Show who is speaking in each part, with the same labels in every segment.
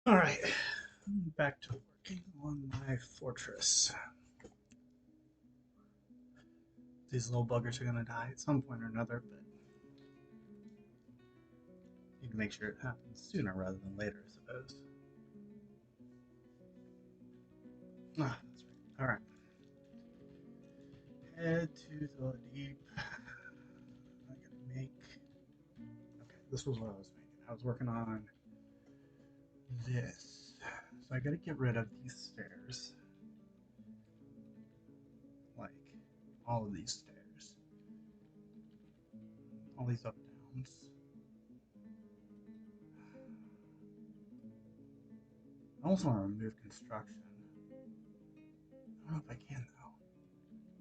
Speaker 1: All right, back to working on my fortress. These little buggers are gonna die at some point or another, but need to make sure it happens sooner rather than later, I suppose. Ah, that's right. All right, head to the deep. I gotta make. Okay, this was what I was making. I was working on this, so I gotta get rid of these stairs, like all of these stairs, all these up downs. I also want to remove construction. I don't know if I can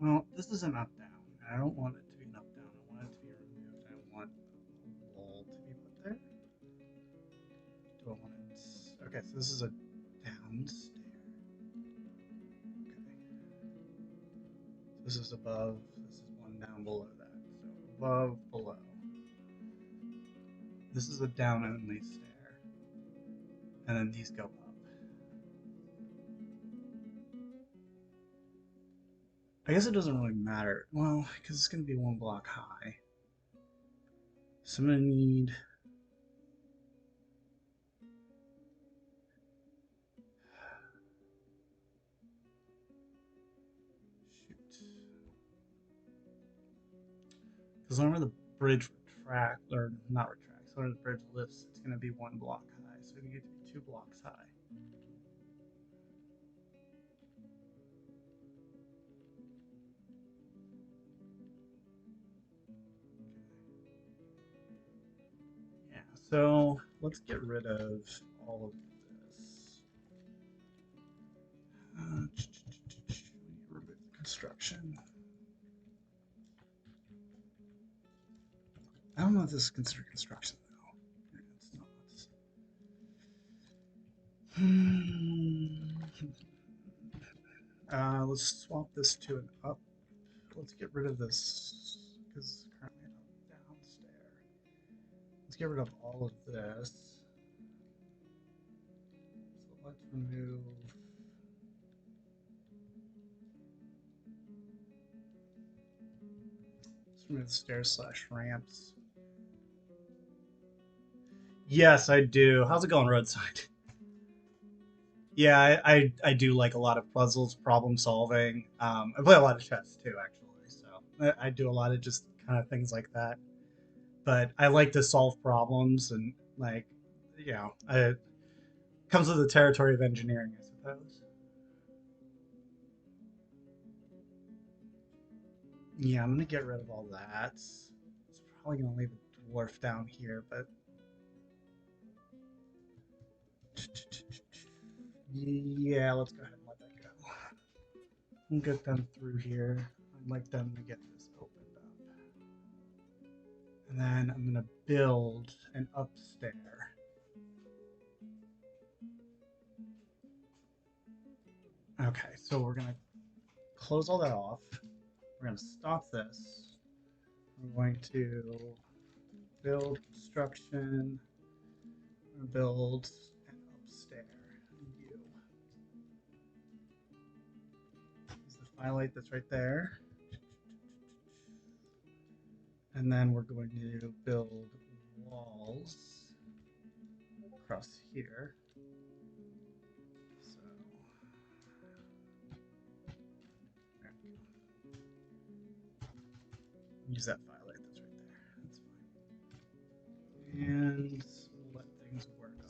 Speaker 1: though. Well, this is an up down, and I don't want it to be an up down. I want it to be removed. I want a wall to be put there. Do I want it? Okay, so this is a down stair. Okay, so this is above. This is one down below that. So above, below. This is a down only stair, and then these go up. I guess it doesn't really matter. Well, because it's going to be one block high. So I'm going to need. Shoot. Because whenever the bridge retracts, or not retracts, whenever the bridge lifts, it's going to be one block high. So we need to be 2 blocks high. Yeah, so let's get rid of all of this. Remove the construction. I don't know if this is considered construction though. It's not. Let's swap this to an up. Let's get rid of this because currently I'm downstairs. Let's get rid of all of this. So let's remove stairs slash ramps. Yes, I do. How's it going, Roadside? Yeah, I do like a lot of puzzles, problem solving. I play a lot of chess too, actually. So I do a lot of just kind of things like that. But I like to solve problems and like, it comes with the territory of engineering, I suppose. Yeah, I'm gonna get rid of all that. It's probably gonna leave a dwarf down here, but yeah, let's go ahead and let that go. We'll get them through here. I'd like them to get this opened up. And then I'm going to build an upstairs. Okay, so we're going to close all that off. We're going to stop this. We're going to build construction. We're going to build an upstairs. U. Is the firelight that's right there. And then we're going to build walls across here. So use that firelight that's right there. That's fine. And let things work on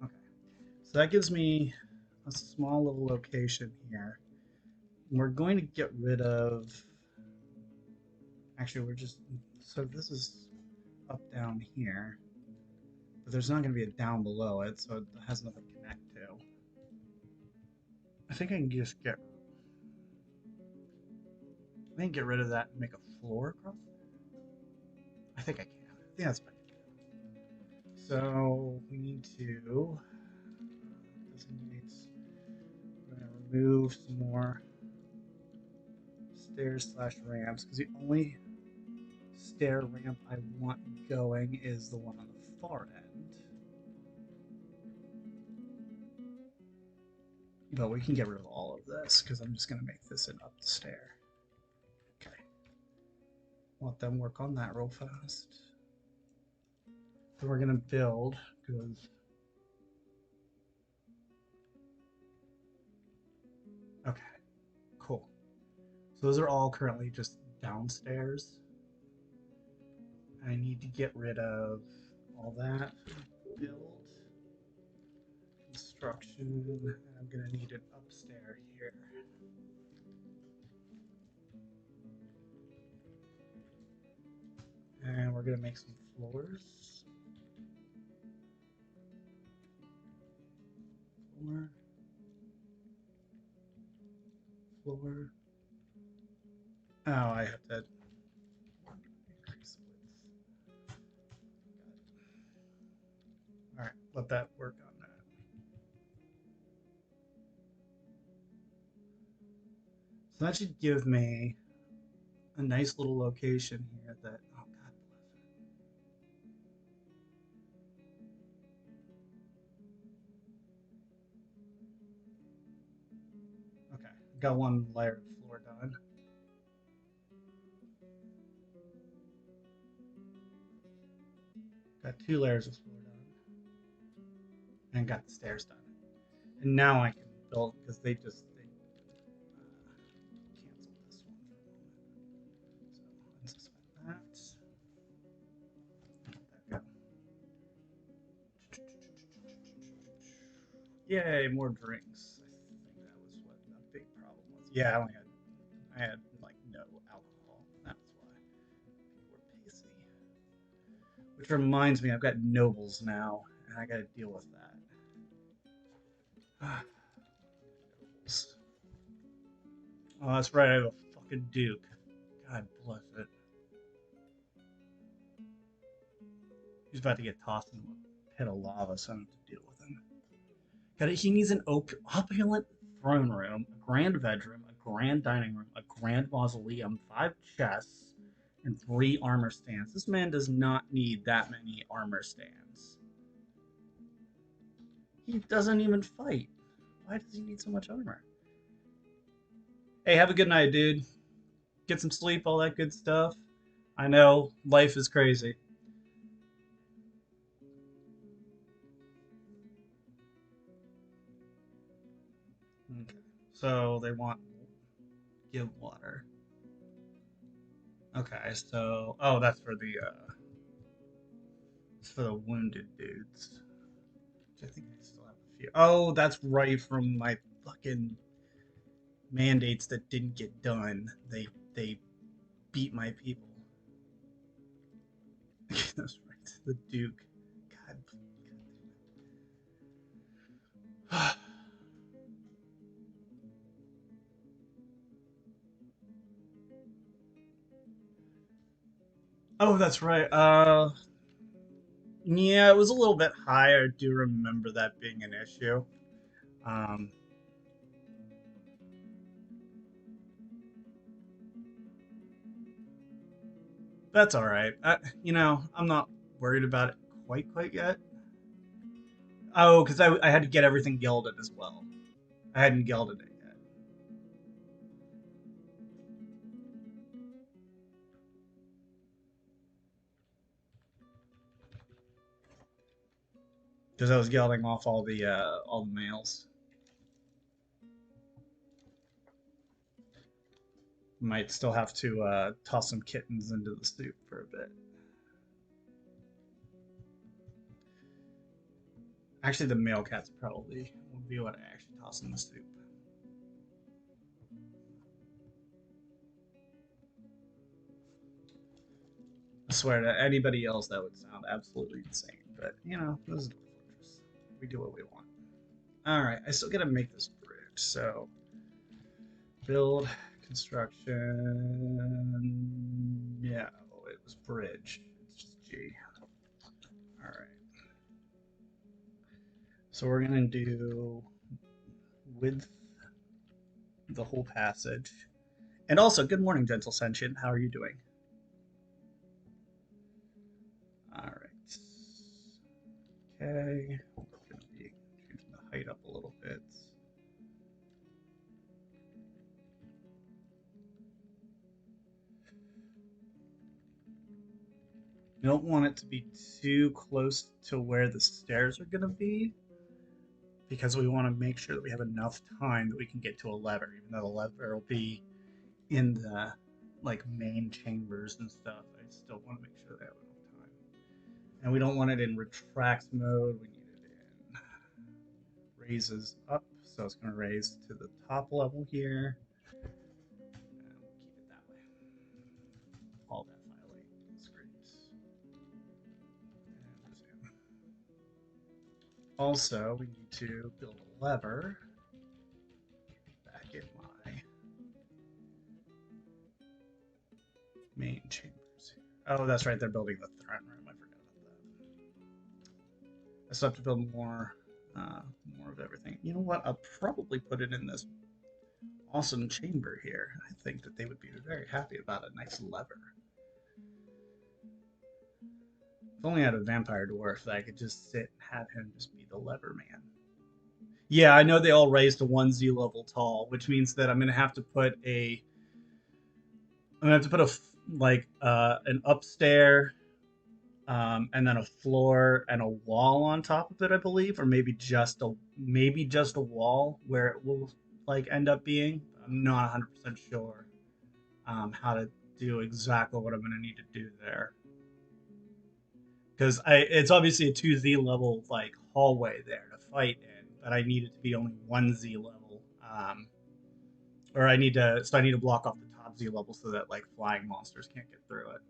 Speaker 1: that. Okay. So that gives me a small little location here. We're going to get rid of. Actually, we're just. So this is up down here, but there's not going to be a down below it, so it has nothing to connect to. I think I can just get. I can get rid of that and make a floor across there. I think I can. I think that's what I can do. So we need to designate. We're going to remove some more stairs slash ramps, because the only stair ramp I want going is the one on the far end. But we can get rid of all of this, because I'm just going to make this an up the stair. Okay. Let them work on that real fast. So we're going to build, because... Okay, cool. So those are all currently just downstairs. I need to get rid of all that. Build. Construction. I'm going to need an upstairs here. And we're going to make some floors. Floor. Oh, I have to increase width. All right, let that work on that. So that should give me a nice little location here that, oh God bless it. Okay, got one layer of floor done. Got 2 layers of floor done. And got the stairs done. And now I can build, because they canceled this one for a moment. So unsuspend that. Let that go. Yay, more drinks. I think that was what the big problem was. Yeah, I had like no alcohol. That's why people were pacey. Which reminds me, I've got nobles now, and I gotta deal with that. Nobles. Oh, that's right, I have a fucking duke. God bless it. He's about to get tossed into a pit of lava, so I don't have to deal with him. He needs an opulent throne room, a grand bedroom, a grand dining room, a grand mausoleum, 5 chests, and 3 armor stands. This man does not need that many armor stands. He doesn't even fight. Why does he need so much armor? Hey, have a good night, dude. Get some sleep, all that good stuff. I know, life is crazy. Okay, so they want give water. Okay, so that's for the wounded dudes. Which I think I still have a few. Oh, that's right from my fucking mandates that didn't get done. They beat my people. That's right. The Duke. God. God. Oh, that's right. Yeah, it was a little bit high. I do remember that being an issue. Um, that's all right. I'm not worried about it quite yet. Oh, because I had to get everything gilded as well. I hadn't gilded it yet. Because I was gilding off all the males. Might still have to toss some kittens into the soup for a bit. Actually, the male cats probably would be what I actually toss in the soup. I swear to anybody else that would sound absolutely insane. But, this is Dwarf Fortress. We do what we want. Alright, I still gotta make this bridge, so build, construction. Yeah, it was bridge. It's just G. Alright. So we're gonna do width the whole passage. And also, good morning, gentle sentient. How are you doing? All right. Okay. I'm going to be changing the height up a little bit. You don't want it to be too close to where the stairs are going to be because we want to make sure that we have enough time that we can get to a lever, even though the lever will be in the like main chambers and stuff. I still want to make sure they have enough time. And we don't want it in retract mode. We need it in raises up. So it's going to raise to the top level here. And we'll keep it that way. All that filing is great. And zoom. Also, we need to build a lever back in my main chambers here. Oh, that's right. They're building the throne room. I forgot about that. I still have to build more of everything. You know what? I'll probably put it in this awesome chamber here. I think that they would be very happy about a nice lever. If only I had a vampire dwarf that I could just sit and have him just be the lever man. Yeah, I know they all raise to 1Z level tall, which means that I'm gonna have to put an upstair, and then a floor and a wall on top of it, I believe, or maybe just a wall where it will like end up being. I'm not 100% sure how to do exactly what I'm gonna need to do there because I it's obviously a 2Z level like hallway there to fight in, but I need it to be only 1Z level. Or I need to block off the top Z level so that like flying monsters can't get through it.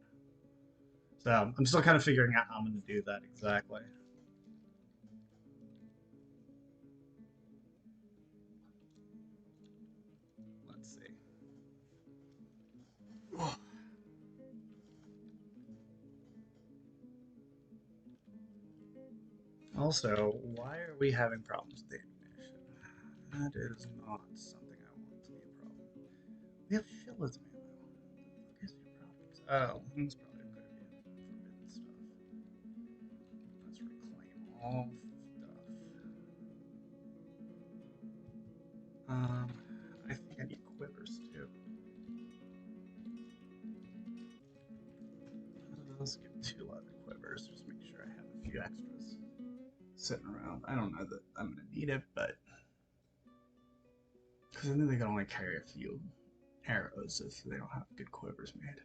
Speaker 1: So I'm still kind of figuring out how I'm going to do that exactly. Let's see. Also, why are we having problems with the ammunition? That is not something I want to be a problem. We have shitloads of ammo. What is your problems? Oh, that's probably could be forbidden stuff. Let's reclaim all stuff. I think I need quivers too. Let's get 2 leather quivers. Just make sure I have a few extras sitting around. I don't know that I'm gonna need it, but because I know they can only carry a few arrows if they don't have good quivers made.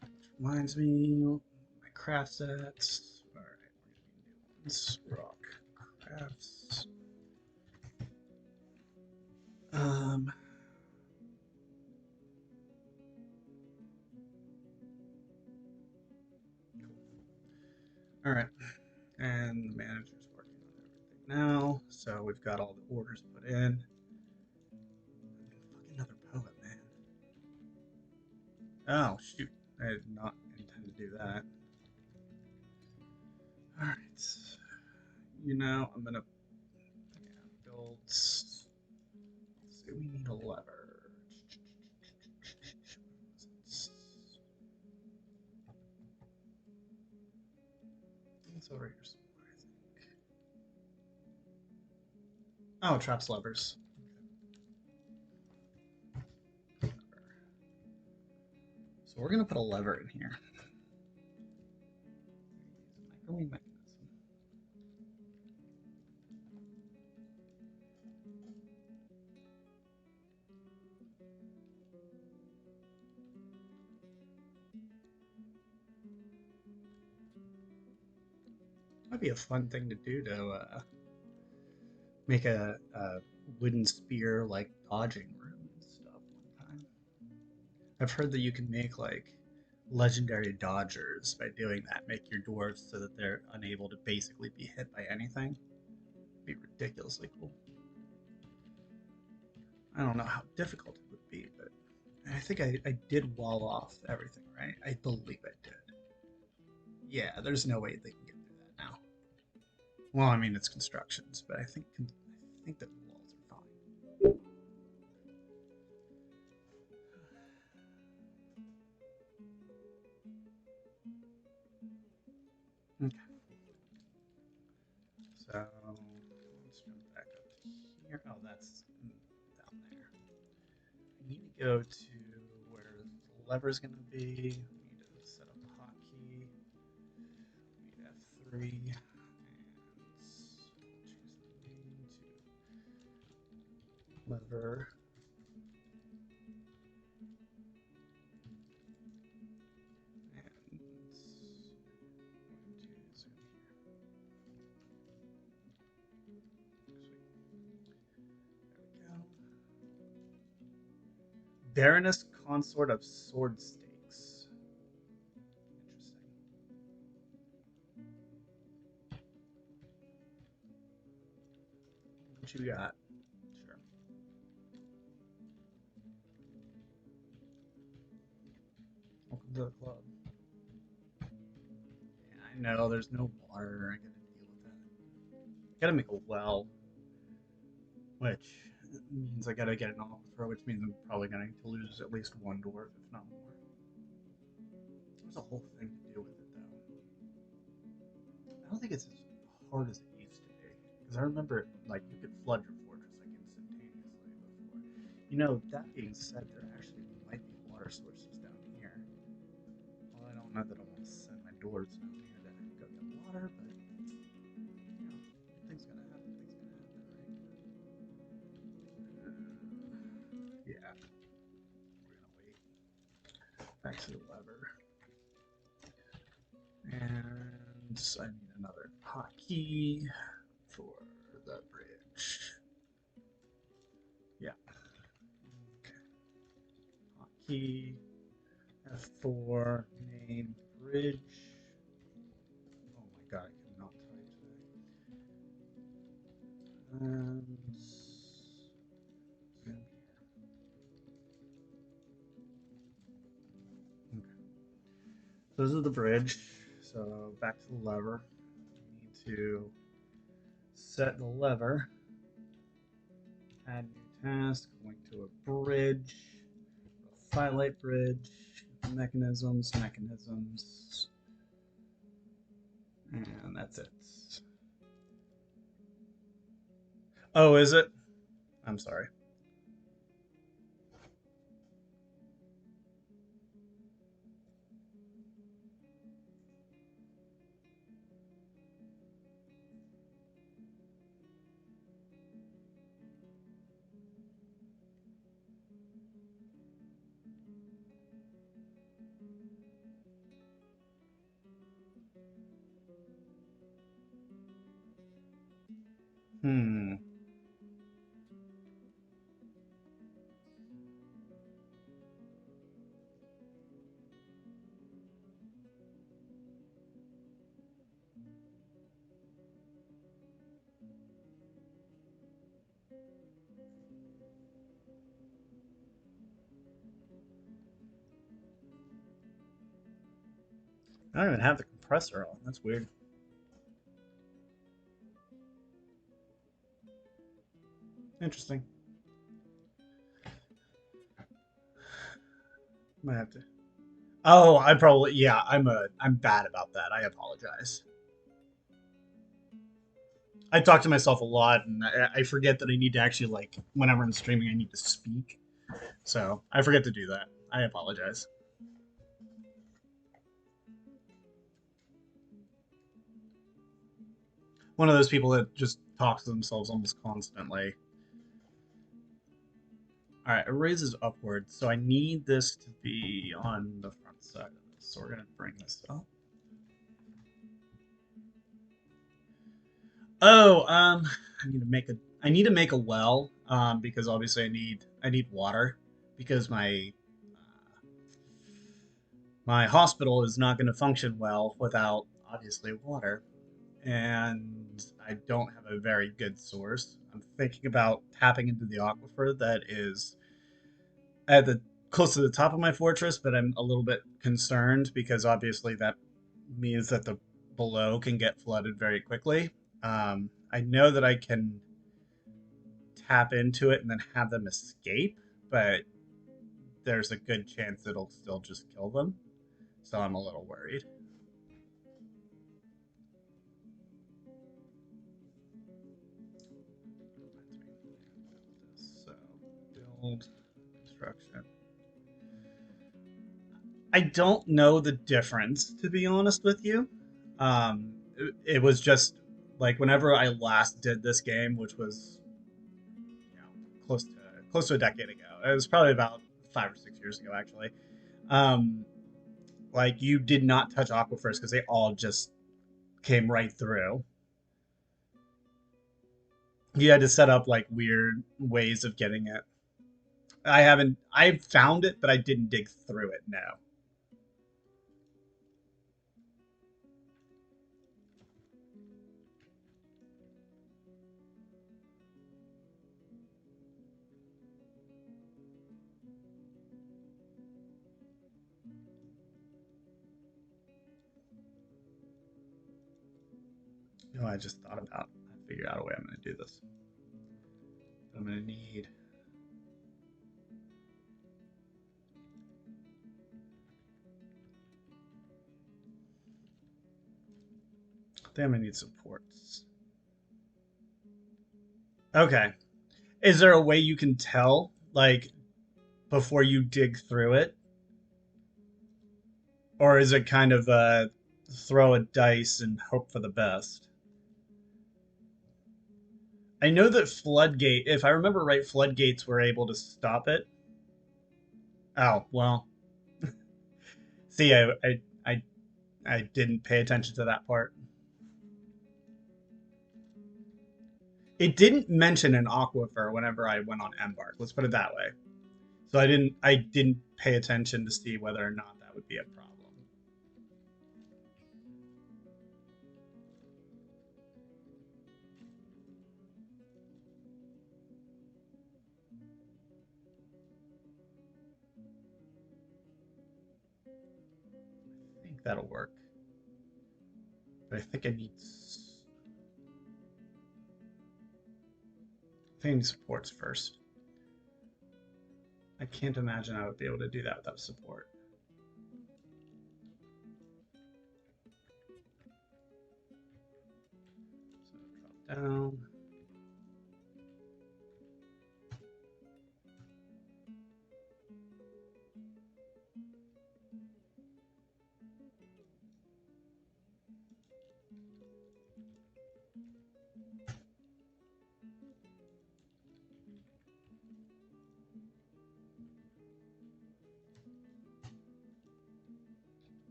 Speaker 1: Which reminds me, my craft sets. All right, we're gonna need new ones. Rock crafts. Um. All right, and the manager's working on everything now. So we've got all the orders put in. Fucking another poet, man. Oh shoot! I did not intend to do that. All right. I'm gonna build. Let's see, we need a lever. It's over here somewhere, I think. Oh, traps levers. Okay. So we're gonna put a lever in here. Microwave mechanism. Might be a fun thing to do to make a wooden spear like dodging room and stuff one time. I've heard that you can make like legendary dodgers by doing that. Make your dwarves so that they're unable to basically be hit by anything. It'd be ridiculously cool. I don't know how difficult it would be, but I think I did wall off everything, right? I believe I did. Yeah, there's no way they can get through that now. Well, I mean it's constructions, but I think that the walls are fine. Okay. So let's jump back up to here. Oh, that's down there. We need to go to where the lever's going to be. We need to set up a hotkey. We need F3 and change the name to lever. And zoom here. There we go. Baroness Consort of Sword Stakes. Interesting. What you got? Sure. Welcome to the club. Yeah, I know there's no water. I gotta deal with that. I gotta make a well, which means I gotta get an aquifer, which means I'm probably going to lose at least one dwarf, if not more. There's a whole thing to deal with it, though. I don't think it's as hard as it used to be. Because I remember, like, you could flood your fortress, like, instantaneously before. You know, that being said, there actually might be water sources down here. Well, I don't know that I want to send my dwarves down here to go get water, but, you know, things gonna happen, right? Yeah, we're gonna wait. Back to the lever. And I need another hotkey for the bridge. Yeah. Okay. Hotkey F4 main bridge. Oh my god, I cannot type today. And zoom here. Okay. So this is the bridge. So back to the lever. We need to set the lever. Add new task. Going to a bridge. A firelight bridge. Mechanisms. And that's it. Oh, is it? I'm sorry. Hmm. I don't even have the compressor on. That's weird. Interesting. Might have to. Oh, I probably yeah. I'm bad about that. I apologize. I talk to myself a lot, and I forget that I need to actually like whenever I'm streaming, I need to speak. So I forget to do that. I apologize. One of those people that just talks to themselves almost constantly. All right, it raises upward, so I need this to be on the front side of this. So we're gonna bring this up. Oh, I need to make a well, because obviously I need water because my hospital is not going to function well without obviously water, and I don't have a very good source. I'm thinking about tapping into the aquifer that is at the close to the top of my fortress, but I'm a little bit concerned because obviously that means that the below can get flooded very quickly. I know that I can tap into it and then have them escape, but there's a good chance it'll still just kill them. So I'm a little worried. Old construction. I don't know the difference, to be honest with you. It was just like whenever I last did this game, which was close to a decade ago. It was probably about 5 or 6 years ago, actually. Um, like you did not touch aquifers because they all just came right through. You had to set up like weird ways of getting it. I haven't. I found it, but I didn't dig through it. No. No, I just thought about. I figured out a way I'm going to do this. I'm going to need. I think I'm going to need supports. Okay. Is there a way you can tell, like, before you dig through it, or is it kind of throw a dice and hope for the best? I know that floodgate, if I remember right, floodgates were able to stop it. Oh well, see, I didn't pay attention to that part. It didn't mention an aquifer whenever I went on Embark. Let's put it that way. So I didn't pay attention to see whether or not that would be a problem. I think that'll work. But I think I need supports first. I can't imagine I would be able to do that without support. So drop down.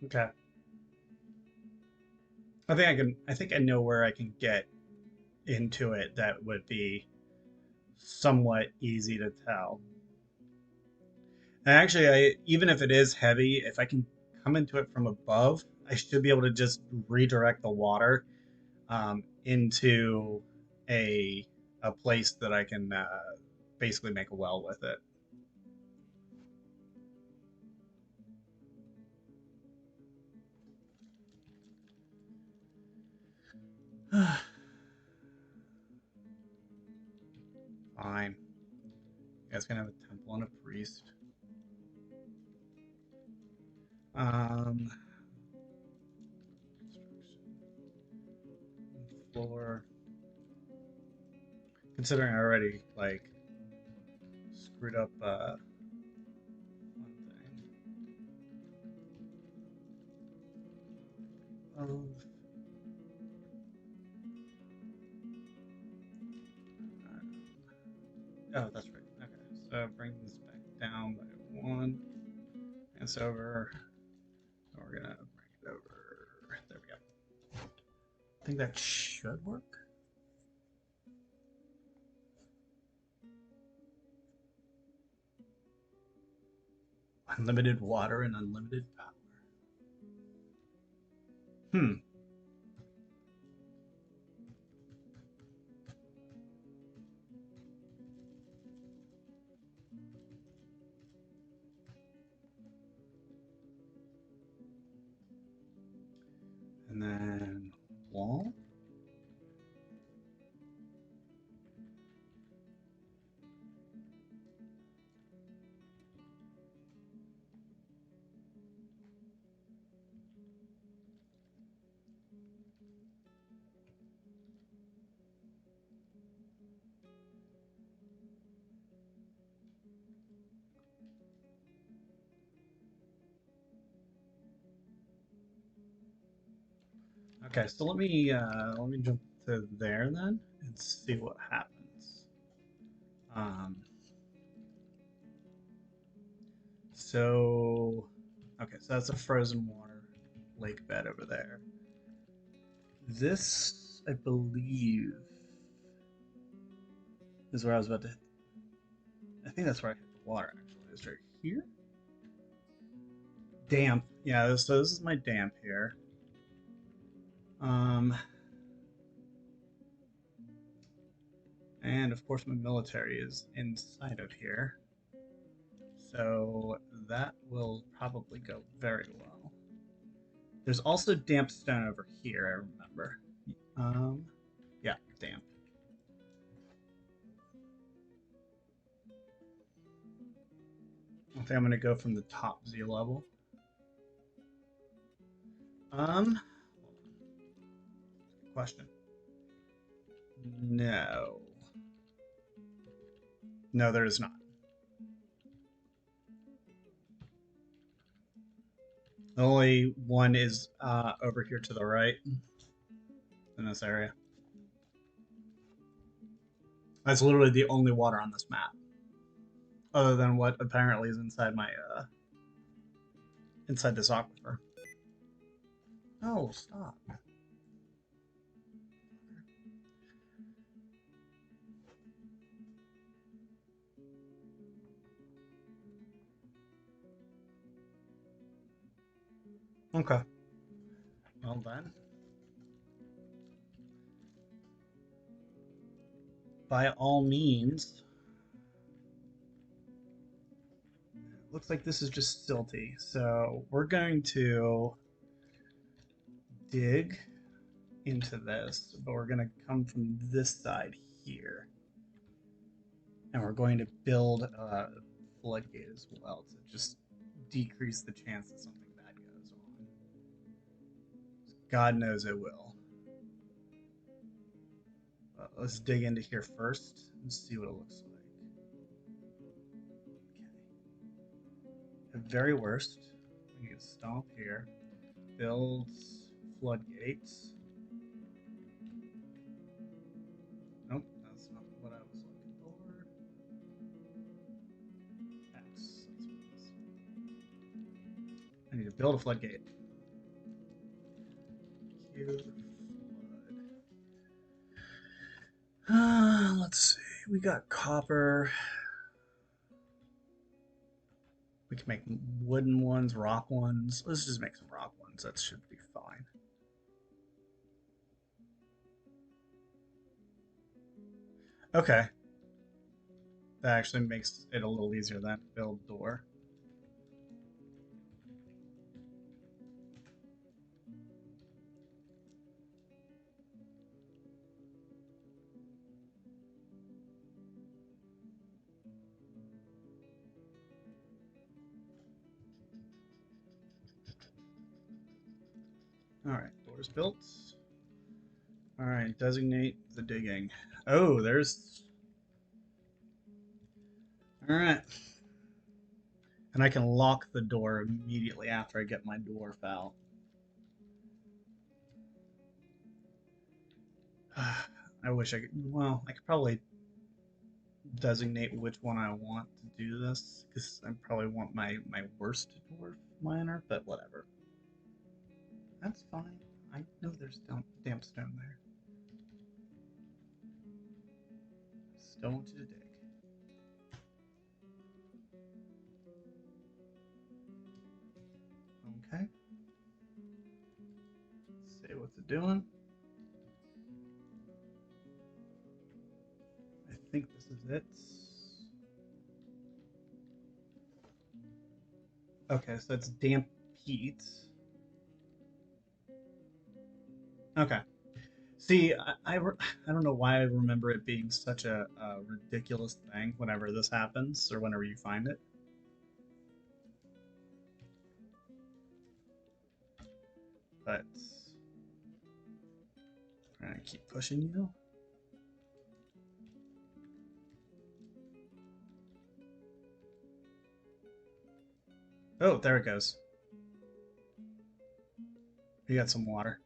Speaker 1: Okay. I think I know where I can get into it that would be somewhat easy to tell. And actually, even if it is heavy, if I can come into it from above, I should be able to just redirect the water into a a place that I can basically make a well with it. Fine. You guys can have a temple and a priest. Um, floor. Considering I already like screwed up one thing. Um, oh, that's right. Okay, so bring this back down by one. And it's over. We're gonna bring it over. There we go. I think that should work. Unlimited water and unlimited power. Hmm. And then wall. Okay, so let me jump to there then and see what happens. Um, so okay, so that's a frozen water lake bed over there. This, I believe, is where I was about to hit. I think that's where I hit the water actually. Is right here. Damp. Yeah, so this is my damp here. Um, and of course my military is inside of here. So that will probably go very well. There's also damp stone over here, I remember. Um, yeah, damp. I think I'm gonna go from the top Z level. Hold on. Good question. No. No, there is not. The only one is over here to the right in this area. That's literally the only water on this map, other than what apparently is inside my inside this aquifer. Oh, stop. Okay. Well then, by all means, looks like this is just silty. So we're going to dig into this, but we're going to come from this side here. And we're going to build a floodgate as well to just decrease the chance that something bad goes on. God knows it will. Let's dig into here first and see what it looks like. Okay. At very worst, we need to stomp here, build floodgates. Nope, that's not what I was looking for. X, that's what it is. I need to build a floodgate. Cue flood. Let's see. We got copper. We can make wooden ones, rock ones. Let's just make some rock ones. That should be fine. Okay. That actually makes it a little easier then to build door. All right, doors built. All right, designate the digging. Oh, there's. All right. And I can lock the door immediately after I get my dwarf out. I wish I could. Well, I could probably designate which one I want to do this because I probably want my worst dwarf miner, but whatever. That's fine. I know there's damp stone there. Stone to dig. Okay. Let's see what's it doing. I think this is it. Okay, so it's damp peat. Okay. See, I don't know why I remember it being such a ridiculous thing whenever this happens or whenever you find it. But I'm gonna keep pushing you. Oh, there it goes. You got some water.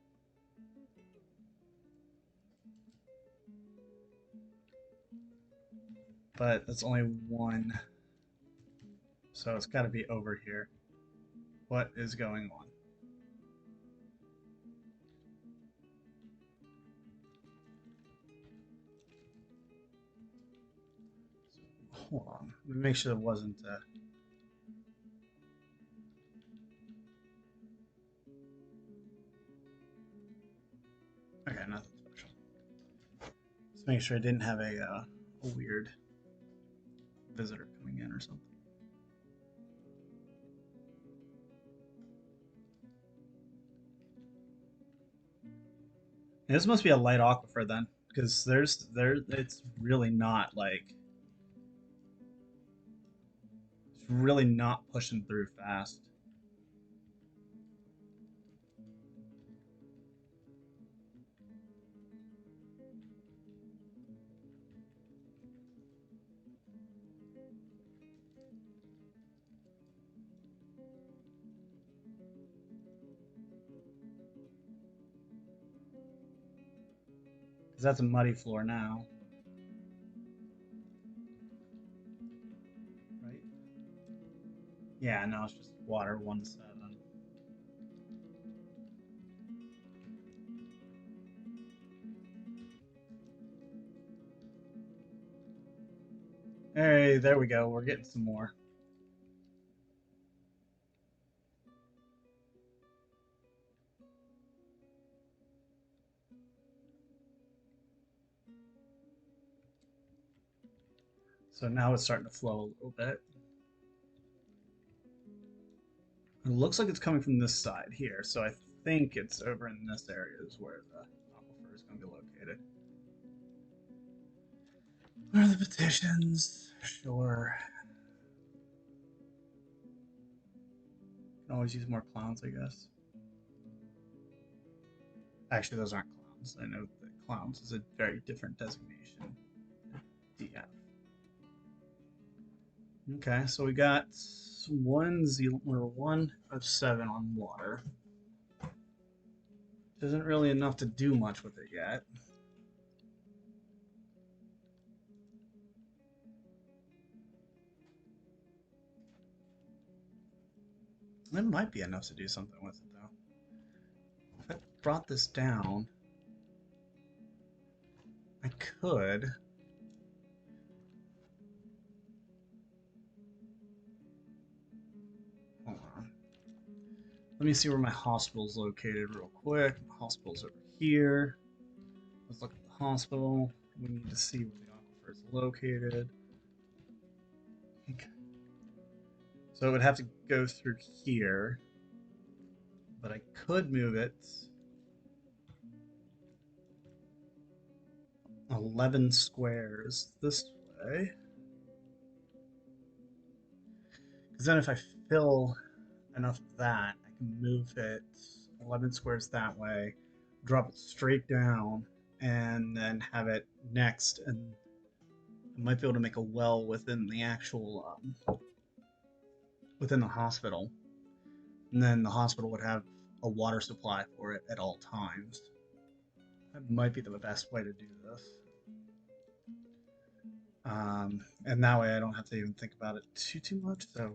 Speaker 1: but that's only one, so it's got to be over here. What is going on? Hold on. Let me make sure it wasn't. Okay, nothing special. Just make sure I didn't have a weird visitor coming in or something. And this must be a light aquifer then, because it's really not like it's really not pushing through fast. Because that's a muddy floor now, right? Yeah, no, it's just water 1-7. Hey, there we go. We're getting some more. So now it's starting to flow a little bit. It looks like it's coming from this side here, so I think it's over in this area is where the aquifer is going to be located. Where are the petitions? Sure. Can always use more clowns, I guess. Actually, those aren't clowns. I know that clowns is a very different designation. DF. Okay, so we got 1 of 7 on water. Isn't really enough to do much with it yet. It might be enough to do something with it, though. If I brought this down, I could. Hold on. Let me see where my hospital's located real quick. My hospital's over here. Let's look at the hospital. We need to see where the aquifer is located. Okay. So it would have to go through here, but I could move it 11 squares this way. Because then if I fill enough of that, I can move it 11 squares that way, drop it straight down, and then have it next. And I might be able to make a well within the actual, within the hospital. And then the hospital would have a water supply for it at all times. That might be the best way to do this. And that way I don't have to even think about it too much. So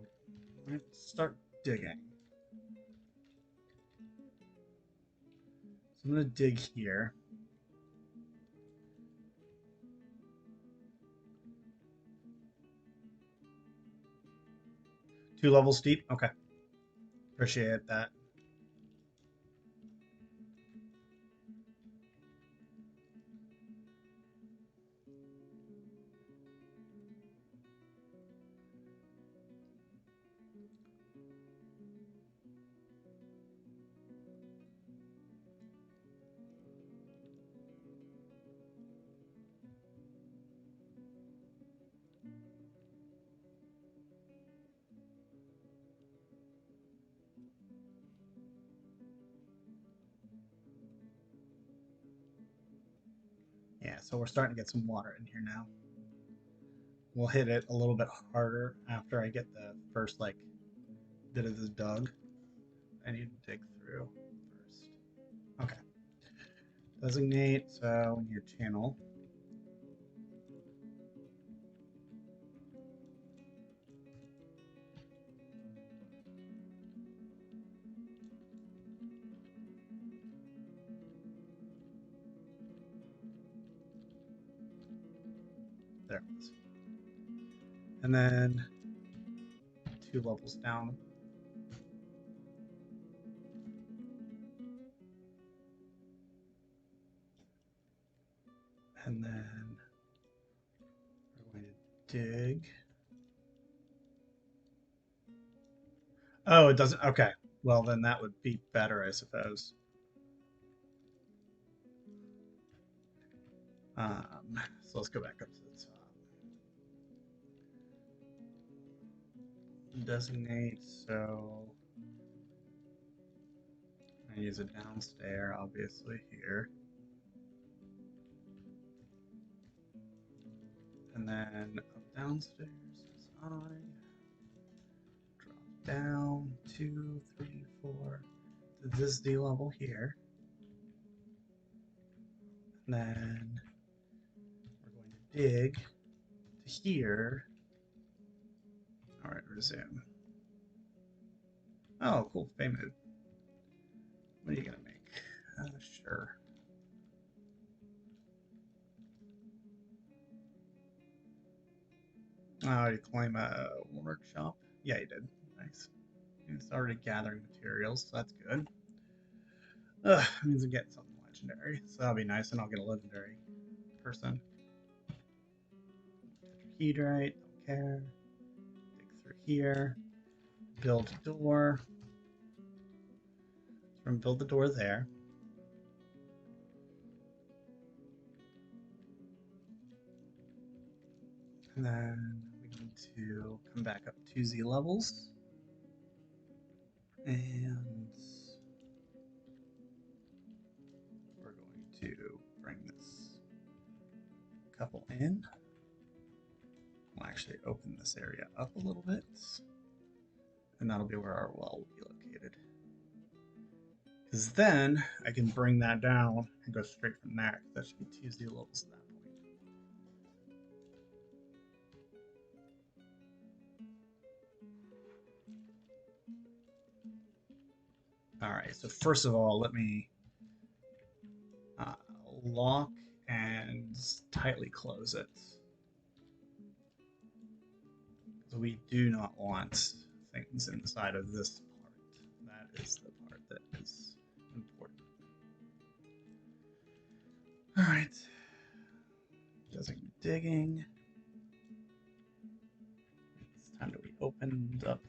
Speaker 1: let's start digging. So I'm going to dig here. Two levels deep? Okay. Appreciate that. Yeah, so we're starting to get some water in here now. We'll hit it a little bit harder after I get the first, like, bit of this dug. I need to dig through first. Okay. Designate, so we need a channel. There it was. And then 2 levels down. And then we're going to dig. Oh, it doesn't. Okay. Well, then that would be better, I suppose. So let's go back up to the top. Designate. So I use a downstairs, obviously, here. And then up downstairs, side. Drop down 2, 3, 4 to this D level here. And then we're going to dig to here. All right, resume. Oh, cool, fame mode. What are you gonna make? Sure. Oh, you claim a workshop? Yeah, you did. Nice. You started gathering materials, so that's good. Ugh, means I'm getting something legendary, so that'll be nice, and I'll get a legendary person. Tetrahedrite, don't care. Dig through here. Build a door. So we're gonna build the door there. And then we need to come back up 2 Z levels. And we're going to bring this couple in. We'll actually open this area up a little bit. And that'll be where our well will be located. Because then I can bring that down and go straight from there. That should be 2 Z levels at that point. Alright, so first of all, let me lock and tightly close it. So we do not want things inside of this part. That is the part that is important. Alright. Doesn't digging. It's time that we opened up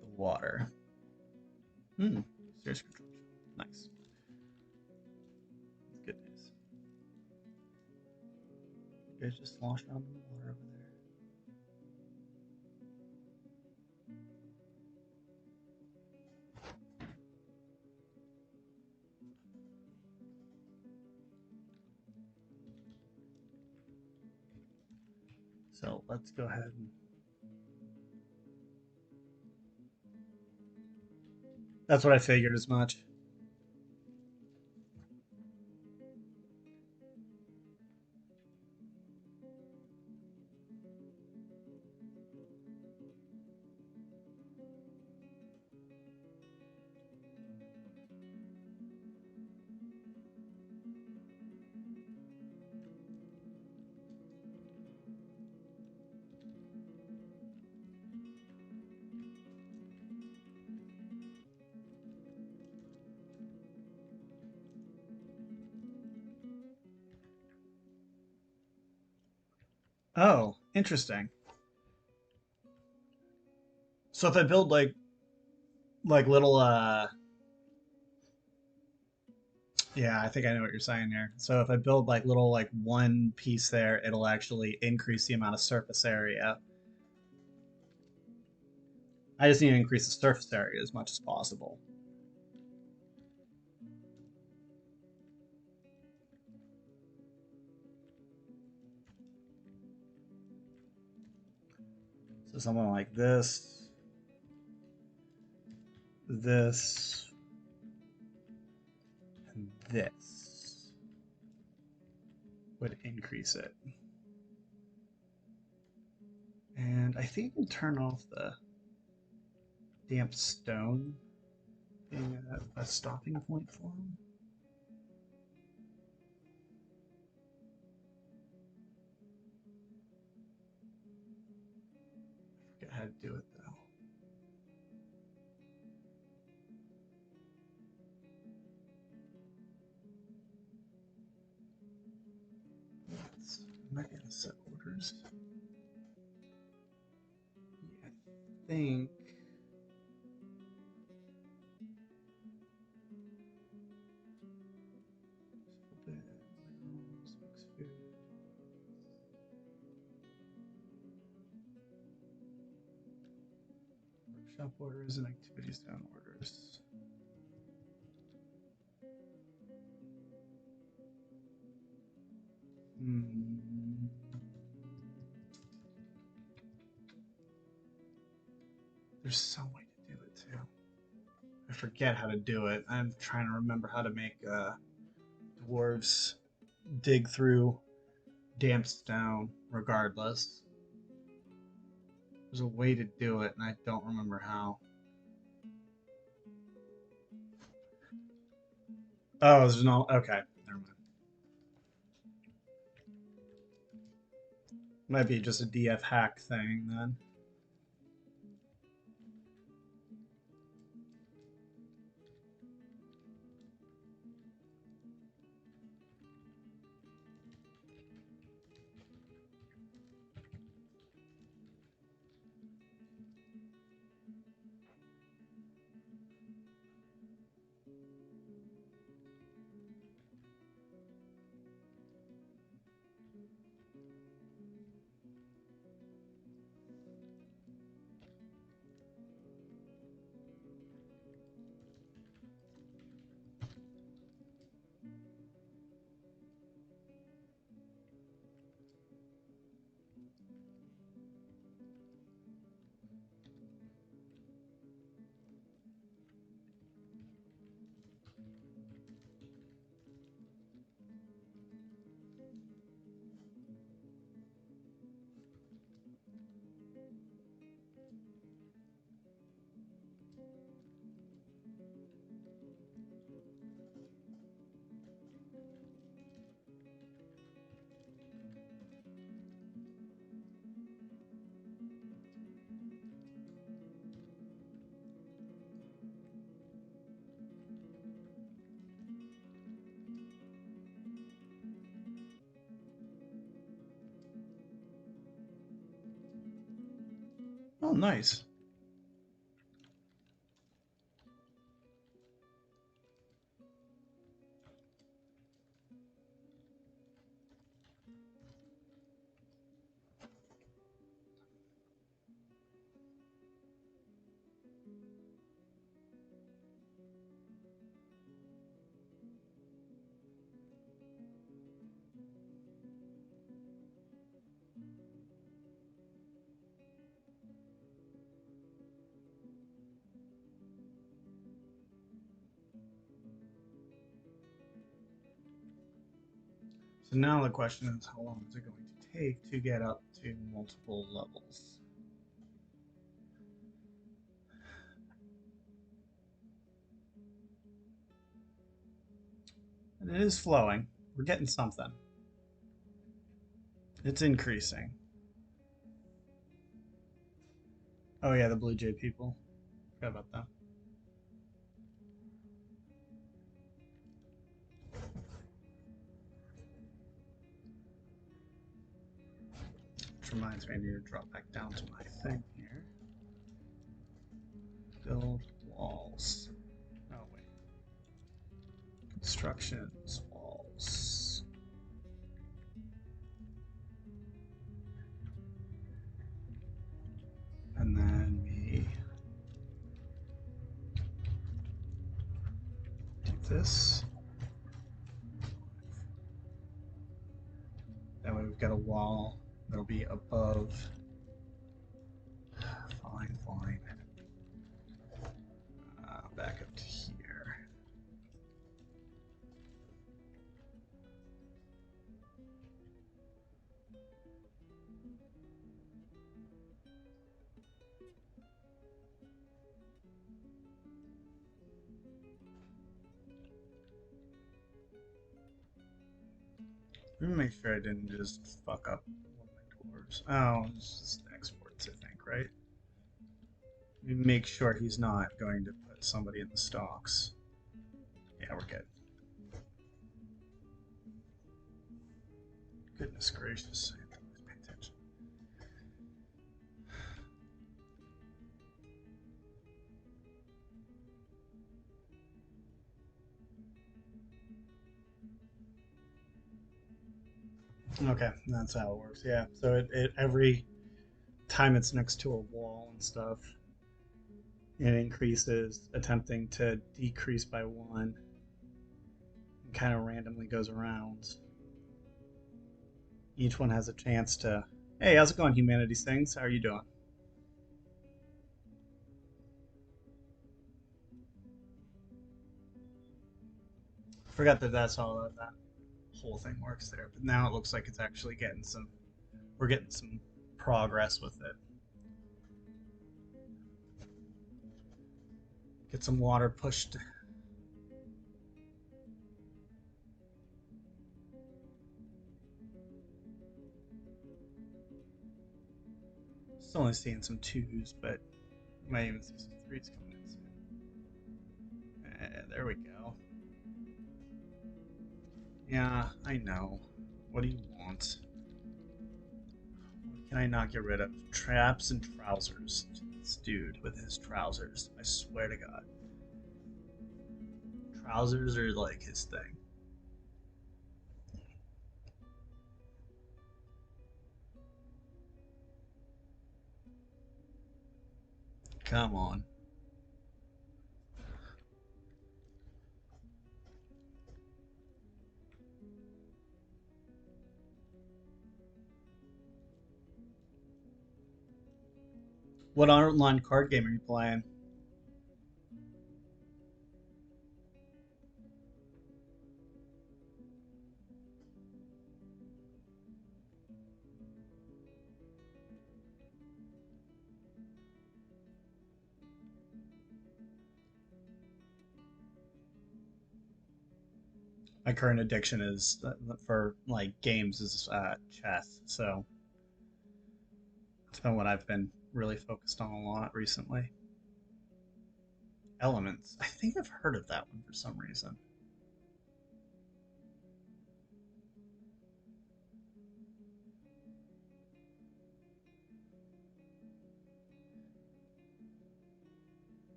Speaker 1: the water. Serious control. Nice. That's good news. You guys just slosh around in the water over there. So let's go ahead and that's what I figured as much. Oh, interesting. So if I build like little yeah, I think I know what you're saying here. So if I build like little like one piece there, it'll actually increase the amount of surface area. I just need to increase the surface area as much as possible. So something like this, this, and this would increase it. And I think I can turn off the damp stone being a stopping point for them. how to do it though. Might be in the set orders. Yeah, I think. Workshop orders and activities down orders. There's some way to do it too. I forget how to do it. I'm trying to remember how to make dwarves dig through damp stone regardless. There's a way to do it, and I don't remember how. Oh, there's no. Okay, never mind. Might be just a DF hack thing then. Oh, nice. So now the question is, how long is it going to take to get up to multiple levels? And it is flowing. We're getting something. It's increasing. Oh yeah, the Blue Jay people. Forgot about them. Which reminds me, I need to drop back down to my thing here. Build walls. Oh wait. Constructions, walls. And then we do this. That way we've got a wall that'll be above. Fine, fine. Back up to here. Let me make sure I didn't just fuck up one of my dwarves. Oh, it's just exports, I think, right? Make sure he's not going to put somebody in the stocks. Yeah, we're good. Goodness gracious. I have to always pay attention. Okay, that's how it works. Yeah. So it every time it's next to a wall and stuff, it increases, attempting to decrease by one. And kind of randomly goes around. Each one has a chance to. Hey, how's it going, humanities things? How are you doing? Forgot that that's all that whole thing works there. But now it looks like it's actually getting some. We're getting some progress with it. Get some water pushed. Still only seeing some twos, but might even see some threes coming in soon. There we go. Yeah, I know. What do you want? What can I not get rid of? Traps and trousers. This dude with his trousers. I swear to God. Trousers are like his thing. Come on. What online card game are you playing? My current addiction is for like games is chess. So it's been what I've been really focused on a lot recently. Elements. I think I've heard of that one for some reason.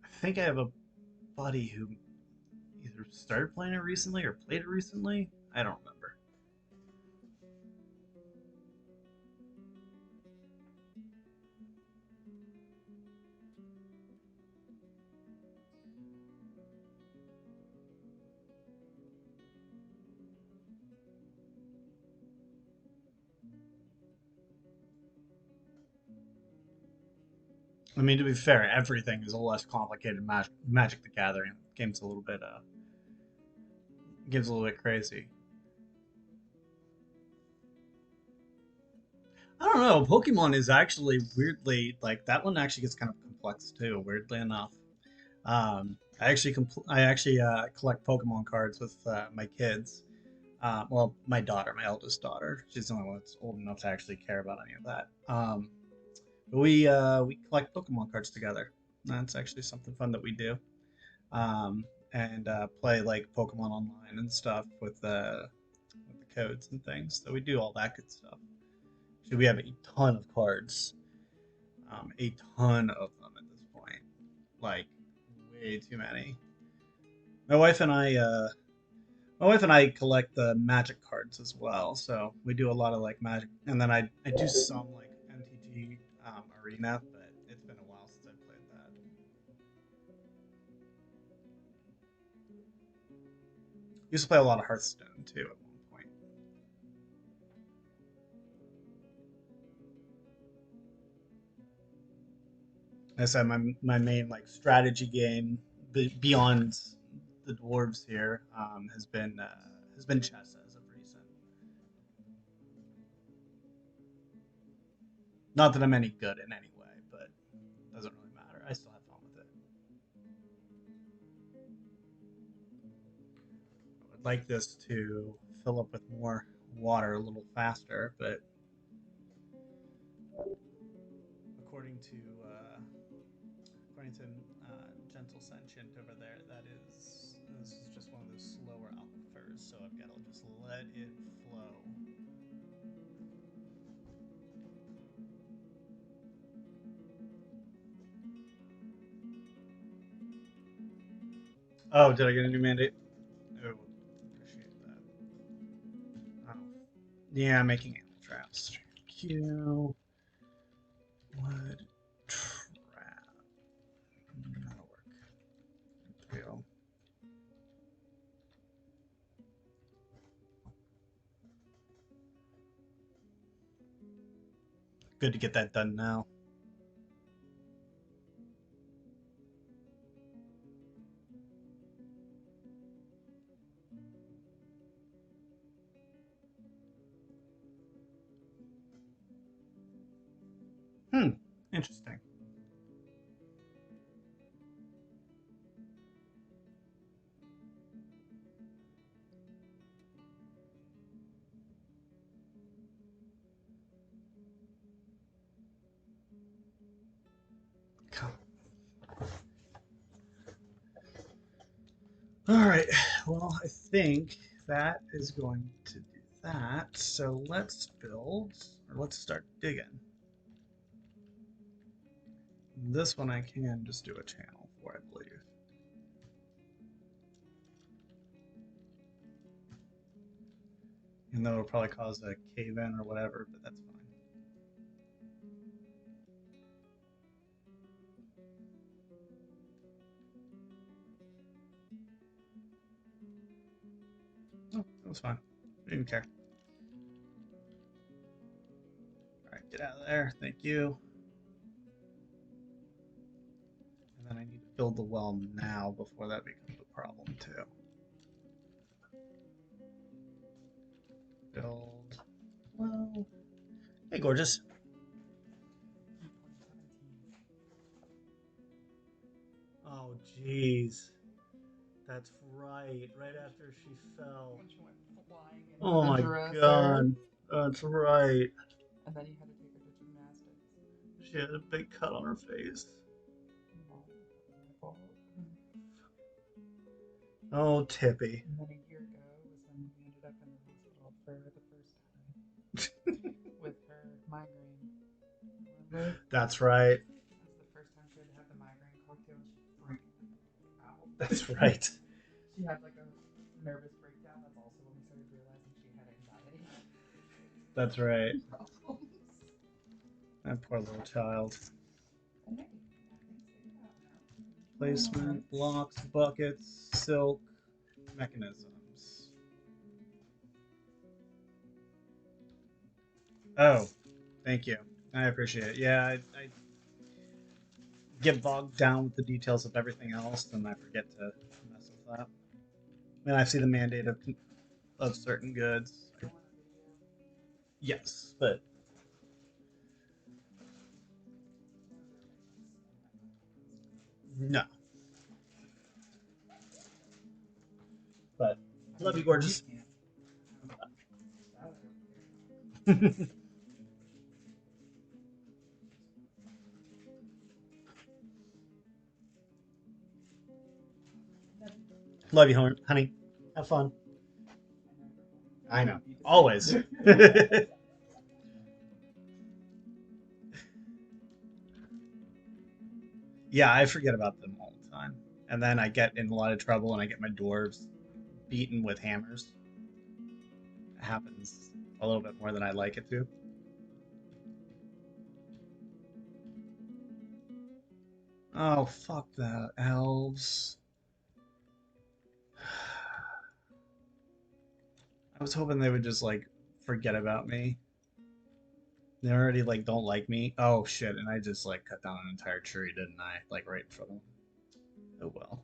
Speaker 1: I think I have a buddy who either started playing it recently or played it recently. I don't remember. I mean, to be fair, everything is a less complicated. Magic the Gathering game's a little bit game's a little bit crazy. I don't know. Pokemon is actually weirdly like that one actually gets kind of complex too. Weirdly enough, I actually collect Pokemon cards with my kids. Well, my daughter, my eldest daughter, she's the only one that's old enough to actually care about any of that. But we collect Pokemon cards together. That's actually something fun that we do. And play like Pokemon Online and stuff with the codes and things. So we do all that good stuff. So we have a ton of cards, a ton of them at this point, like way too many. My wife and I, uh, my wife and I collect the Magic cards as well. So we do a lot of like Magic, and then I do some like MTG Arena, but it's been a while since I played that. Used to play a lot of Hearthstone too at one point. I said my main like strategy game beyond the dwarves here has been chess as of recent. Not that I'm any good in any way, but it doesn't really matter. I still have fun with it. I would like this to fill up with more water a little faster, but according to Gentle Sentient over there, this is just one of those slower aquifers, so I've got to just let it flow. Oh, did I get a new mandate? Oh, appreciate that. Oh, yeah, making animal traps. Q. Wood trap. That'll work. There we go. Good to get that done now. Interesting. All right. Well, I think that is going to do that. So let's build, or let's start digging. This one I can just do a channel for, I believe. Even though it'll probably cause a cave-in or whatever, but that's fine. Oh, that was fine. I didn't care. All right, get out of there. Thank you. And then I need to build the well now before that becomes a problem too. Build well. Hey, gorgeous. Oh, jeez. That's right. Right after she fell.
Speaker 2: When she went flying into
Speaker 1: Oh
Speaker 2: the
Speaker 1: my
Speaker 2: dresser.
Speaker 1: god. That's right.
Speaker 2: And then you had to take her to gymnastics.
Speaker 1: She had a big cut on her face. Oh, Tippy.
Speaker 2: And then a year ago was when we ended up in the hospital for the first time with her migraine. Remember?
Speaker 1: That's right.
Speaker 2: That was the first time she had to have the migraine cocktail. She freaked out.
Speaker 1: That's right.
Speaker 2: She had like a nervous breakdown. That's also when we started realizing she had anxiety.
Speaker 1: That's right.
Speaker 2: Problems.
Speaker 1: That poor little child.
Speaker 2: And hey, everything's figured out now.
Speaker 1: Placement, blocks, buckets, silk, mechanisms. Oh, thank you. I appreciate it. Yeah, I get bogged down with the details of everything else, and I forget to mess with that. And I see the mandate of certain goods. Yes, but no. But love you, gorgeous. Love you, honey. Have fun. I know. Always. Yeah, I forget about them all the time. And then I get in a lot of trouble and I get my dwarves beaten with hammers. It happens a little bit more than I'd like it to. Oh, fuck that. Elves. I was hoping they would just, like, forget about me. They already, like, don't like me. Oh, shit. And I just, like, cut down an entire tree, didn't I? Like, right in front of them. Oh, well.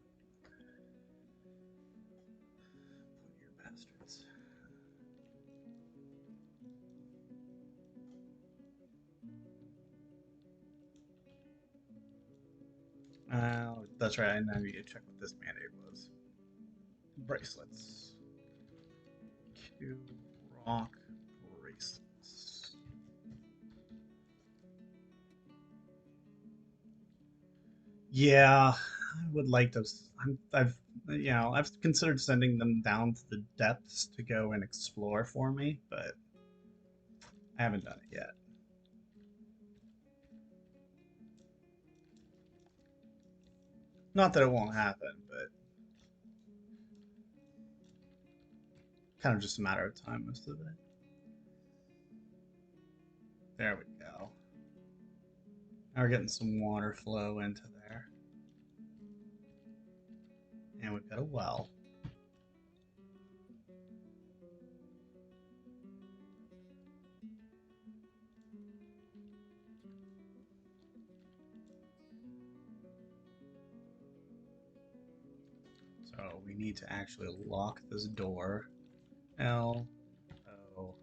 Speaker 1: You bastards. Oh, that's right. I need to check what this mandate was. Bracelets. Q rock bracelets. Yeah, I would like to. I've I've considered sending them down to the depths to go and explore for me, but I haven't done it yet. Not that it won't happen, but kind of just a matter of time most of it. There we go. Now we're getting some water flow into there, and we've got a well. So we need to actually lock this door. L O,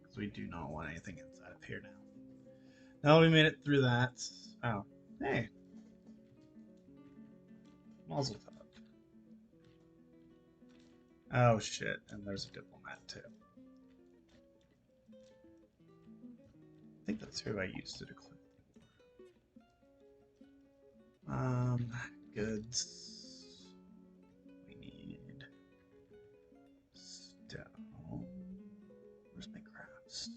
Speaker 1: because we do not want anything inside of here now. Now we made it through that. Oh, hey, Mazel tov. Oh shit, and there's a diplomat too. I think that's who I used to declare. Um, Goods. We need stone. Where's my crafts?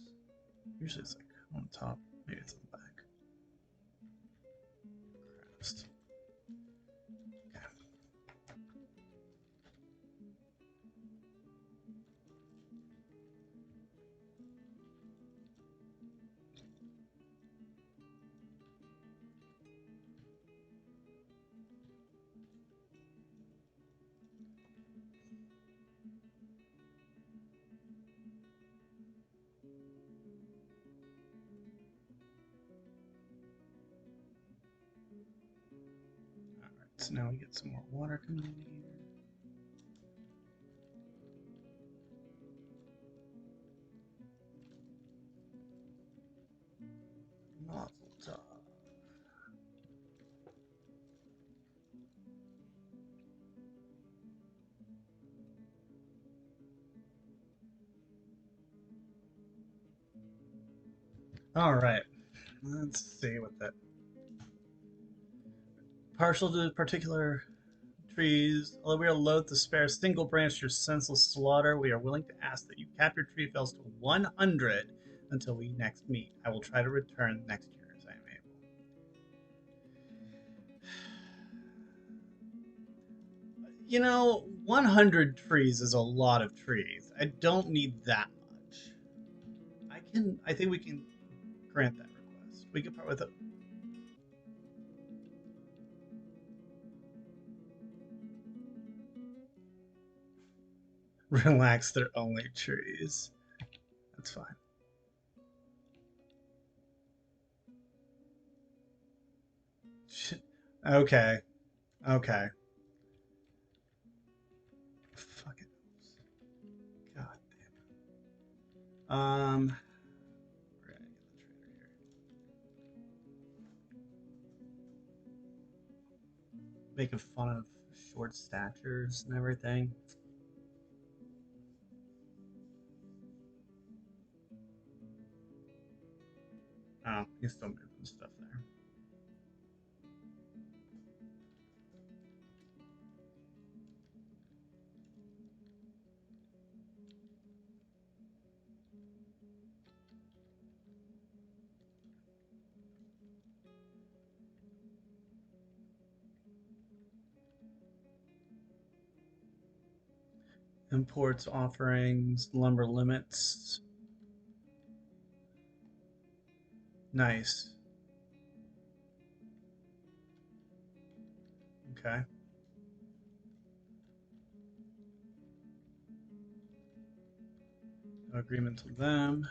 Speaker 1: Usually it's like on top. Maybe it's on the back. Crafts. Okay. Alright, so now we get some more water coming in here. Mazel tov. Alright, let's see what that. Partial to particular trees. Although we are loath to spare a single branch to your senseless slaughter, we are willing to ask that you cap your tree fells to 100 until we next meet. I will try to return next year as I am able. 100 trees is a lot of trees. I don't need that much. I think we can grant that request. We can part with it. Relax, they're only trees. That's fine. Okay. Okay. Fuck it. God damn it. We're gonna get the trader here. Making fun of short statures and everything. Oh, he's still moving stuff there. Imports, offerings, lumber limits. Nice. Okay. No agreement to them.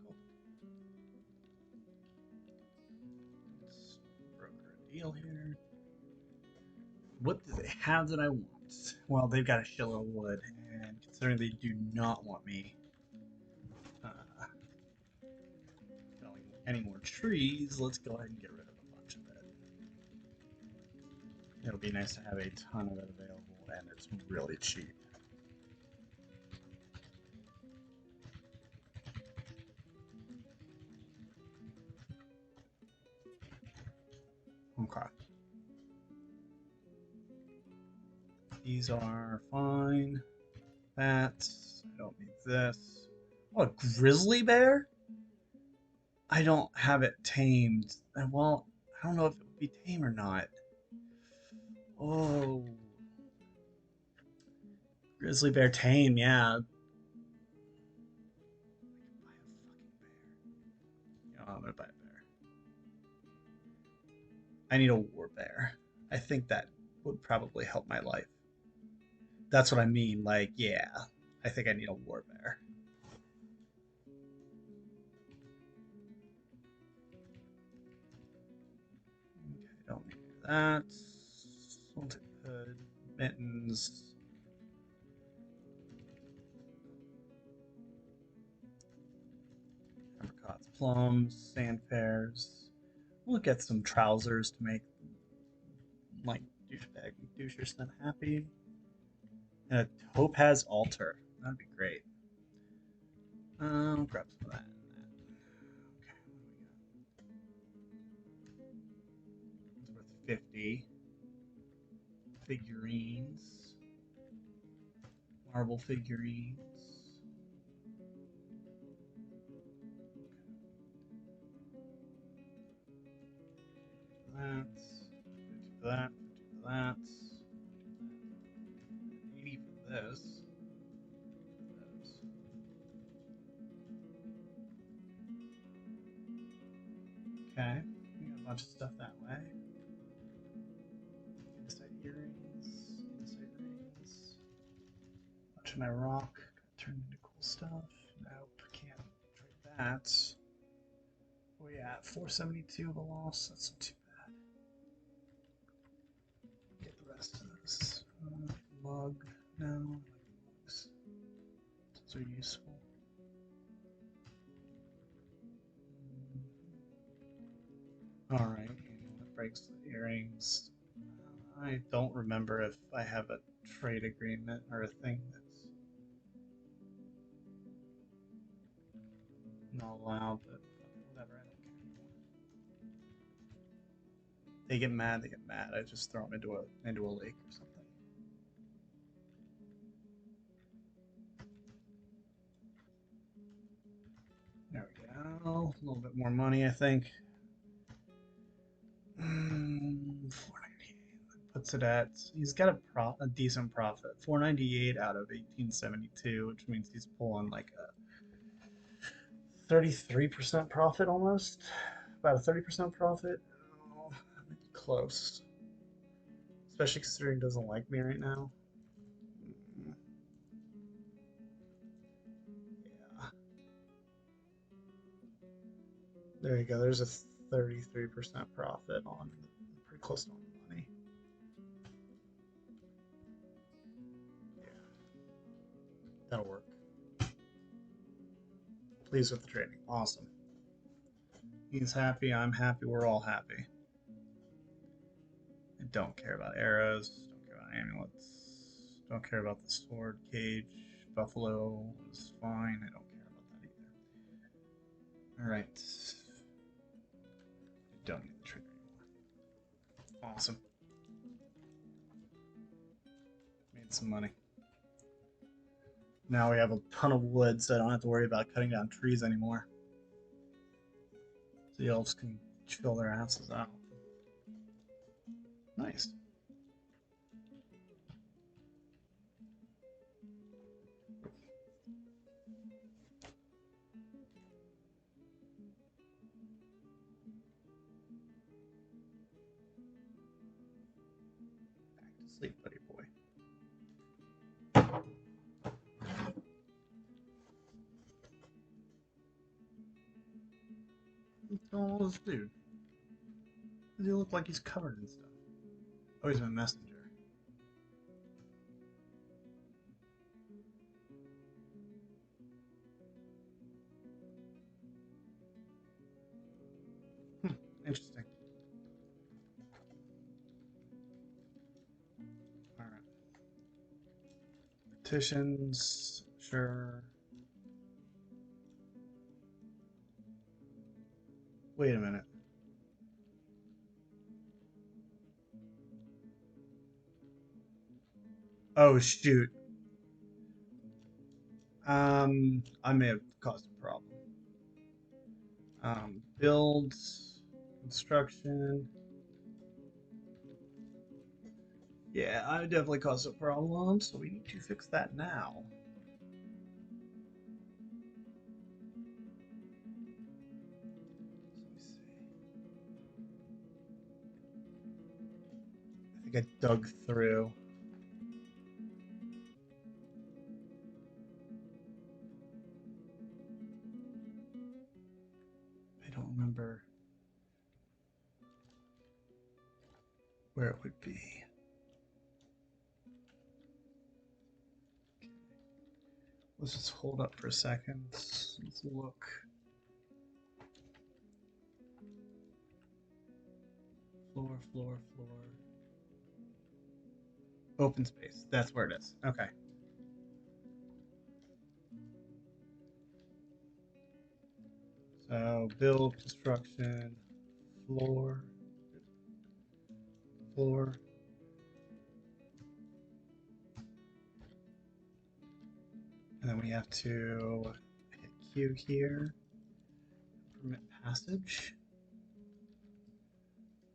Speaker 1: Cool. Let's broker a deal here. What do they have that I want? Well, they've got a shitload of wood, and considering they do not want me uh, felling any more trees, let's go ahead and get rid of a bunch of it. It'll be nice to have a ton of it available, and it's really cheap. Okay. These are fine. That. I don't need this. Oh, a grizzly bear? I don't have it tamed. Well, I don't know if it would be tame or not. Oh, grizzly bear tame, yeah. Buy a fucking bear. Yeah, I'm gonna buy a bear. I need a war bear. I think that would probably help my life. That's what I mean. Like, yeah, I think I need a war bear. Okay, don't need that. Salted hood, mittens. Apricots, plums, sand pears. We'll get some trousers to make like douchebag douchers then happy. And a topaz altar. That'd be great. Grab some of that. Okay, it's worth 50. Figurines. Marble figurines. That. That. That. 80 for this. Okay. We got a bunch of stuff that way. Inside earrings. Inside rings. Bunch of my rock. Got turned into cool stuff. Nope. Can't trade that. Oh yeah, 472 of a loss. That's not too bad. Get the rest of this. Mug. No, I like mugs. Those are useful. Alright, that breaks the earrings. I don't remember if I have a trade agreement or a thing that's not allowed, but whatever, I don't care anymore. They get mad, they get mad. I just throw them into a lake or something. There we go. A little bit more money, I think. 498 puts it at. He's got a decent profit. 498 out of 1872, which means he's pulling like a 33% profit almost. About a 30% profit. Oh, close. Especially considering he doesn't like me right now. Yeah. There you go. There's a 33% profit on pretty close to all the money. Yeah. That'll work. Pleased with the trading. Awesome. He's happy. I'm happy. We're all happy. I don't care about arrows. Don't care about amulets. Don't care about the sword cage. Buffalo is fine. I don't care about that either. Alright. I don't need the trigger anymore. Awesome. Made some money. Now we have a ton of wood, so I don't have to worry about cutting down trees anymore. So the elves can chill their asses out. Nice. Back to sleep, buddy boy. What's going on with this dude? Does he look like he's covered in stuff? Oh, he's a messenger. Interesting. Alright. Petitions, sure. Wait a minute. Oh shoot. I may have caused a problem. Build, construction. Yeah, I definitely caused a problem, so we need to fix that now. Let me see. I think I dug through. I don't remember where it would be. Let's just hold up for a second. Let's look. Floor, floor, floor. Open space. That's where it is. Okay. So build, construction, floor, floor. And then we have to hit Q here. Permit passage.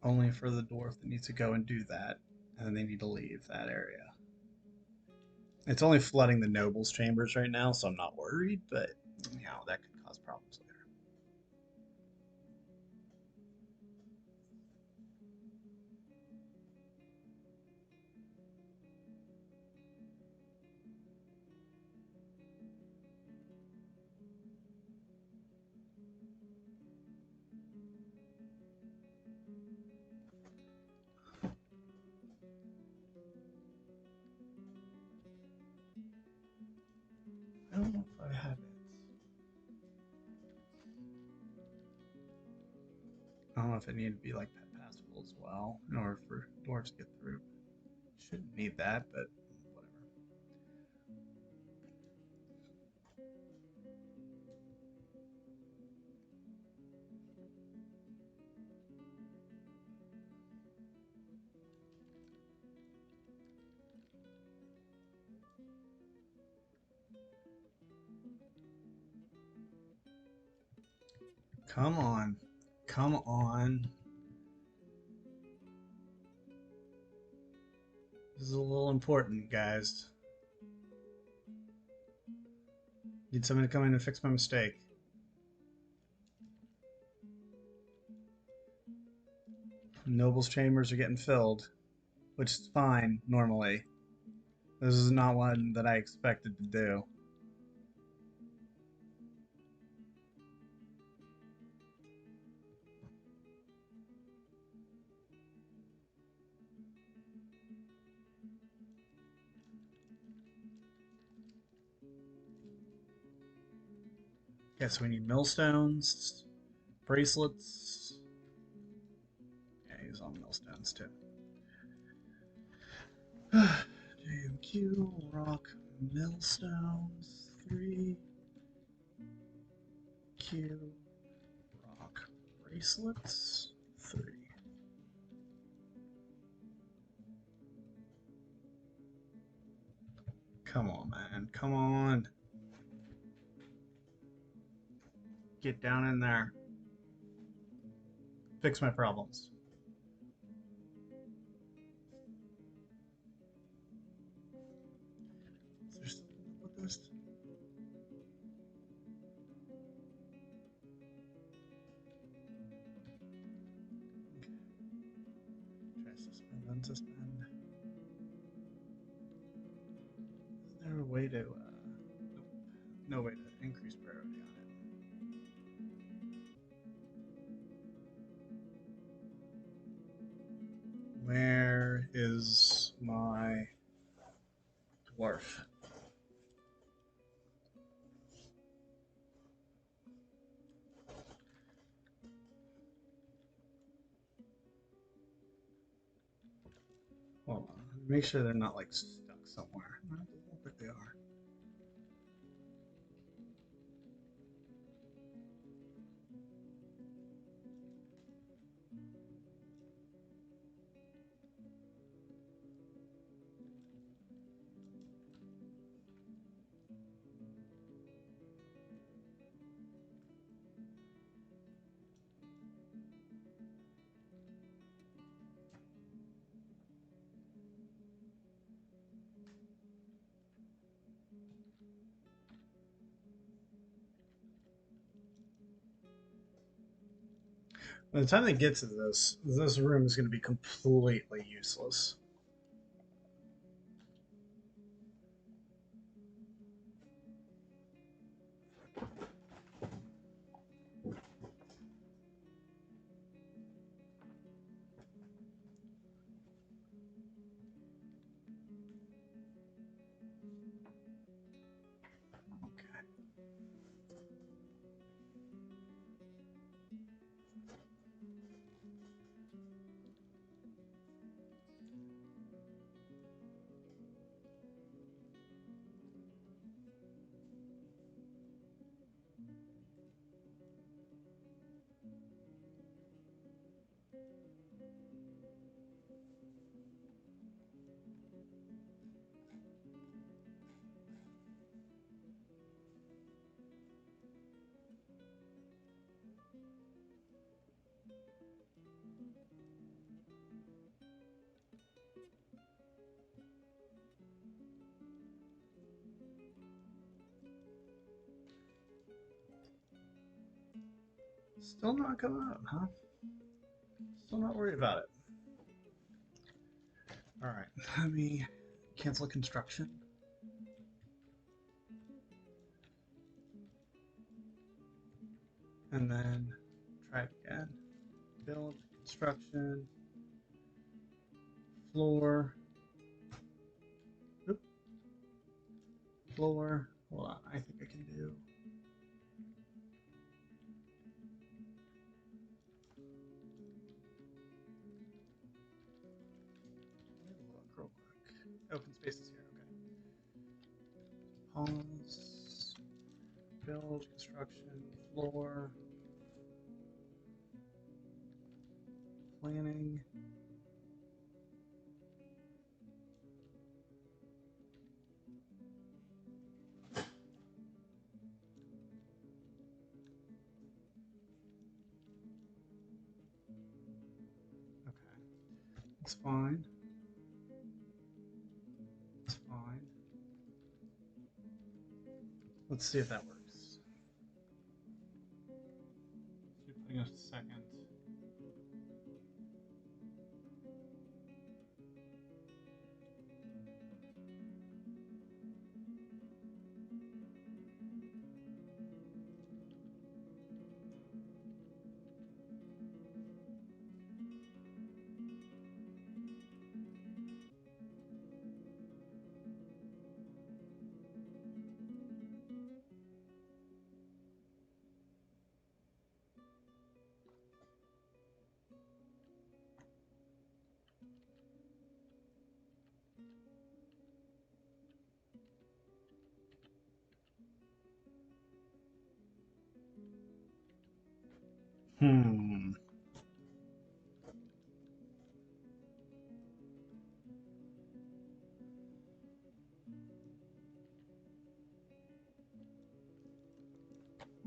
Speaker 1: Only for the dwarf that needs to go and do that. And then they need to leave that area. It's only flooding the nobles' chambers right now, so I'm not worried, but you know, that could cause problems later. I don't know if I have it. I don't know if it needed to be like pet passable as well in order for dwarves to get through. Shouldn't need that, but whatever. Come on. Come on. This is a little important, guys. Need someone to come in and fix my mistake. Nobles' chambers are getting filled, which is fine normally. This is not one that I expected to do. Okay, so we need millstones, bracelets. Yeah, he's on millstones too. JMQ, rock, millstones, 3. Q, rock, bracelets, 3. Come on, man. Come on. Get down in there. Fix my problems. Is there something up with this? Try suspend, unsuspend. Is there a way to, nope. No way to increase priority on it. Where is my dwarf? Hold on. Make sure they're not like stuck somewhere. No, it doesn't look like they are. By the time they get to this room is going to be completely useless. Okay. Still not coming up, huh? Still not worried about it. All right, let me cancel construction. And then try it again. Build, construction, floor. Oop, floor. Hold on, I think I can do. Let me look real quick. Open spaces here, okay. Pause. Build, construction, floor, planning. Okay, it's fine. It's fine. Let's see if that works. So putting a second. Hmm.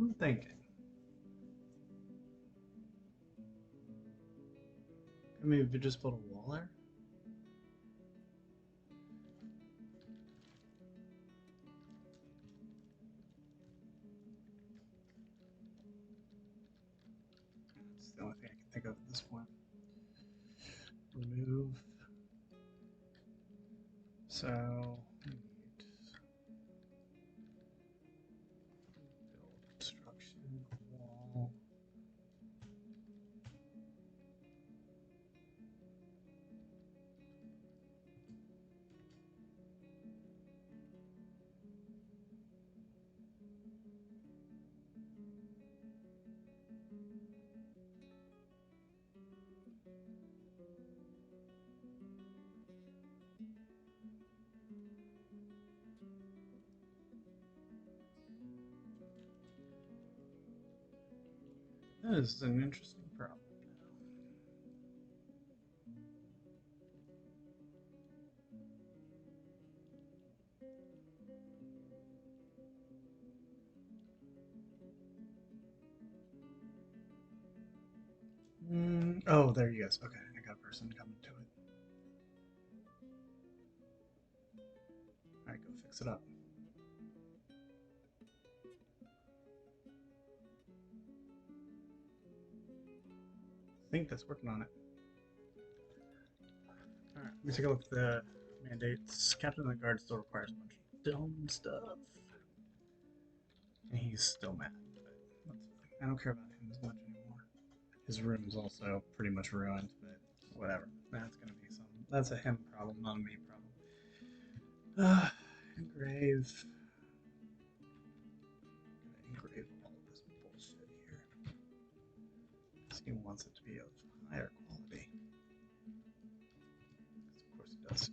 Speaker 1: I'm thinking. Maybe we just put a wall there. That's the only thing I can think of at this point. Remove. So we need build construction wall. That is an interesting problem. Oh, there you guys. Okay, I got a person coming to it. All right, go fix it up. think that's working on it. Alright, let me take a look at the mandates. Captain of the Guard still requires a bunch of dumb stuff. And he's still mad, but that's fine. I don't care about him as much anymore. His room is also pretty much ruined, but whatever. That's gonna be some. That's a him problem, not a me problem. Engrave. Engrave all of this bullshit here. Because he wants it to be of higher quality. Of course he does.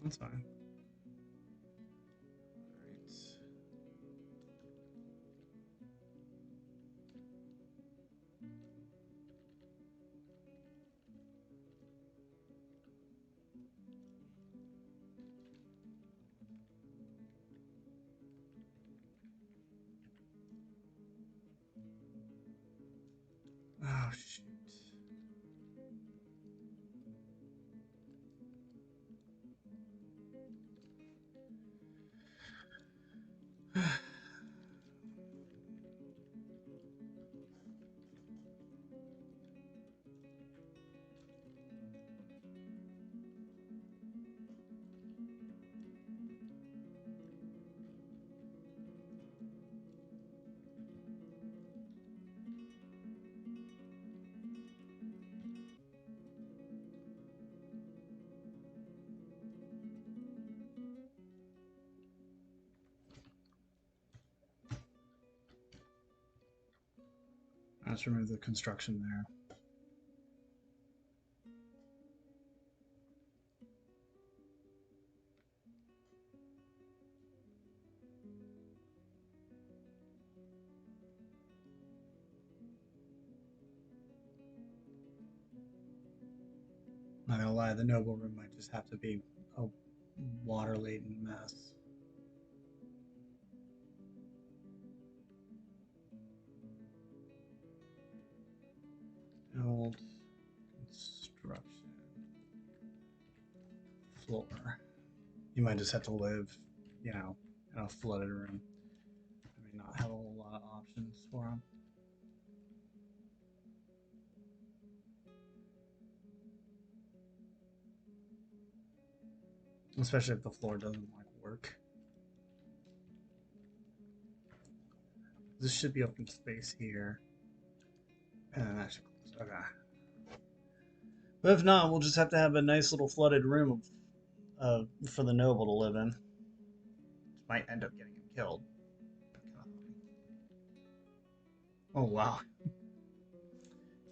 Speaker 1: That's fine. Oh, shoot. Let's remove the construction there. Not gonna lie, the noble room might just have to be a water-laden mess. Old construction floor. You might just have to live, in a flooded room. I may not have a whole lot of options for him. Especially if the floor doesn't work. This should be open space here. And then that should close. Okay. But if not, we'll just have to have a nice little flooded room for the noble to live in. Which might end up getting him killed. Oh, wow.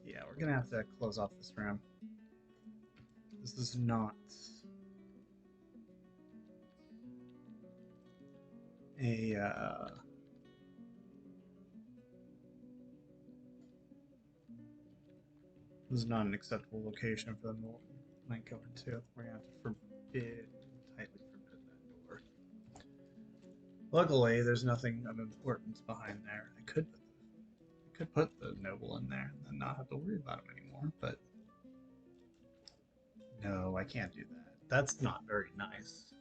Speaker 1: Yeah, we're gonna have to close off this room. This is not a this is not an acceptable location for the night cover too. We're gonna have to tightly forbid that door. Luckily, there's nothing of importance behind there. I could put the noble in there and then not have to worry about him anymore, but no, I can't do that. That's not very nice.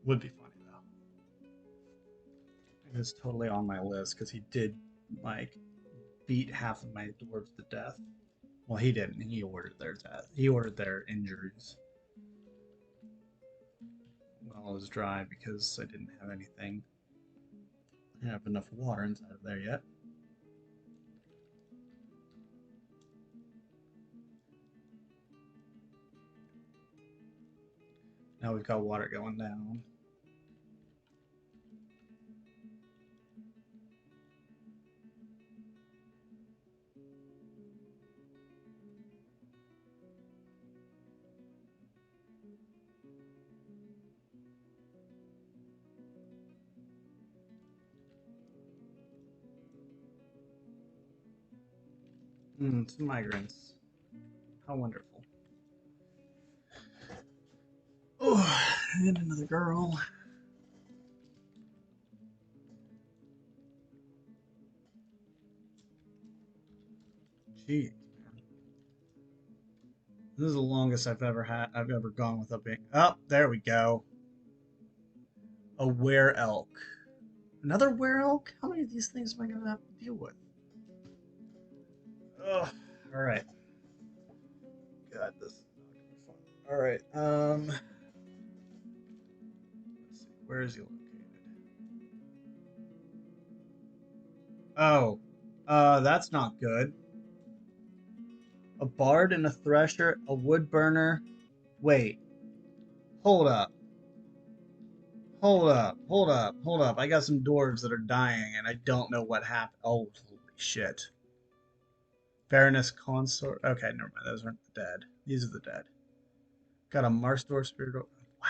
Speaker 1: Would be funny though. It is totally on my list because he did beat half of my dwarves to death. Well, he didn't. He ordered their death. He ordered their injuries. Well, it was dry because I didn't have anything. I didn't have enough water inside of there yet. Now we've got water going down. Some migrants. How wonderful. Oh, and another girl. Jeez, man. This is the longest I've ever had. I've ever gone without being. Oh, there we go. A were elk. Another were elk? How many of these things am I gonna have to deal with? Ugh. All right. God, this is not gonna be fun. All right. Let's see. Where is he located? Oh, that's not good. A bard and a thresher, a wood burner. Wait. Hold up. Hold up. Hold up. Hold up. I got some dwarves that are dying, and I don't know what happened. Oh, holy shit. Baroness Consort. Okay, never mind. Those aren't the dead. These are the dead. Got a Marstor Spirit. Wow.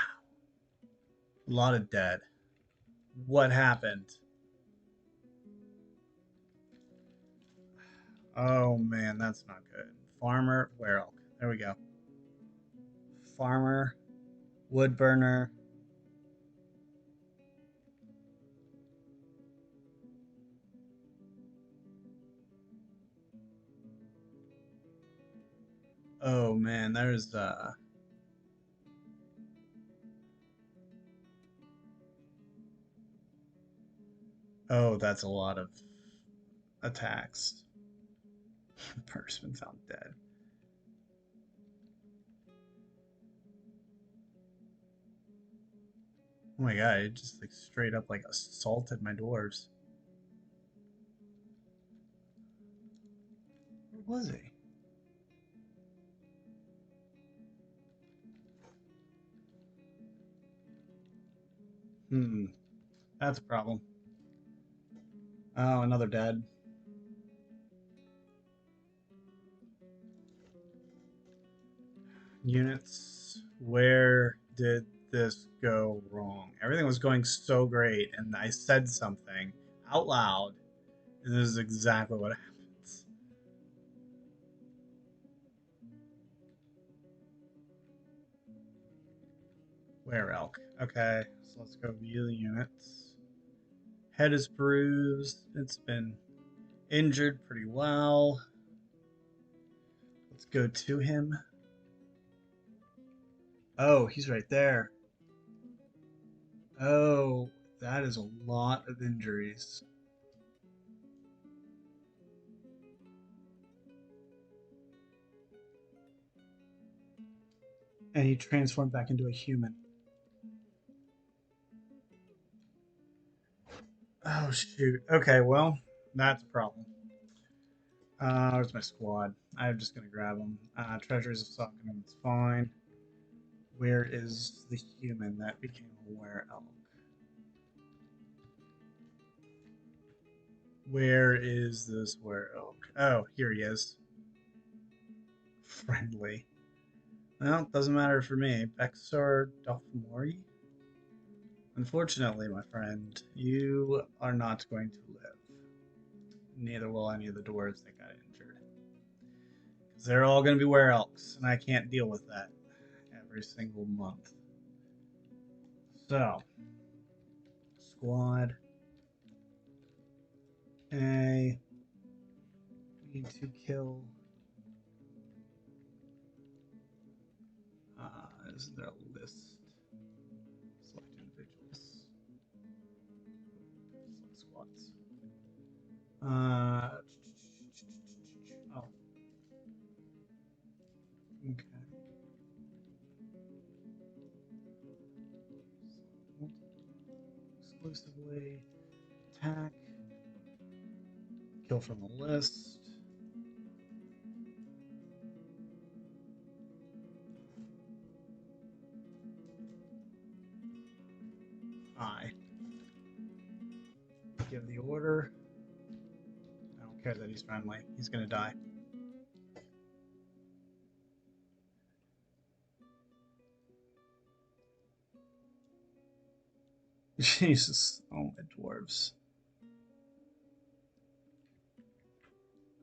Speaker 1: A lot of dead. What happened? Oh, man. That's not good. Farmer. Where elk? There we go. Farmer. Wood burner. Oh, man. There's, oh, that's a lot of attacks. Person found dead. Oh my god, it just like straight up like assaulted my dwarves. Where was he? Hmm, that's a problem. Oh, another dead. Units. Where did this go wrong? Everything was going so great, and I said something out loud, and this is exactly what happens. Where elk? Okay, so let's go view the units. Head is bruised. It's been injured pretty well. Let's go to him. Oh, he's right there. Oh, that is a lot of injuries. And he transformed back into a human. Oh, shoot. Okay, well, that's a problem. Where's my squad? I'm just going to grab them. Treasures of Sockenham, it's fine. Where is the human that became a were elk? Where is this were elk? Oh, here he is. Friendly. Well, doesn't matter for me. Bexar Dothmori? Unfortunately, my friend, you are not going to live. Neither will any of the dwarves that got injured. Because they're all going to be were elks, and I can't deal with that every single month. So, squad A. We need to kill. Is there a list? Select individuals. Select squads. Oh, okay. Exclusively attack. Kill from the list. I give the order. I don't care that he's friendly. He's gonna die. Jesus. Oh, my dwarves.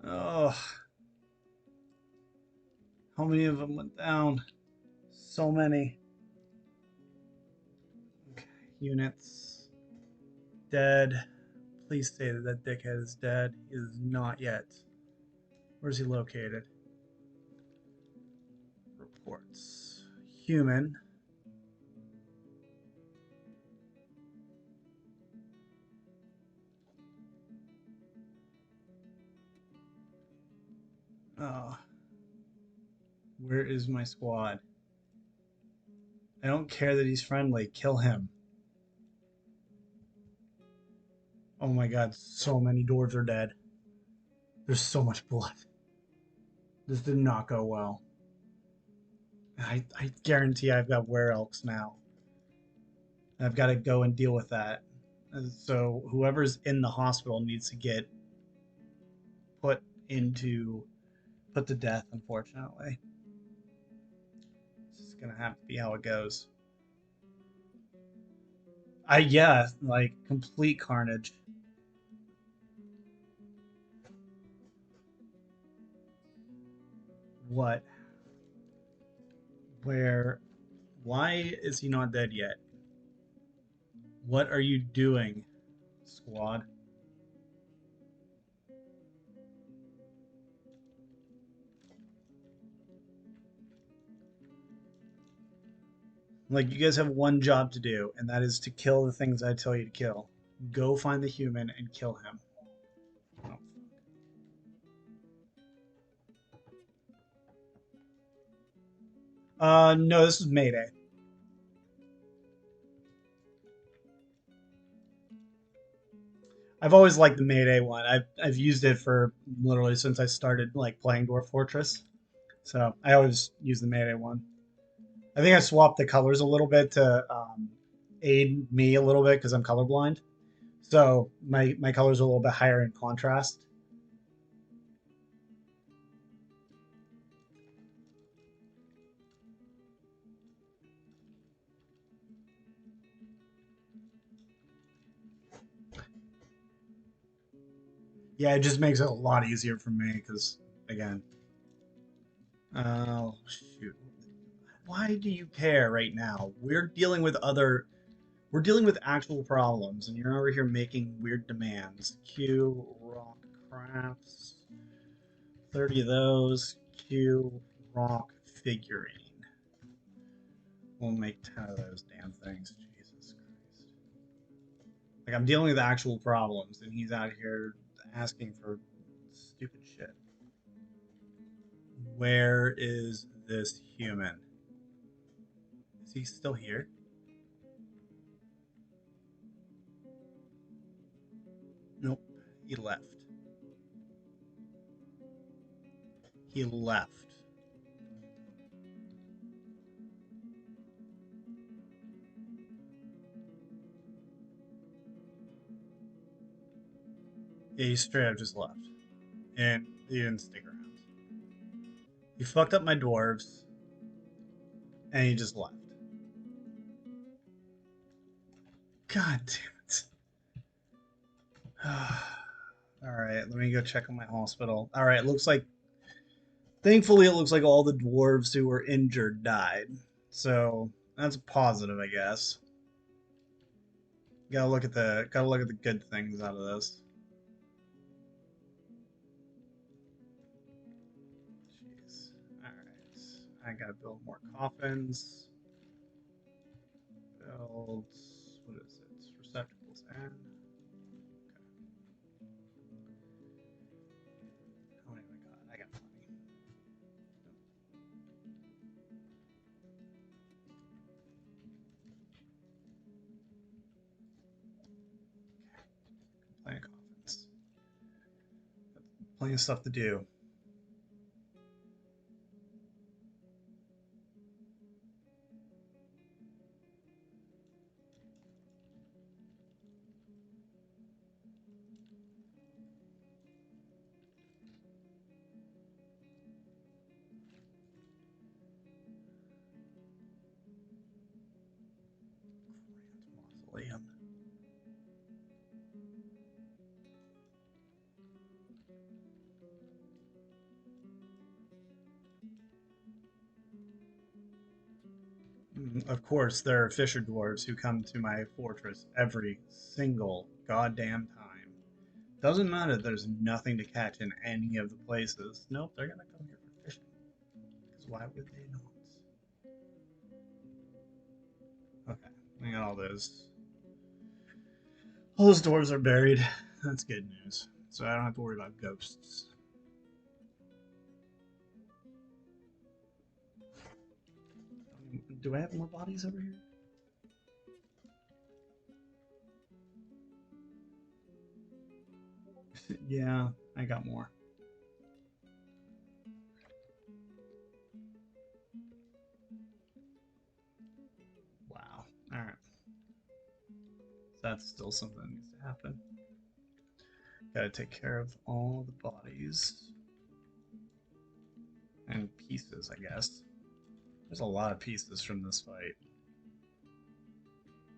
Speaker 1: Oh, how many of them went down? So many. Okay, units. Dead. Please say that that dickhead is dead. He is not yet. Where's he located? Sports. Human. Oh, where is my squad? I don't care that he's friendly. Kill him. Oh my god, so many dwarves are dead. There's so much blood. This did not go well. I guarantee I've got were elks now. I've got to go and deal with that. So whoever's in the hospital needs to get put into put to death, unfortunately. It's just gonna have to be how it goes. Yeah, like complete carnage. What? Where? Why is he not dead yet? What are you doing, squad? Like, you guys have one job to do, and that is to kill the things I tell you to kill. Go find the human and kill him. Oh. No, this is Mayday. I've always liked the Mayday one. I've used it for literally since I started like playing Dwarf Fortress. So I always use the Mayday one. I think I swapped the colors a little bit to aid me a little bit because I'm colorblind. So my colors are a little bit higher in contrast. Yeah, it just makes it a lot easier for me because again, oh shoot, why do you care right now? We're dealing with actual problems, and you're over here making weird demands. Q rock crafts, 30 of those. Q rock figurine. We'll make 10 of those damn things. Jesus Christ. Like, I'm dealing with actual problems, and he's out here asking for stupid shit. Where is this human? Is he still here? Nope. He left. He left. Yeah, he straight up just left. And he didn't stick around. He fucked up my dwarves, and he just left. God damn it. Alright, let me go check on my hospital. Alright, it looks like thankfully it looks like all the dwarves who were injured died. So that's a positive, I guess. Gotta look at the good things out of this. Jeez. Alright. I gotta build more coffins. Build what is it? Receptacles and how many have I got? I got plenty. Plenty of coffins. Plenty of stuff to do. Grand Mausoleum. Of course, there are fisher dwarves who come to my fortress every single goddamn time. Doesn't matter, there's nothing to catch in any of the places. Nope, they're gonna come here for fishing. Because why would they not? I got all those dwarves are buried. That's good news. So I don't have to worry about ghosts. Do I have more bodies over here? Yeah, I got more. Wow. Alright. So that's still something that needs to happen. Gotta take care of all the bodies. And pieces, I guess. There's a lot of pieces from this fight.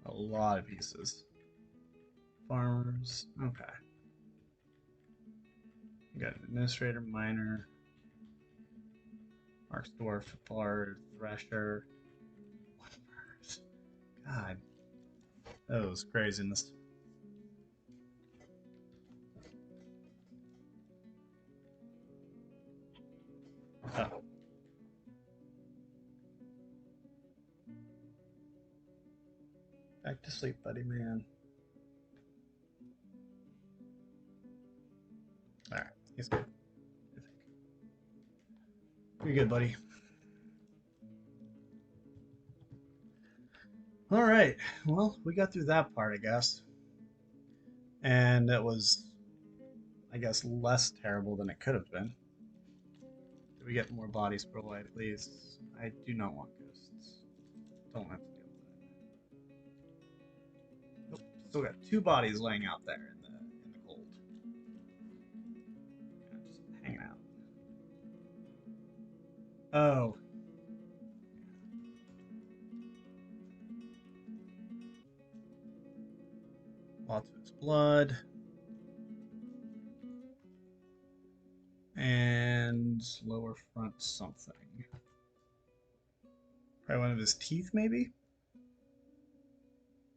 Speaker 1: A lot of pieces. Farmers. Okay. We got an administrator, miner, Mark's dwarf, bard, thresher. God. That was craziness. Oh. Back to sleep, buddy man. Alright, he's good. You're good, buddy. Alright, well, we got through that part, I guess. And it was, I guess, less terrible than it could have been. Did we get more bodies per life, please? I do not want ghosts. Don't have to deal with that. Nope, still got 2 bodies laying out there in the cold. Yeah, just hanging out. Oh. Lots of his blood. And lower front something. Probably one of his teeth, maybe?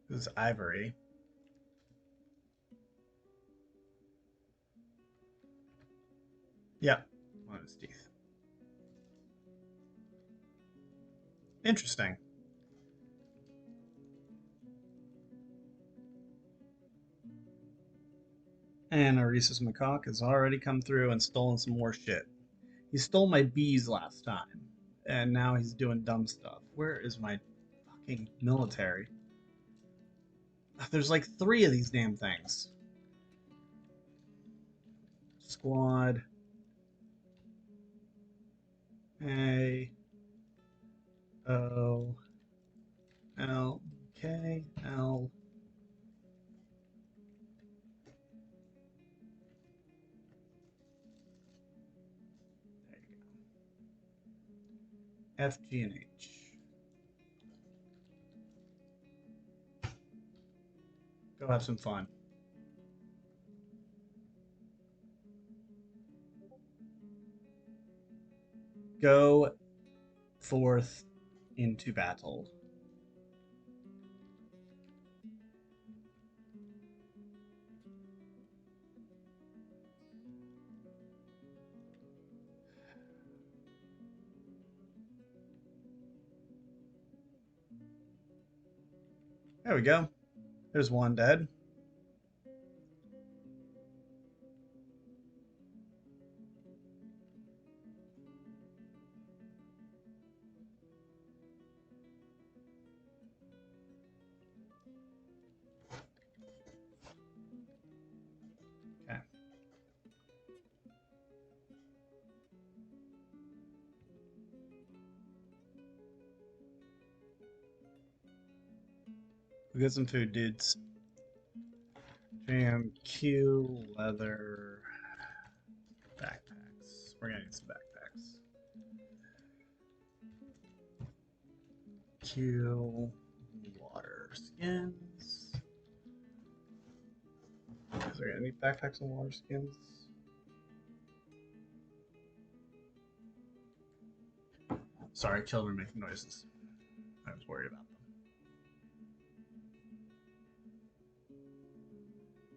Speaker 1: This is ivory. Yeah, one of his teeth. Interesting. And our Rhesus macaque has already come through and stolen some more shit. He stole my bees last time, and now he's doing dumb stuff. Where is my fucking military? There's like 3 of these damn things. Squad. A. O. L. K. L. There you go. F, G, and H. Go have some fun. Go forth into battle. There we go. There's one dead. Okay. We got some food, dudes. Jam, Q, leather, backpacks. We're gonna need some backpacks. Q, water, skins. Is there any backpacks and water skins? Sorry, children making noises. I was worried about them.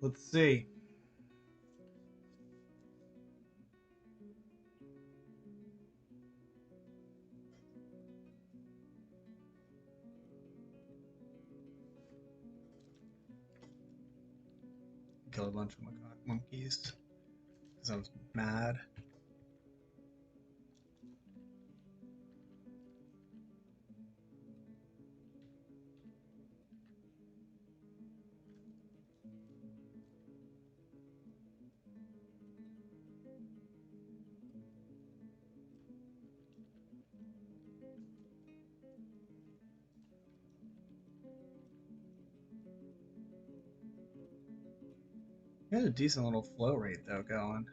Speaker 1: Let's see. kill a bunch of macaque monkeys because I was mad. We had a decent little flow rate though going.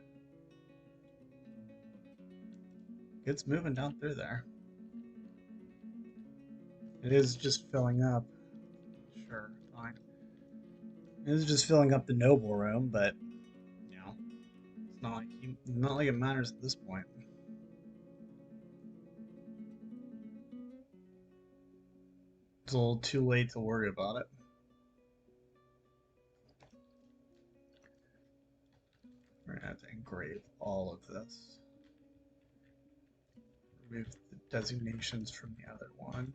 Speaker 1: It's moving down through there. It is just filling up. Sure, fine. It is just filling up the noble room, but you know, it's not like it matters at this point. It's a little too late to worry about it. We're gonna have to engrave all of this. Remove the designations from the other one.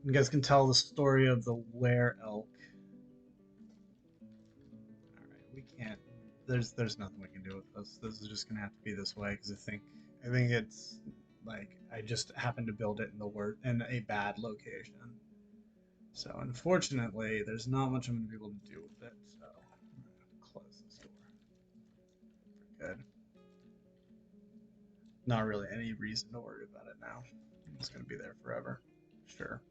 Speaker 1: You guys can tell the story of the were elk. Alright, we can't. There's nothing we can do with this. This is just gonna have to be this way because I think it's like I just happened to build it in a bad location. So unfortunately, there's not much I'm gonna be able to do with it. So I'm gonna have to close this door for good. Not really any reason to worry about it now. It's gonna be there forever. Sure.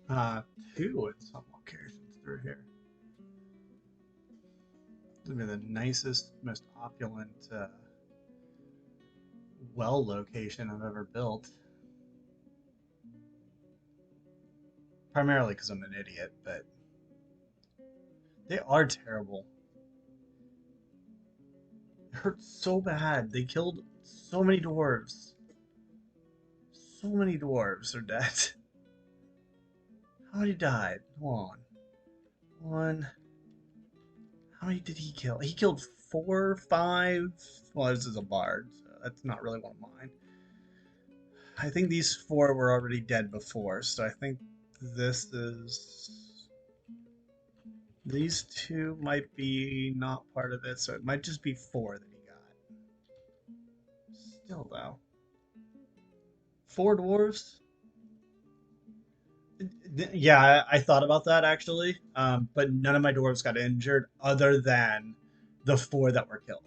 Speaker 1: Got two in some locations through here. This would be the nicest, most opulent well location I've ever built. Primarily because I'm an idiot, but they are terrible. It hurt so bad. They killed so many dwarves. So many dwarves are dead. How many died? Hold on. One. How many did he kill? He killed 4, 5. Well, this is a bard, so that's not really one of mine. I think these 4 were already dead before, so I think this is. These 2 might be not part of it, so it might just be 4 that he got. Still, though. 4 dwarves? Yeah, I thought about that actually, but none of my dwarves got injured other than the 4 that were killed.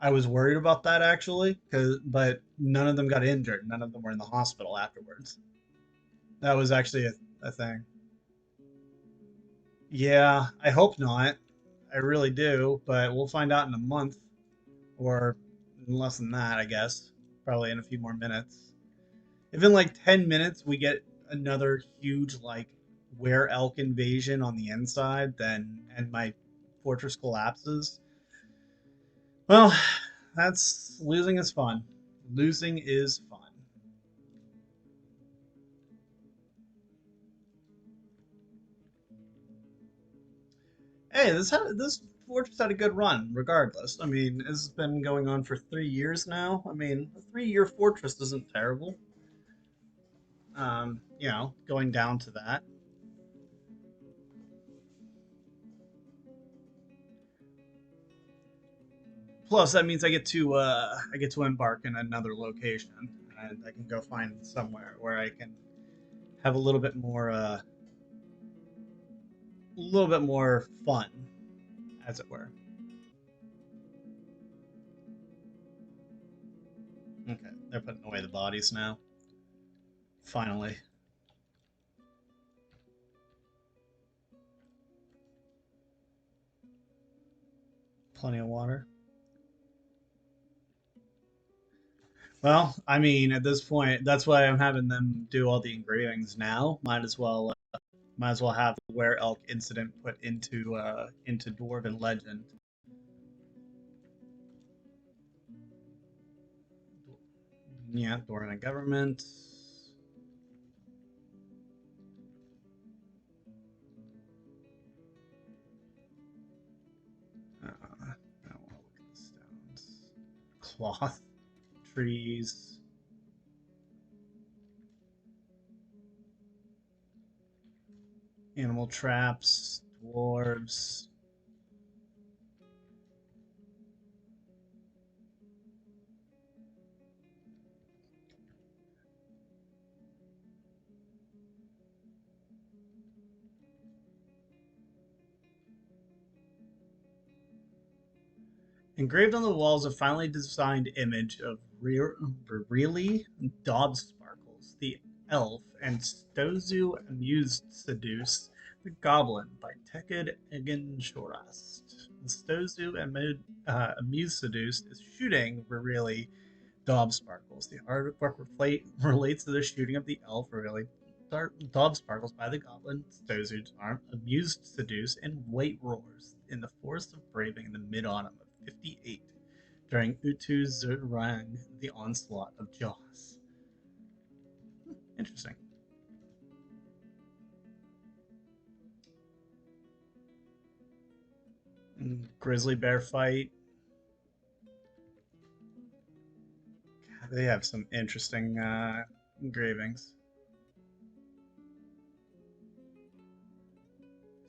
Speaker 1: I was worried about that actually, but none of them got injured. None of them were in the hospital afterwards. That was actually a thing. Yeah, I hope not. I really do, but we'll find out in a month or less than that, I guess. Probably in a few more minutes. If in like 10 minutes we get another huge like were elk invasion on the inside, then and my fortress collapses, well, that's losing is fun. Losing is fun. Hey, this fortress had a good run, regardless. I mean, this has been going on for 3 years now. I mean, a 3 year fortress isn't terrible. Going down to that. Plus, that means I get to embark in another location, and I can go find somewhere where I can have a little bit more fun, as it were. Okay, they're putting away the bodies now. Finally. Plenty of water. Well, I mean, at this point, that's why I'm having them do all the engravings now. Might as well have the Were Elk incident put into Dwarven legend. Yeah, Dwarven government. I don't want to look at the stones. Cloth, trees. Animal traps, dwarves. Engraved on the walls, a finely designed image of really Dobsparkles, the elf, and Stozu Amused Seduce, the goblin, by Tekid Egin Shorast. Stozu Amused Seduced is shooting really Dobsparkles. The artwork relates to the shooting of the elf, really Dobsparkles, by the goblin, Stozu's arm, amused, seduced, and white roars in the forest of Braving in the mid-autumn of 58 during Utu's Zerang, the onslaught of Jaws. Interesting. Grizzly bear fight. They have some interesting engravings.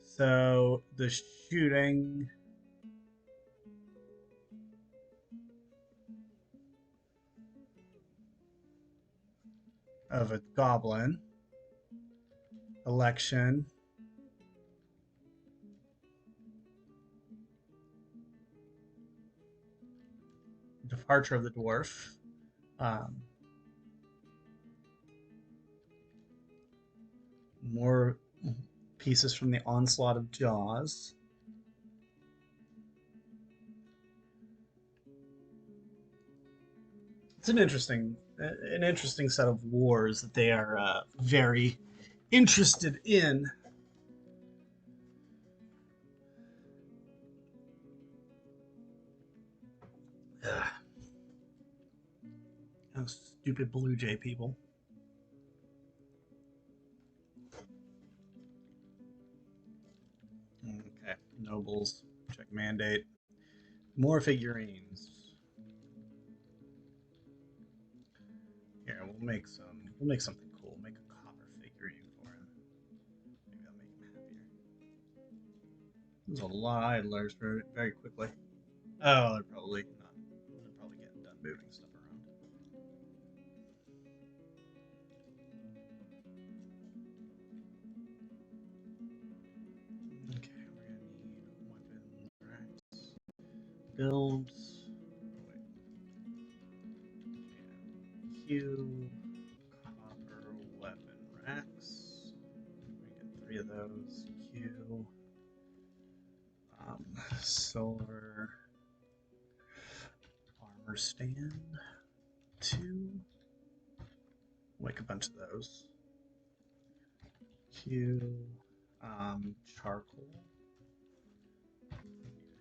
Speaker 1: So the shooting of a goblin, election, departure of the dwarf, um, more pieces from the onslaught of Jaws. It's an interesting set of wars that they are very interested in. Ugh, those stupid Blue Jay people. Okay, nobles, check mandate. More figurines. Here, We'll make something cool. Make a copper figurine for him. Maybe that'll make him happier. There's a lot of idlers very quickly. Oh, they're probably not. They're probably getting done moving stuff around. Okay, we're gonna need weapons, racks, builds. Wait, Q, copper weapon racks. We get three of those. Q, silver armor stand. Two. Make a bunch of those. Q, charcoal.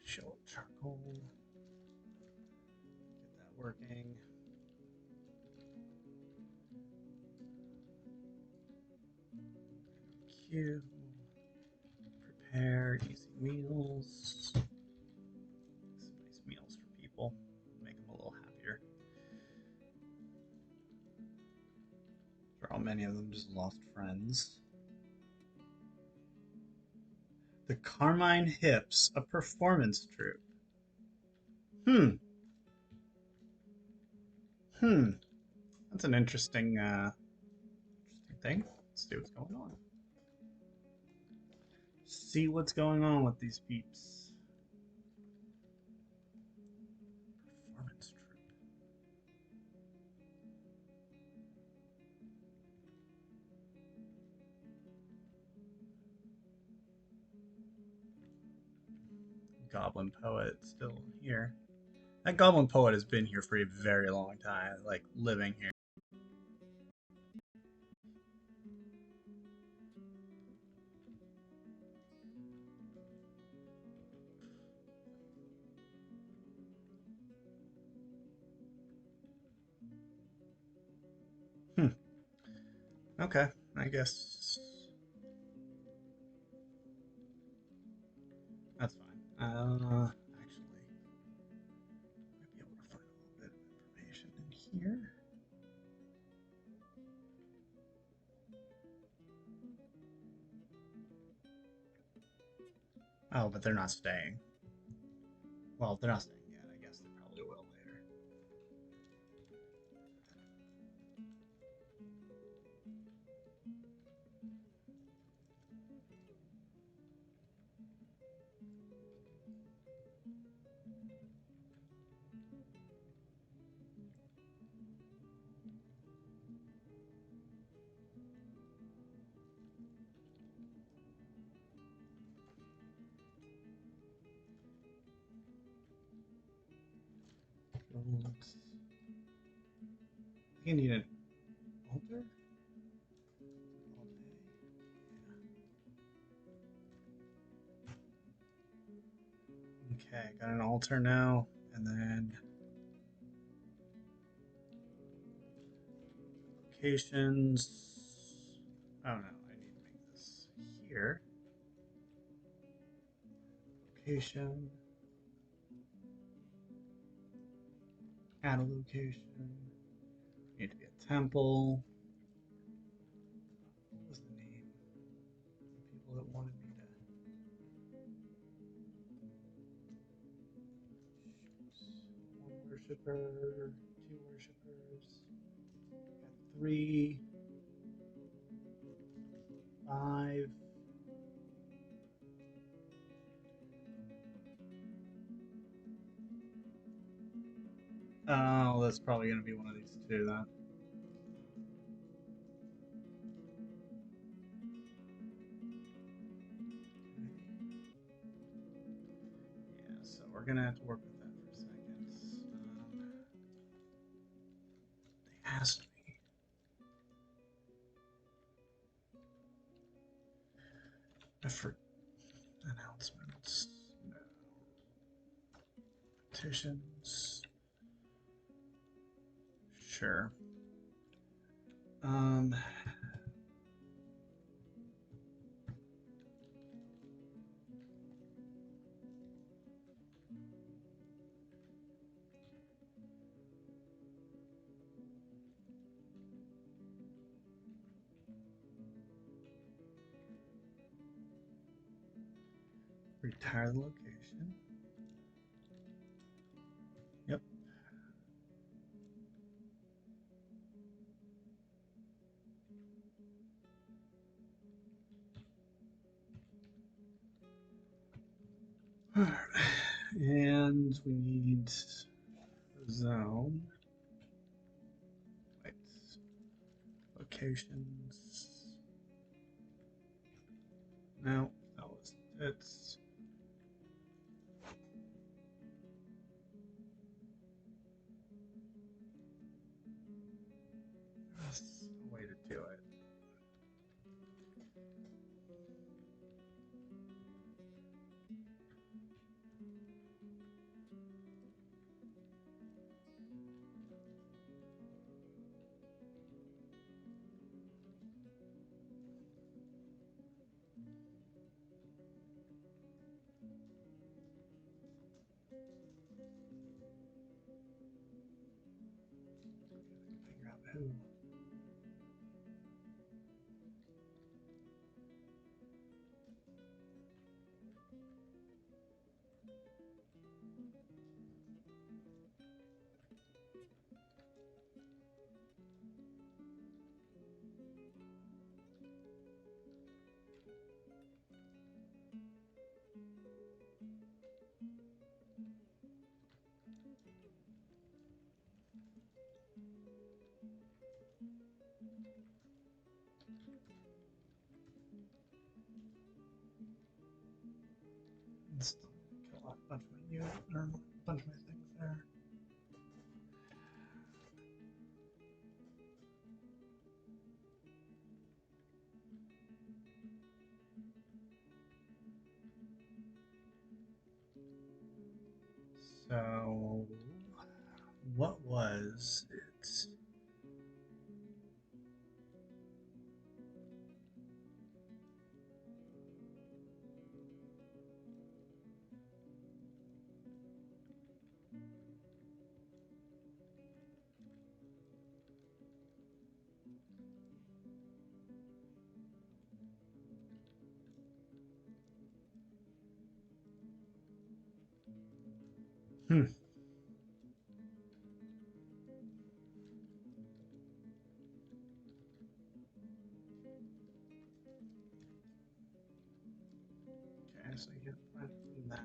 Speaker 1: Show charcoal. Get that working. Q. Prepare easy meals. Some nice meals for people. Make them a little happier. For how many of them just lost friends. The Carmine Hips, a performance troupe. Hmm. Hmm. That's an interesting thing. Let's see what's going on. See what's going on with these peeps. Performance troupe. Goblin poet still here. That goblin poet has been here for a very long time, like living here. Hmm. Okay, I guess that's fine. Actually, might be able to find a little bit of information in here. Oh, but they're not staying. Well, if they're not staying yet, I guess they probably will later. You need an altar? All day. Okay, got an altar now, and then locations. Oh no, I need to make this here. Location. Add a location. Need to be a temple. What was the name? The people that wanted me to. One worshiper, two worshipers. Got three, five. Oh, that's probably going to be one of these two then. Yeah, so we're going to have to work with that for a second. They asked me. For announcements. No. Petitions. Sure. Um, retire the location. Yep. All right. And we need zone. Wait. Locations. No, that was it. That's a way to do it. Figure out who. Kill off a bunch of my unit, or a bunch of my things there. So, what was it? Hmm. Okay, so you get that from that.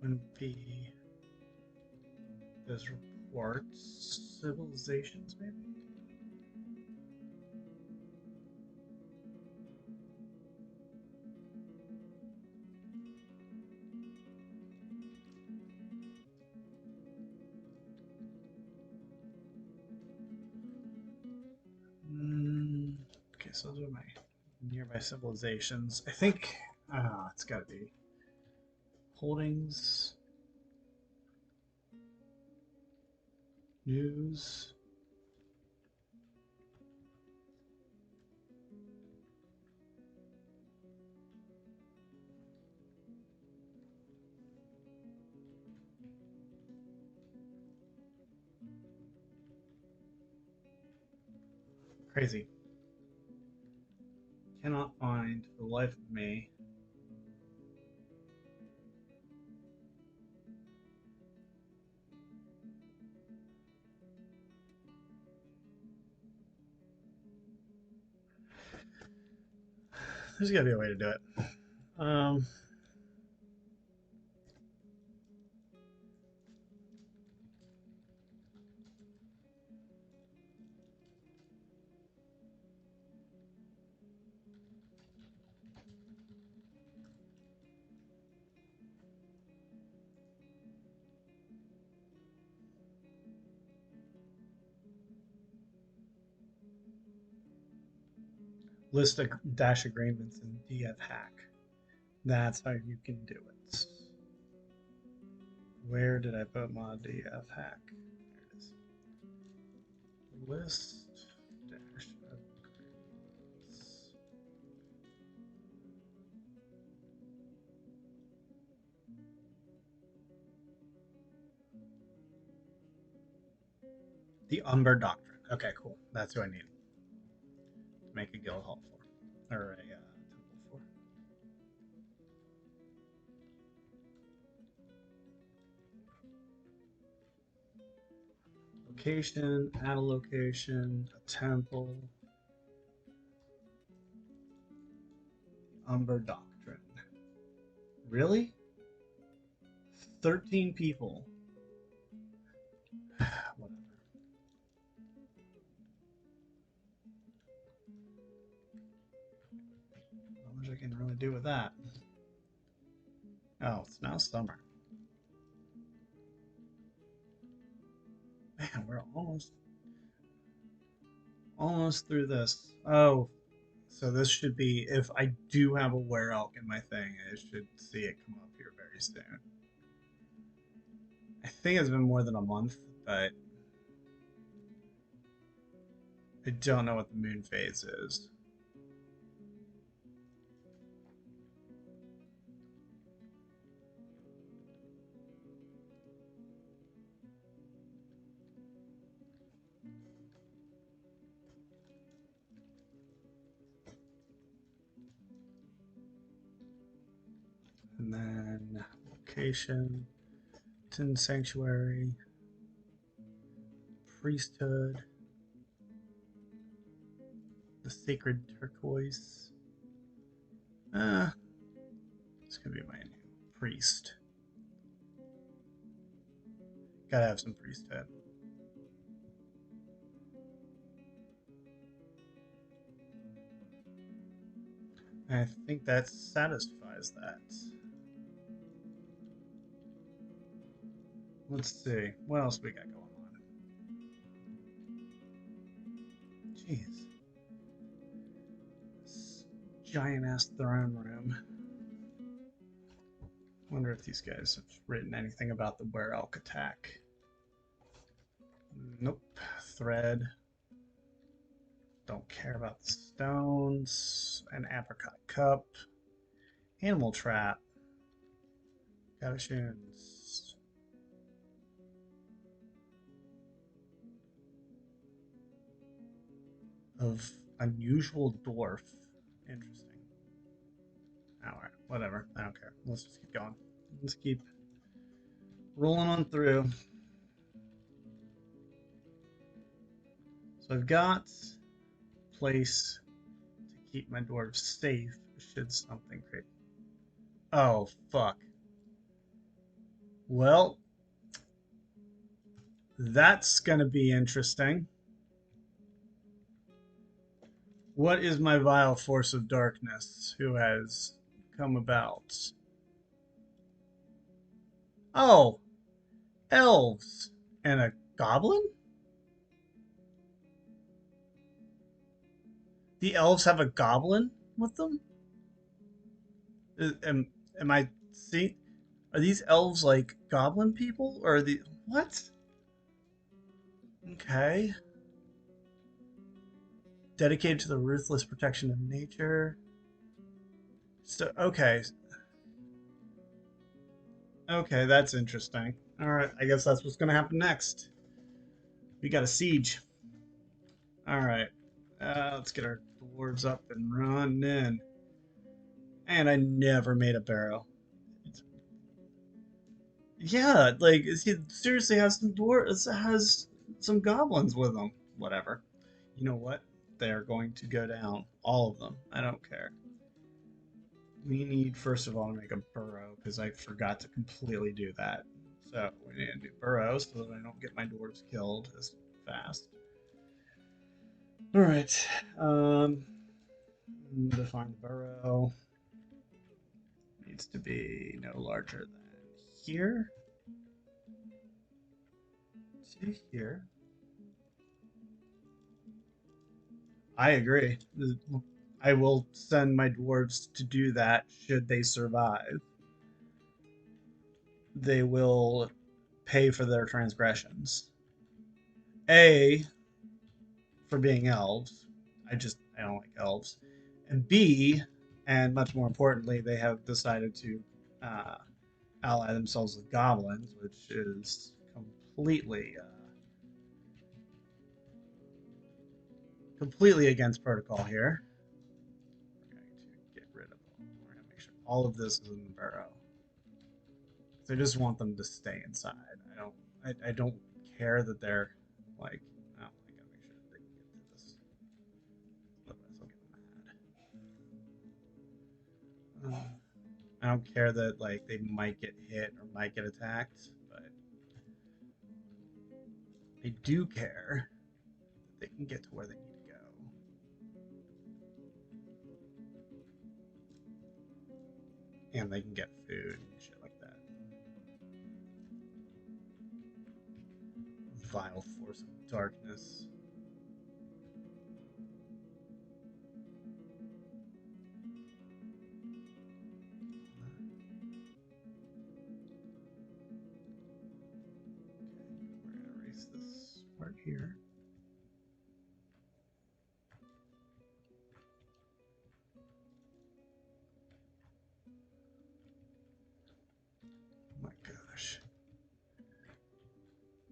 Speaker 1: Wouldn't be those reports, civilizations, maybe. Okay, so those are my nearby civilizations. I think it's got to be holdings, news. Crazy. Cannot find for the life of me. There's got to be a way to do it. Um, list a dash agreements in DF hack. That's how you can do it. Where did I put my DF hack? There it is. List dash agreements. The Umber Doctrine. Okay, cool. That's who I need to make a guild hall for, or a temple for. Location, add a location, a temple, Umber Doctrine. Really? 13 people. Whatever. Not much I can really do with that. Oh, it's now summer. Man, we're almost through this. Oh, so this should be, if I do have a were elk in my thing, I should see it come up here very soon. I think it's been more than a month, but I don't know what the moon phase is. And then location, Tin Sanctuary, Priesthood, the Sacred Turquoise. It's gonna be my new priest. Gotta have some priesthood. I think that satisfies that. Let's see. What else we got going on? Jeez. This giant ass throne room. Wonder if these guys have written anything about the Were Elk attack. Nope. Thread. Don't care about the stones. An apricot cup. Animal trap. Gauchons. Of unusual dwarf. Interesting. Alright, whatever. I don't care. Let's just keep going. Let's keep rolling on through. So I've got a place to keep my dwarves safe should something creep. Oh, fuck. Well, that's gonna be interesting. What is my vile force of darkness who has come about? Oh, elves and a goblin? The elves have a goblin with them? Am I see? Are these elves like goblin people or are the what? Okay. Dedicated to the ruthless protection of nature. So okay. Okay, that's interesting. Alright, I guess that's what's gonna happen next. We got a siege. Alright. Let's get our dwarves up and running. And I never made a barrow. Yeah, like he seriously has some dwarves, has some goblins with him. Whatever. You know what? They're going to go down. All of them. I don't care. We need, first of all, to make a burrow, because I forgot to completely do that. So we need to do burrows so that I don't get my dwarves killed as fast. Alright. Define the burrow. Needs to be no larger than here to here. I agree. I will send my dwarves to do that should they survive. They will pay for their transgressions. A, for being elves. I don't like elves. And B, and much more importantly, they have decided to uh, ally themselves with goblins, which is completely against protocol here. We're going to get rid of them. We're going to make sure all of this is in the burrow. I just want them to stay inside. I don't care that they're like. Oh, I gotta make sure they can get to this. Otherwise, I'll get mad. I don't care that like they might get hit or might get attacked, but I do care that they can get to where they need to go. And they can get food and shit like that. Vile force of darkness. Okay, we're gonna erase this part here. Oh my gosh.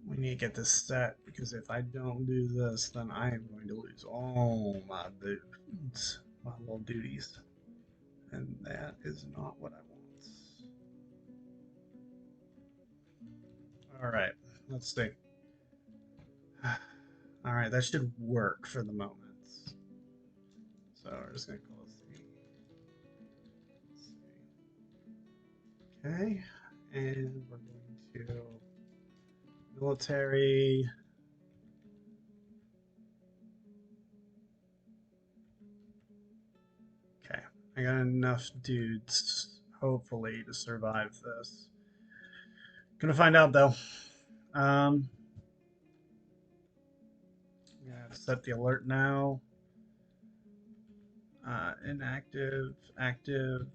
Speaker 1: We need to get this set because if I don't do this, then I am going to lose all my dudes, my little duties. And that is not what I want. Alright, let's see. Alright, that should work for the moment. So we're just going to call it C. Okay, and we're going to military. Okay, I got enough dudes, hopefully, to survive this. Gonna find out though. Yeah, set the alert now. Inactive, active.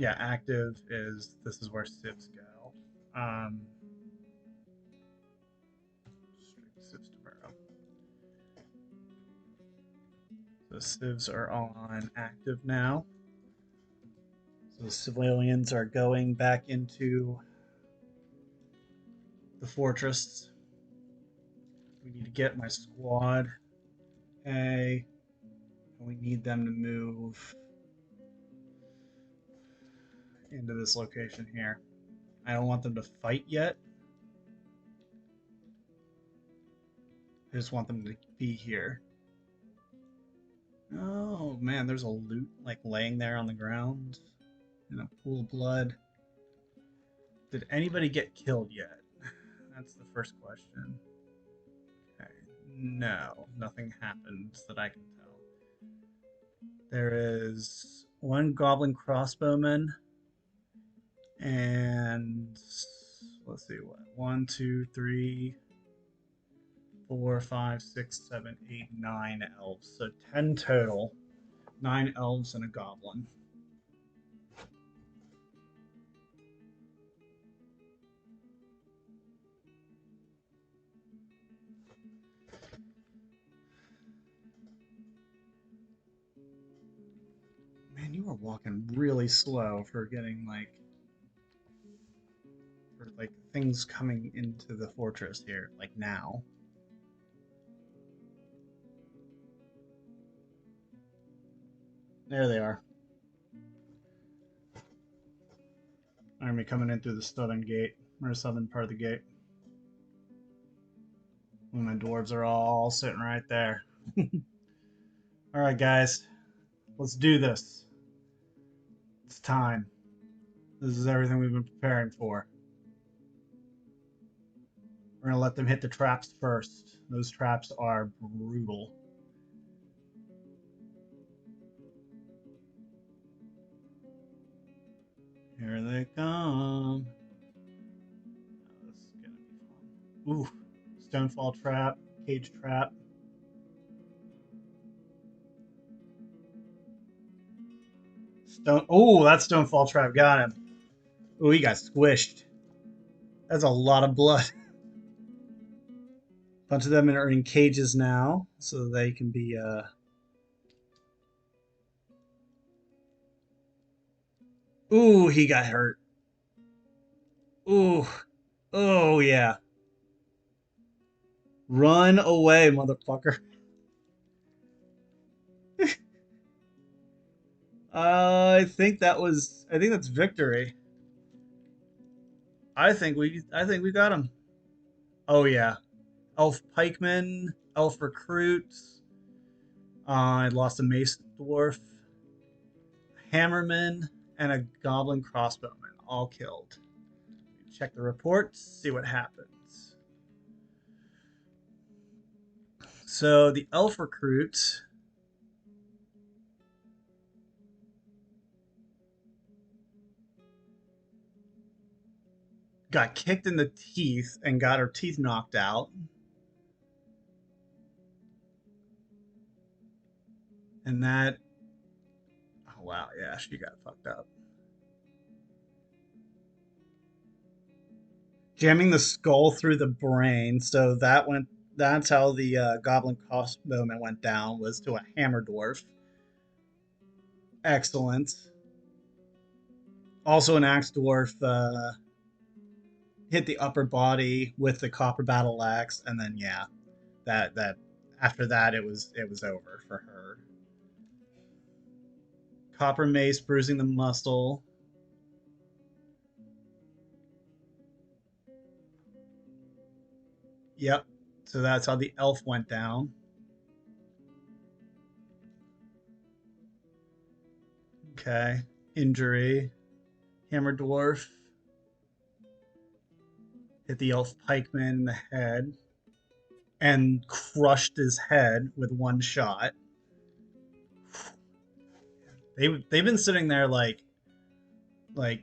Speaker 1: Yeah, active is this is where civs go. Um, Civs to burrow. The civs are on active now. So the civilians are going back into the fortress. We need to get my squad A, and we need them to move into this location here. I don't want them to fight yet. I just want them to be here. Oh man, there's a loot like laying there on the ground in a pool of blood. Did anybody get killed yet? That's the first question. Okay. No, nothing happened that I can tell. There is one goblin crossbowman and let's see what 1, 2, 3, 4, 5, 6, 7, 8, 9 elves. So 10 total. 9 elves and a goblin. Man, you are walking really slow for getting like things coming into the fortress here, like now. There they are. Army coming in through the southern gate, or southern part of the gate. And my dwarves are all sitting right there. All right, guys, let's do this. It's time. This is everything we've been preparing for. We're gonna let them hit the traps first. Those traps are brutal. Here they come. Oh, this is gonna be fun. Ooh, stonefall trap, cage trap. Stone. Oh, that stonefall trap got him. Oh, he got squished. That's a lot of blood. A bunch of them are in cages now, so they can be. Ooh, he got hurt. Ooh, oh yeah. Run away, motherfucker. I think that was. I think that's victory. I think we got him. Oh yeah, elf pikemen, elf recruits. I lost a mace dwarf, hammerman, and a goblin crossbowman, all killed. Check the reports, see what happens. So the elf recruit got kicked in the teeth and got her teeth knocked out. And that, oh wow, yeah, she got fucked up. Jamming the skull through the brain. So that went. That's how the goblin crossbowman went down. Was to a hammer dwarf. Excellent. Also, an axe dwarf hit the upper body with the copper battle axe, and then yeah, that after that it was over for her. Copper mace bruising the muscle. Yep. So that's how the elf went down. Okay. Injury. Hammer dwarf hit the elf pikeman in the head and crushed his head with one shot. They've been sitting there like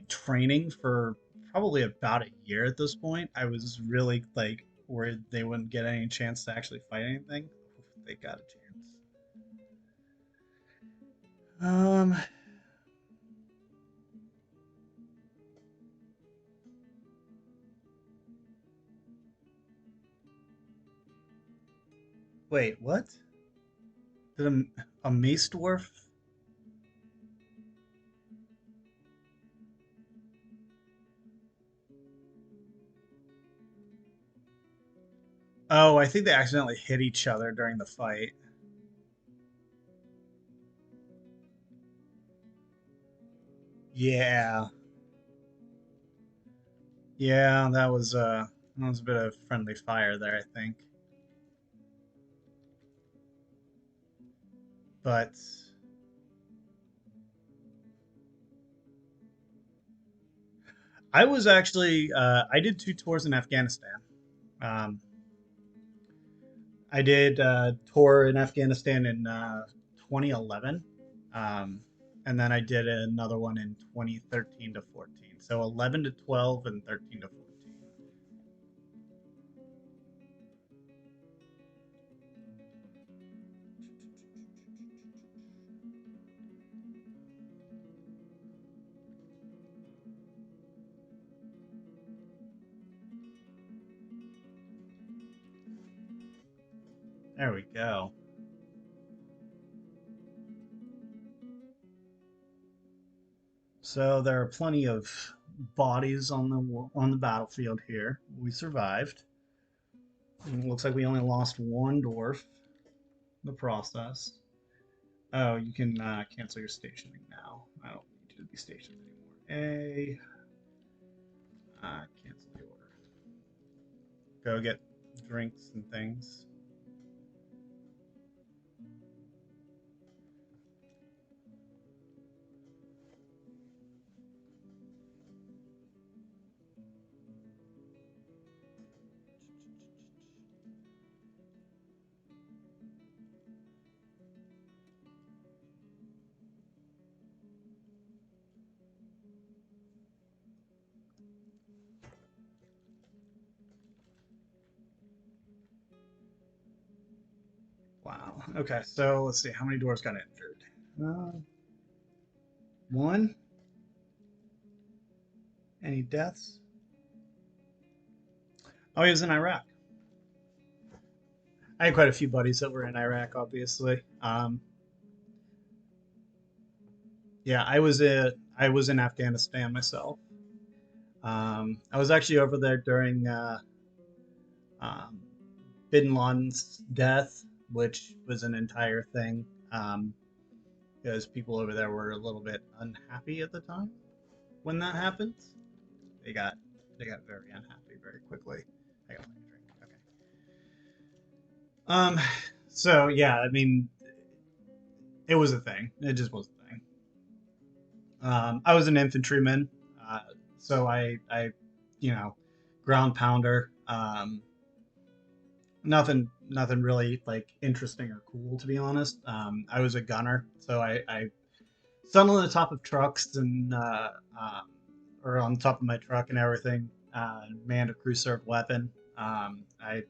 Speaker 1: training for probably about a year at this point. I was really like worried they wouldn't get any chance to actually fight anything. They got a chance. Um, Wait, what? Did a mace dwarf? Oh, I think they accidentally hit each other during the fight. Yeah, yeah, that was a bit of friendly fire there, I think. But I was actually I did two tours in Afghanistan. Um, I did a tour in Afghanistan in 2011, um, and then I did another one in 2013 to 14. So 11 to 12 and 13 to 14. There we go. So there are plenty of bodies on the battlefield here. We survived. And it looks like we only lost one dwarf in the process. Oh, you can cancel your stationing now. I don't need you to be stationed anymore. Cancel the order. Go get drinks and things. Wow. Okay, so let's see. How many dwarves got injured? One. Any deaths? Oh, he was in Iraq. I had quite a few buddies that were in Iraq, obviously. Yeah, I was in Afghanistan myself. I was actually over there during um, Bin Laden's death, which was an entire thing, because people over there were a little bit unhappy at the time when that happened. They got they got very unhappy very quickly. I got my drink. Okay. Um. So yeah, I mean, it was a thing. It just was a thing. I was an infantryman, uh, so you know, ground pounder. Nothing really like interesting or cool to be honest. I was a gunner, so I sat on the top of trucks and or on top of my truck and everything. Manned a crew served weapon. I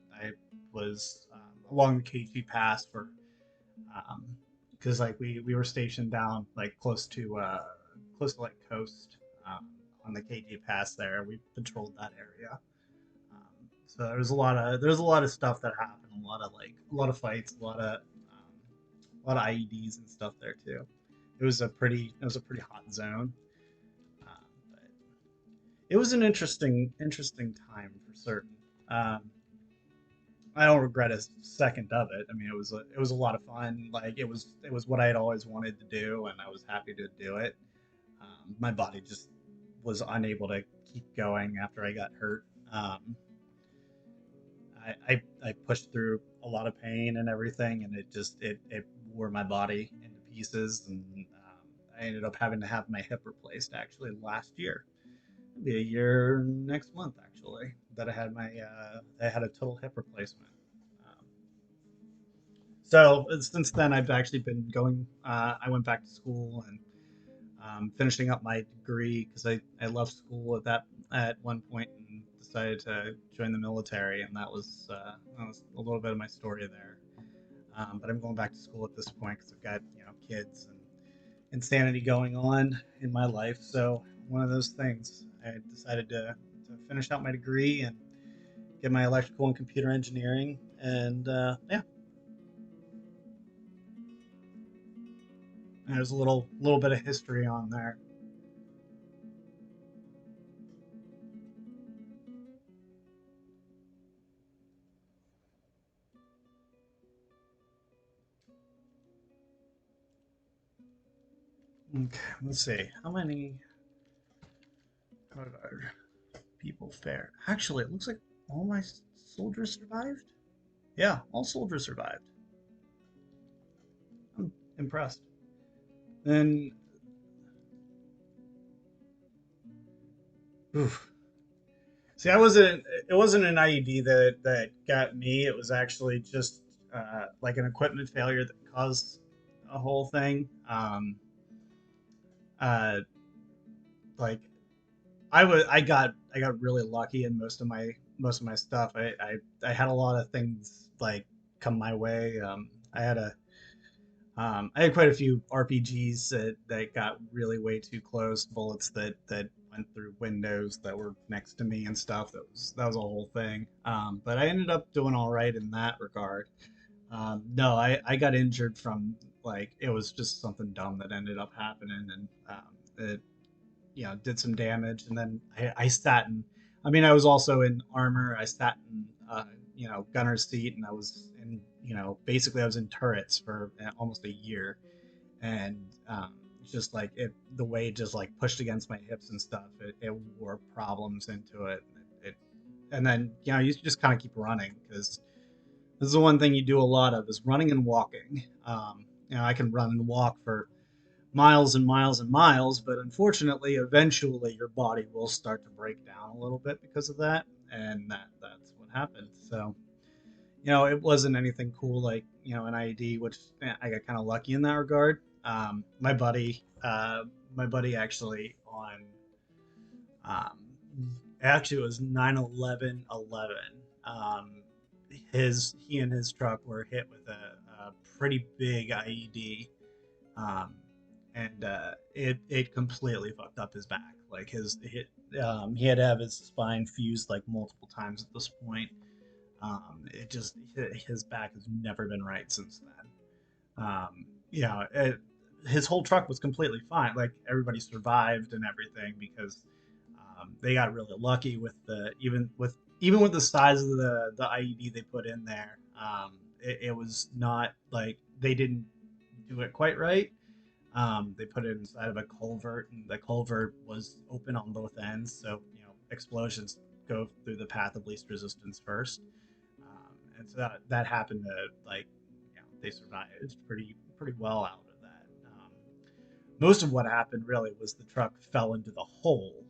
Speaker 1: was along the KG Pass for um, because like we were stationed down like close to like coast on the KG Pass there. We patrolled that area. So there's a lot of stuff that happened, a lot of fights, a lot of IEDs and stuff there too. It was a pretty hot zone, but it was an interesting time for certain. Um, I don't regret a second of it. I mean, it was a lot of fun. Like it was what I had always wanted to do, and I was happy to do it. My body just was unable to keep going after I got hurt. I pushed through a lot of pain and everything, and it wore my body into pieces, and I ended up having to have my hip replaced actually last year. It'll be a year next month actually that I had a total hip replacement. Um, so since then, I've actually been going. I went back to school and finishing up my degree because I left school at one point and decided to join the military, and that was a little bit of my story there. But I'm going back to school at this point because I've got kids and insanity going on in my life. So one of those things, I decided to finish out my degree and get my electrical and computer engineering, and yeah, There's a little bit of history on there. Okay, let's see. How many people fare? Actually, it looks like all my soldiers survived. Yeah, all soldiers survived. I'm impressed. Then, oof. See, I wasn't. It wasn't an IED that got me. It was actually just like an equipment failure that caused a whole thing. Uh, like I got really lucky in most of my stuff. I had a lot of things like come my way. I had quite a few RPGs that got really way too close, bullets that went through windows that were next to me and stuff. That was a whole thing. But I ended up doing all right in that regard. No, I got injured from like it was just something dumb that ended up happening, and it did some damage, and then I sat in. I mean, I was also in armor. I sat in gunner's seat, and I was in basically I was in turrets for almost a year, and just like the way it just like pushed against my hips and stuff, it wore problems into it. It and then you just kind of keep running because this is the one thing you do a lot of is running and walking. I can run and walk for miles and miles and miles, but unfortunately, eventually your body will start to break down a little bit because of that, and that's what happened. So, it wasn't anything cool like an IED, which I got kind of lucky in that regard. My buddy actually on um, actually it was 9/11/11. Um, he and his truck were hit with a pretty big IED, um, and it completely fucked up his back. Like he had to have his spine fused like multiple times at this point. It just his back has never been right since then. His whole truck was completely fine. Like everybody survived and everything because they got really lucky with the even with the size of the IED they put in there. It was not like they didn't do it quite right. They put it inside of a culvert, and the culvert was open on both ends, so explosions go through the path of least resistance first. And so that happened to like, they survived pretty well out of that. Most of what happened really was the truck fell into the hole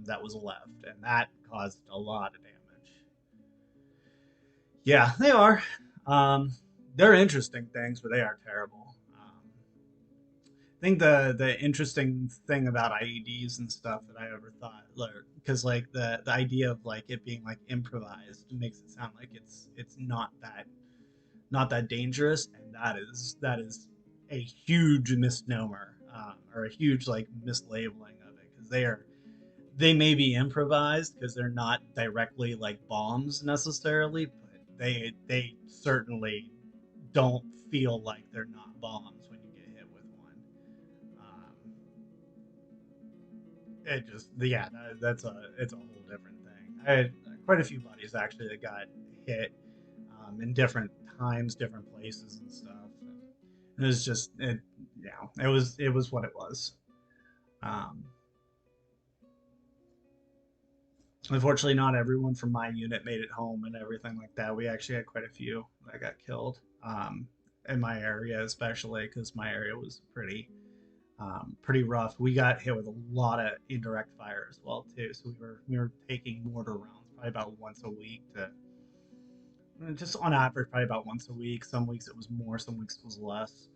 Speaker 1: that was left, and that caused a lot of damage. Yeah, they are. Um, they're interesting things, but they are terrible. I think the interesting thing about IEDs and stuff that I ever thought, because like the idea of like it being like improvised makes it sound like it's not that dangerous, and that is a huge misnomer, or a huge like mislabeling of it, because they may be improvised because they're not directly like bombs necessarily, but they certainly don't feel like they're not bombs when you get hit with one. Um, it just yeah, that's it's a whole different thing. I had quite a few buddies actually that got hit in different times, different places and stuff. And it was just it was what it was. Um, Unfortunately, not everyone from my unit made it home and everything like that. We actually had quite a few that got killed in my area, especially because my area was pretty rough. We got hit with a lot of indirect fire as well too. So we were taking mortar rounds probably about once a week to just on average probably about once a week. Some weeks it was more, some weeks it was less.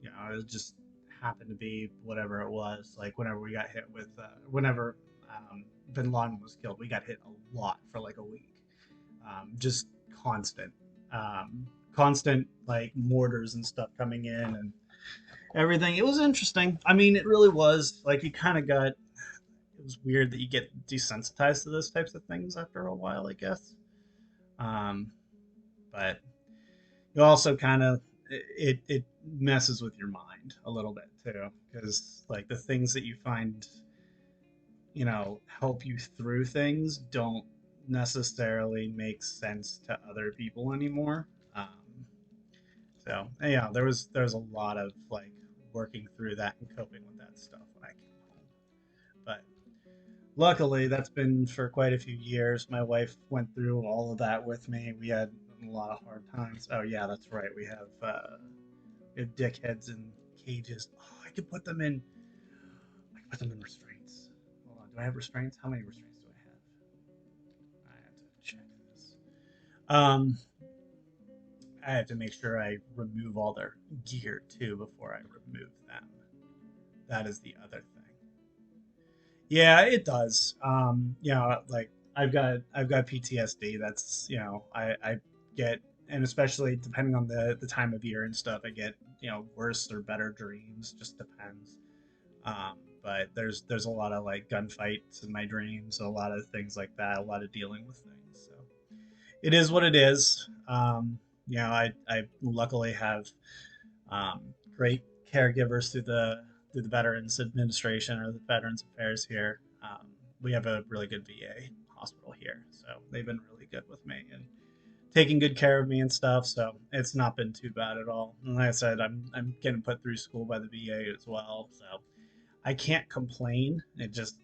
Speaker 1: It just happened to be whatever it was. Like whenever we got hit with whenever Bin Laden was killed, we got hit a lot for like a week. Just constant, constant like mortars and stuff coming in and everything. It was interesting. I mean, it really was. Like you kind of got. It was weird that you get desensitized to those types of things after a while, I guess. Um, but you also kind of it messes with your mind a little bit too, because like the things that you find, help you through things don't necessarily make sense to other people anymore. Um, so yeah, there was a lot of like working through that and coping with that stuff when I came home. But luckily, that's been for quite a few years. My wife went through all of that with me. We had a lot of hard times. Oh yeah, that's right. We have dickheads in cages. Oh, I could put them in restraints. Hold on, do I have restraints? How many restraints do I have? I have to check this. Um, I have to make sure I remove all their gear too before I remove them. That is the other thing. Yeah, it does. Like I've got PTSD. That's I get, and especially depending on the time of year and stuff, I get worse or better dreams. Just depends. But there's a lot of like gunfights in my dreams, a lot of things like that, a lot of dealing with things. So it is what it is. I luckily have great caregivers through the Veterans Administration or the Veterans Affairs here. We have a really good VA hospital here, so they've been really good with me and taking good care of me and stuff. So it's not been too bad at all. And like I said, I'm getting put through school by the VA as well, so I can't complain. It just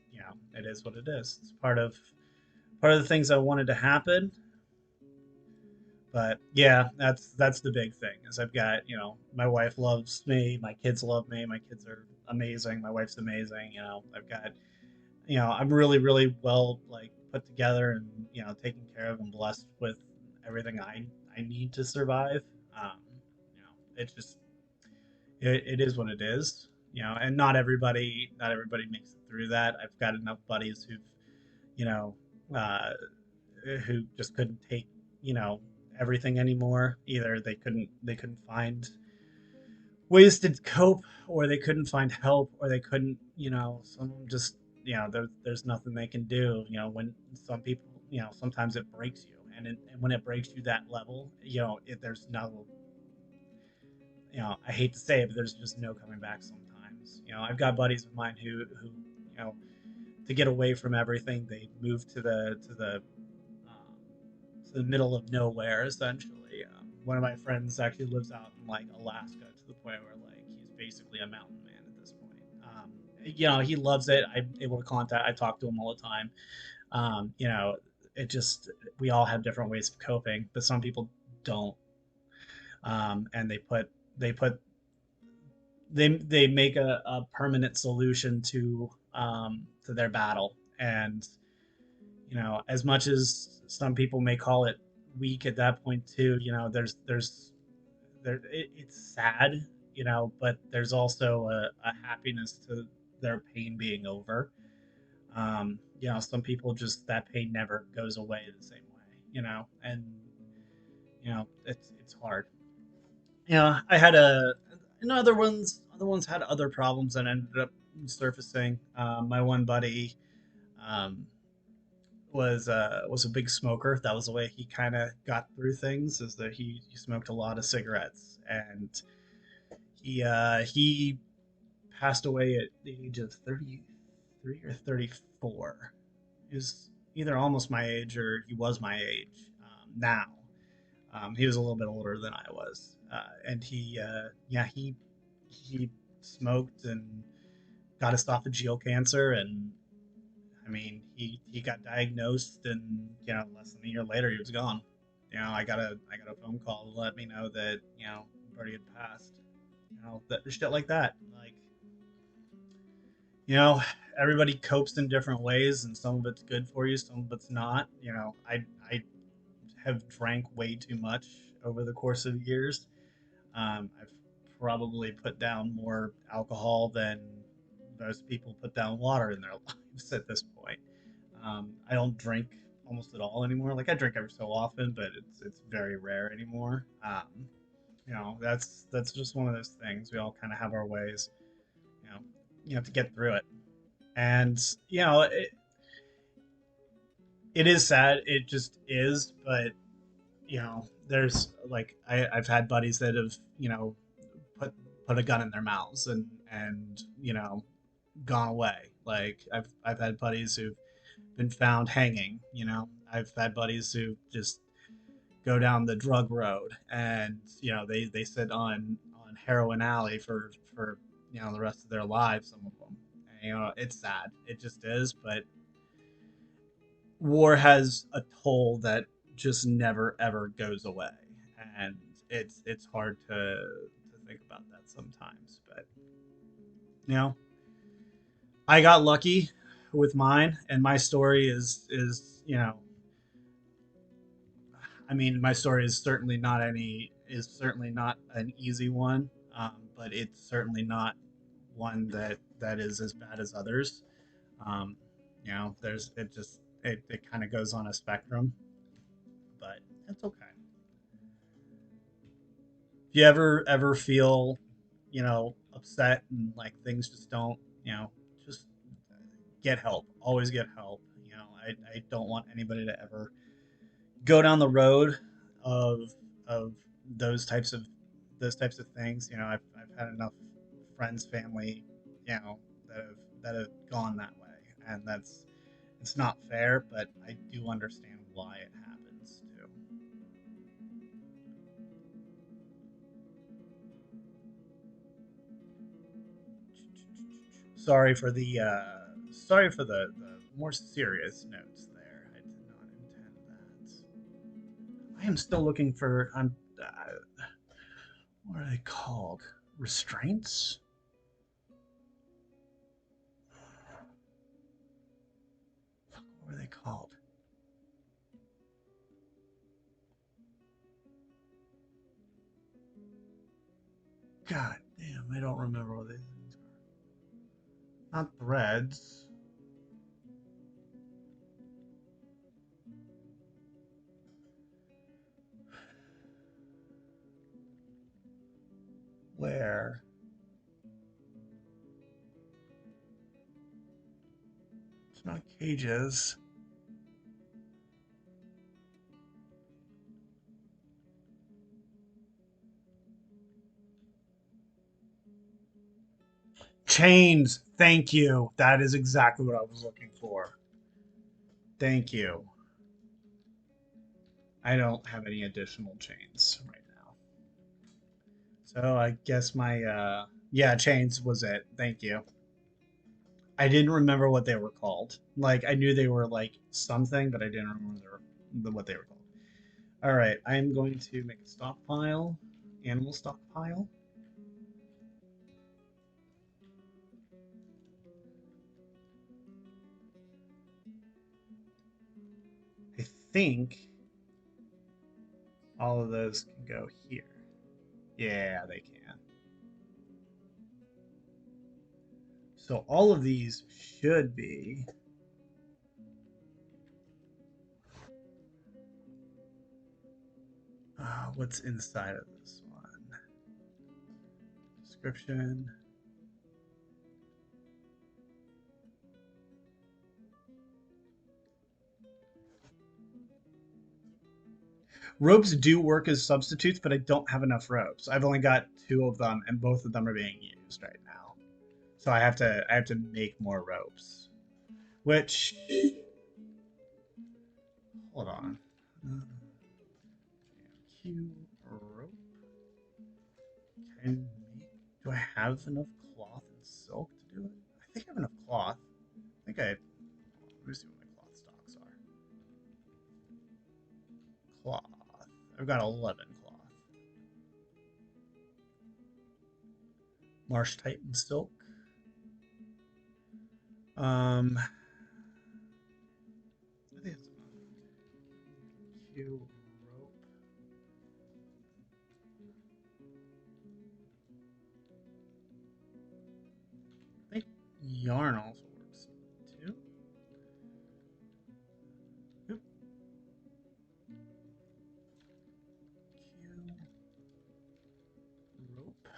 Speaker 1: it is what it is. It's part of the things I wanted to happen. But yeah, that's the big thing is I've got, my wife loves me, my kids love me, my kids are amazing, my wife's amazing, I've got, I'm really, really well like put together and, taken care of and blessed with everything I need to survive. Um, it's just it is what it is, and not everybody makes it through that. I've got enough buddies you know, uh, who just couldn't take everything ananymore. Either they couldn't find ways to cope, or they couldn't find help, or they couldn't some of them just there's nothing they can do. When some people sometimes it breaks you, and when it breaks you that level, there's no I hate to say it, but there's just no coming back sometimes. I've got buddies of mine who to get away from everything, they moved um, to the middle of nowhere essentially. One of my friends actually lives out in like Alaska to the point where like he's basically a mountain man at this point. He loves it. I'm able to contact. I talk to him all the time. It just we all have different ways of coping, but some people don't, and they put they make a permanent solution to their battle. And as much as some people may call it weak at that point too, it's sad, but there's also a happiness to their pain being over. Some people just that pain never goes away the same way, and it's hard. I had and other ones had other problems that ended up surfacing. My one buddy um, was a big smoker. That was the way he kind of got through things. Is that he smoked a lot of cigarettes, and he passed away at the age of 33 or 34. He was either almost my age or he was my age now. He was a little bit older than I was, and he smoked and got esophageal cancer, and I mean he got diagnosed, and less than a year later he was gone. I got a phone call to let me know that Birdie had passed. That shit like that. Like you know, everybody copes in different ways, and some of it's good for you, some of it's not. I have drank way too much over the course of years. I've probably put down more alcohol than most people put down water in their lives at this point. I don't drink almost at all anymore. Like I drink every so often, but it's very rare anymore. That's just one of those things. We all kind of have our ways, you know, to get through it. And it is sad. It just is, but there's like I've had buddies that have put put a gun in their mouths and gone away. Like I've had buddies who've been found hanging. I've had buddies who just go down the drug road and they sit on heroin alley for the rest of their lives. Some of them. And, it's sad. It just is. But war has a toll that just never ever goes away, and it's hard to think about that sometimes. But you know, I got lucky with mine, and my story is I mean, my story is certainly not an easy one, but it's certainly not one that is as bad as others. Um, there's it kind of goes on a spectrum, but it's okay. If you ever feel upset and like things just don't just get help. Always get help. I don't want anybody to ever go down the road of of those types of those types of things. I've had enough friends, family, that have gone that way, and it's not fair, but I do understand why it happens too. Sorry for the more serious notes there. I did not intend that. I am still looking for. What are they called? Restraints? What were they called? God damn, I don't remember what they things are. Not threads. Where? It's not cages. Chains. Thank you. That is exactly what I was looking for. Thank you. I don't have any additional chains right now. So I guess my yeah, chains was it. Thank you. I didn't remember what they were called. Like I knew they were like something, but I didn't remember what they were called. All right, I am going to make a stockpile, animal stockpile. I think all of those can go here. Yeah, they can. So all of these should be. What's inside of this one? Description. Ropes do work as substitutes, but I don't have enough ropes. I've only got two of them, and both of them are being used right now. So I have to make more ropes. Which hold on. Q rope. Can make. Do I have enough cloth and silk to do it? I think I have enough cloth. I think I. Let me see what my cloth stocks are. Cloth. I've got 11 cloth. Marsh Titan silk. I think it's enough. Q rope. I think yarn also works too. Oop. Q rope.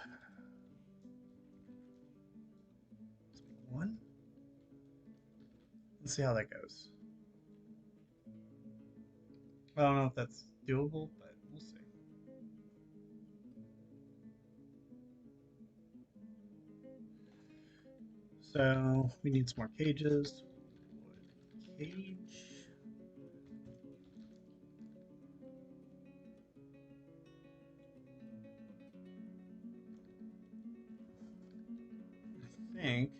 Speaker 1: Let's make one. Let's see how that goes. I don't know if that's doable, but we'll see. So we need some more cages. Wood cage. I think.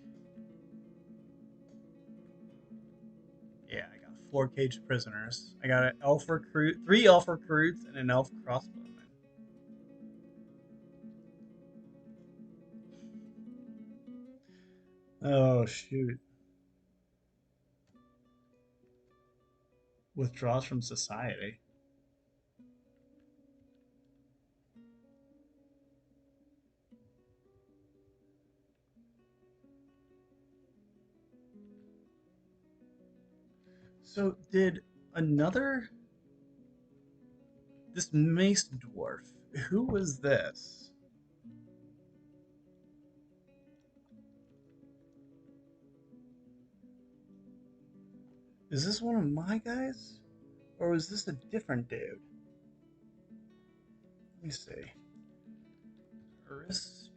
Speaker 1: Yeah, I got 4 caged prisoners. I got an elf recruit, 3 elf recruits, and an elf crossbowman. Oh shoot! Withdraws from society. So did another this mace dwarf? Who was this? Is this one of my guys, or was this a different dude? Let me see. Wrist.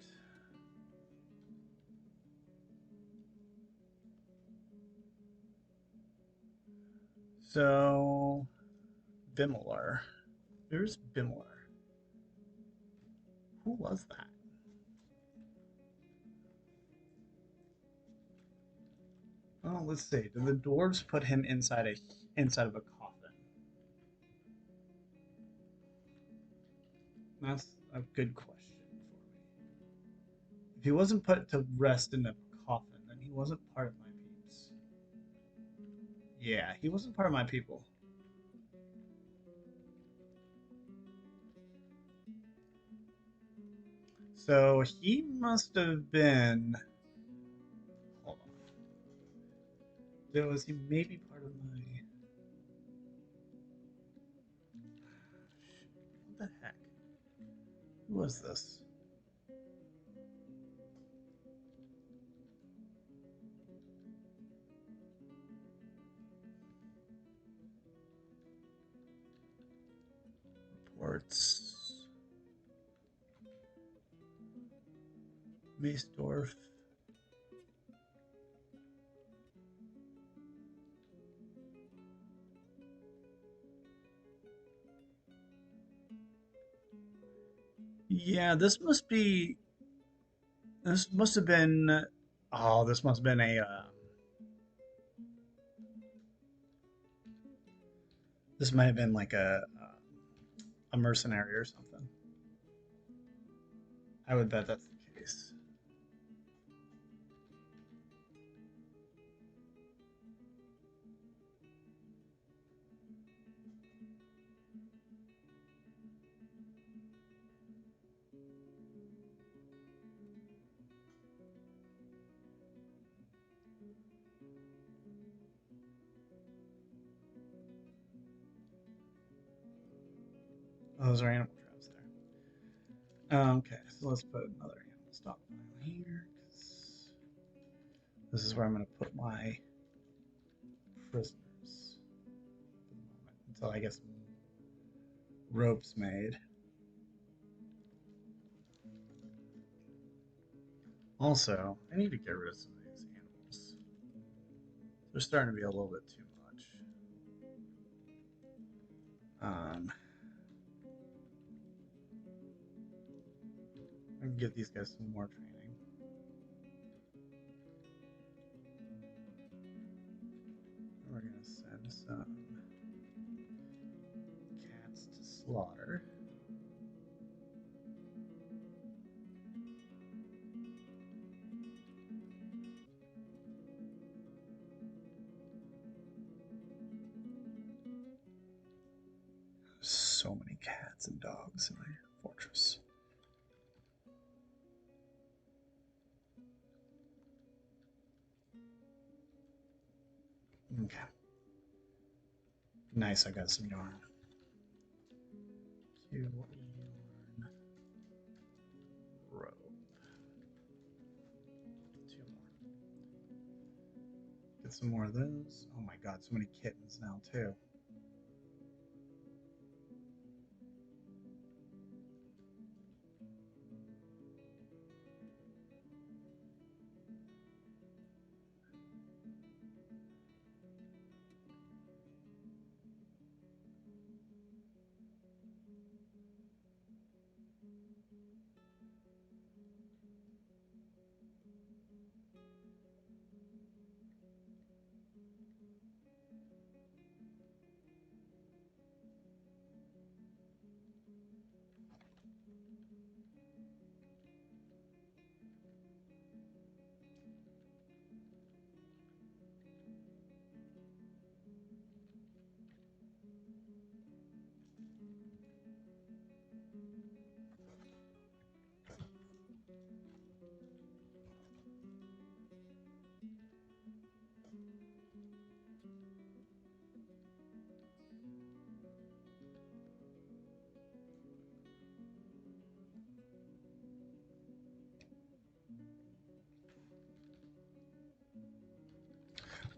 Speaker 1: So Bimler. There's Bimler. Who was that? Oh, let's see. Did the dwarves put him inside of a coffin? That's a good question for me. If he wasn't put to rest in a coffin, then he wasn't part of my peeps. Yeah, he wasn't part of my people. So he must have been. Hold on. Was he maybe part of my? What the heck? Who was this? Reports. Maesdorf. Yeah, this must be. This must have been. Oh, this must have been a. This might have been like a mercenary or something. I would bet that's the case. Oh, those are animal traps there. Okay, so let's put another animal stockpile here. 'Cause this is where I'm going to put my prisoners for the moment until I get some ropes made. Also, I need to get rid of some of these animals. They're starting to be a little bit too much. I can give these guys some more training. We're going to send some cats to slaughter. There's so many cats and dogs in my fortress. Okay. Nice, I got some yarn. Yarn. Rope. 2 more. Get some more of those. Oh my god, so many kittens now too.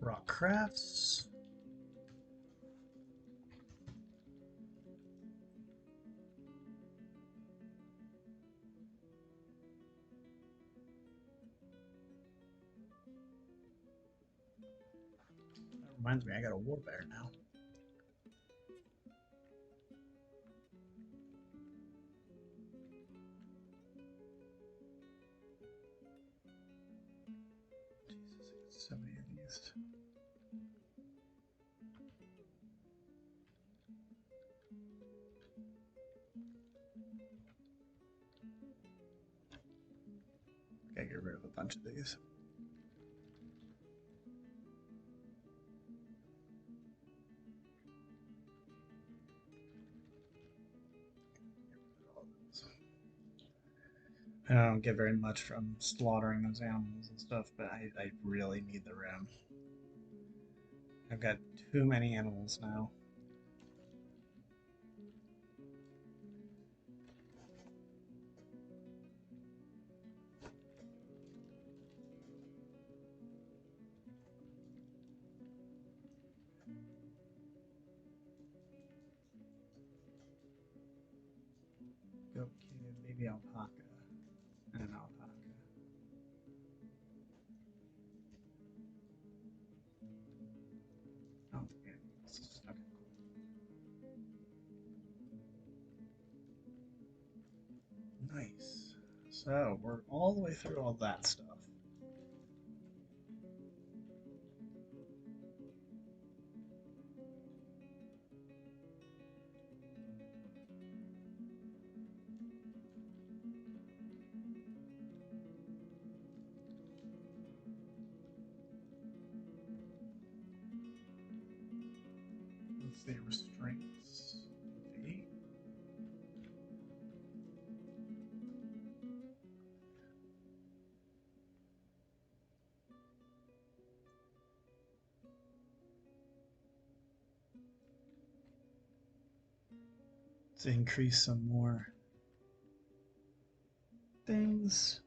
Speaker 1: Rock crafts. That reminds me, I got a war bear now. Jesus, I got so many of these. Gotta get rid of a bunch of these. I don't get very much from slaughtering those animals and stuff, but I really need the rim. I've got too many animals now. Goat kid, baby alpaca, and an alpaca. Oh, yeah. Okay, cool. Nice. So we're all the way through all that stuff. Let's see, restraints. V. Let's increase some more things.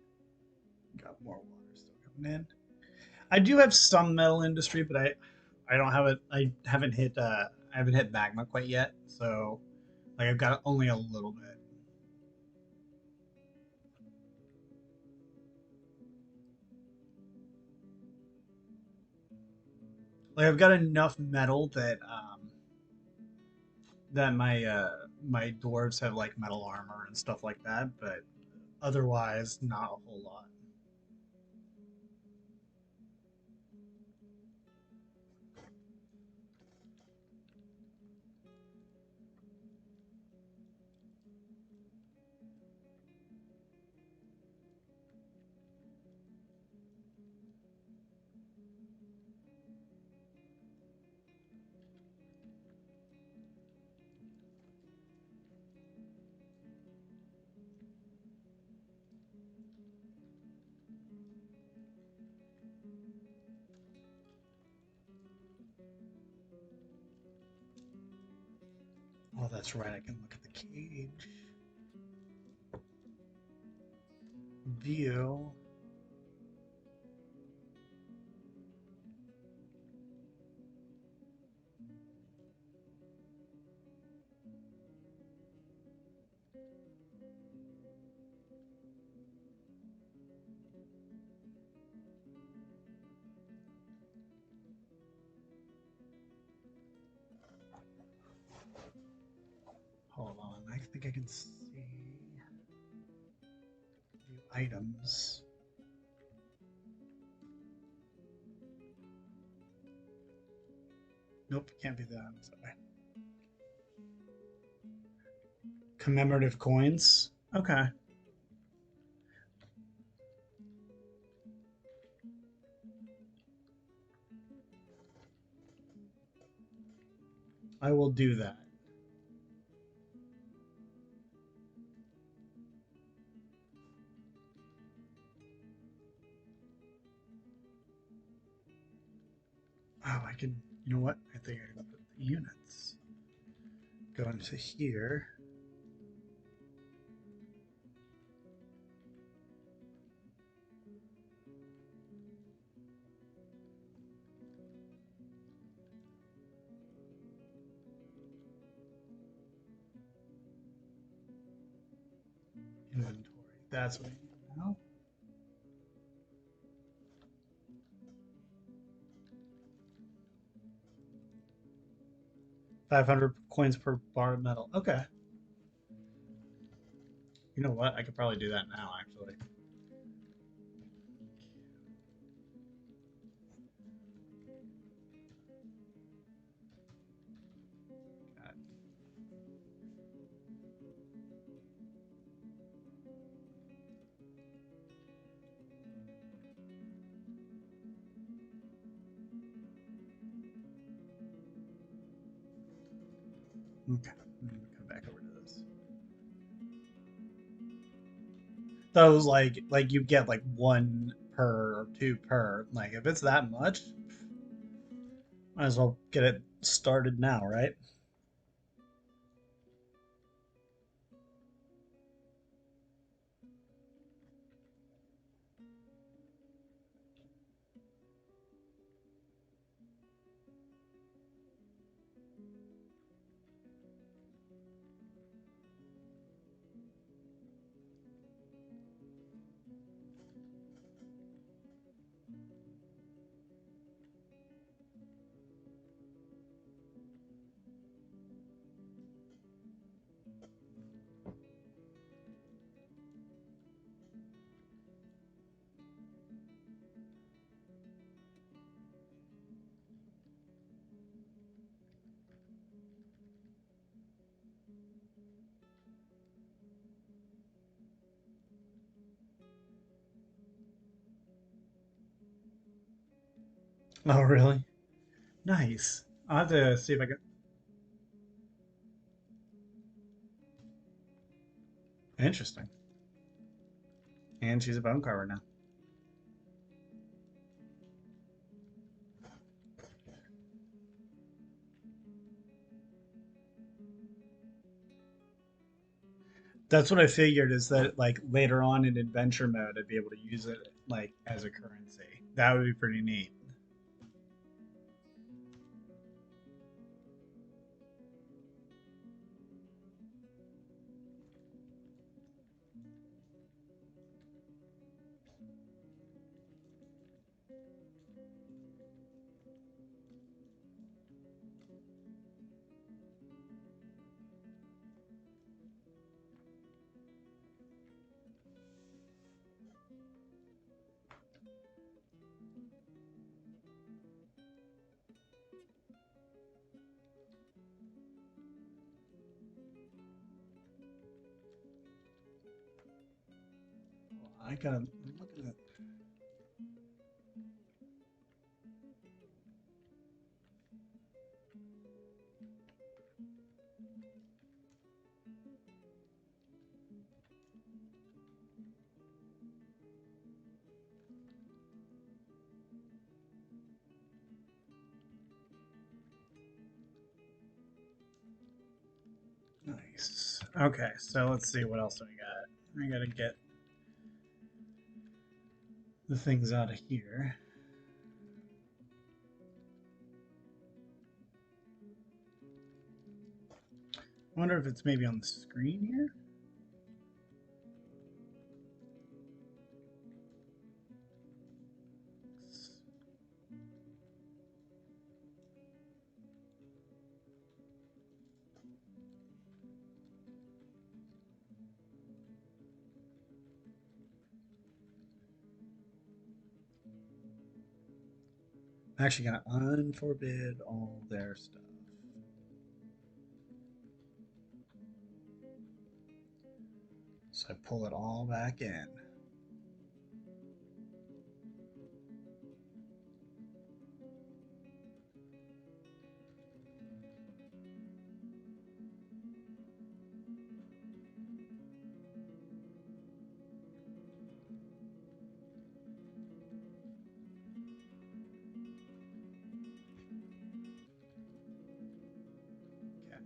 Speaker 1: Got more water still coming in. I do have some metal industry, but I don't have it. I haven't hit magma quite yet. So like I've got only a little bit. Like I've got enough metal that my dwarves have like metal armor and stuff like that, but otherwise not a whole lot. Oh, that's right. I can look at the cage view. Hold on. I think I can see view items. Nope, can't be that. I'm sorry. Commemorative coins. Okay. I will do that. Oh, I can. You know what? I think I can put the units. Go into here. Inventory. That's what I need now. 500 coins per bar of metal. Okay. You know what? I could probably do that now, actually. Okay. I'm gonna come back over to this. Those like you get like one per or two per. Like if it's that much, might as well get it started now, right? Oh, really? Nice. I'll have to see if I can. Interesting. And she's a bone carver now. That's what I figured is that like later on in adventure mode, I'd be able to use it like as a currency. That would be pretty neat. I gotta. I'm looking at. Nice. Okay, so let's see what else I got. I gotta get the things out of here. I wonder if it's maybe on the screen here. I'm actually gonna unforbid all their stuff. So I pull it all back in. Okay,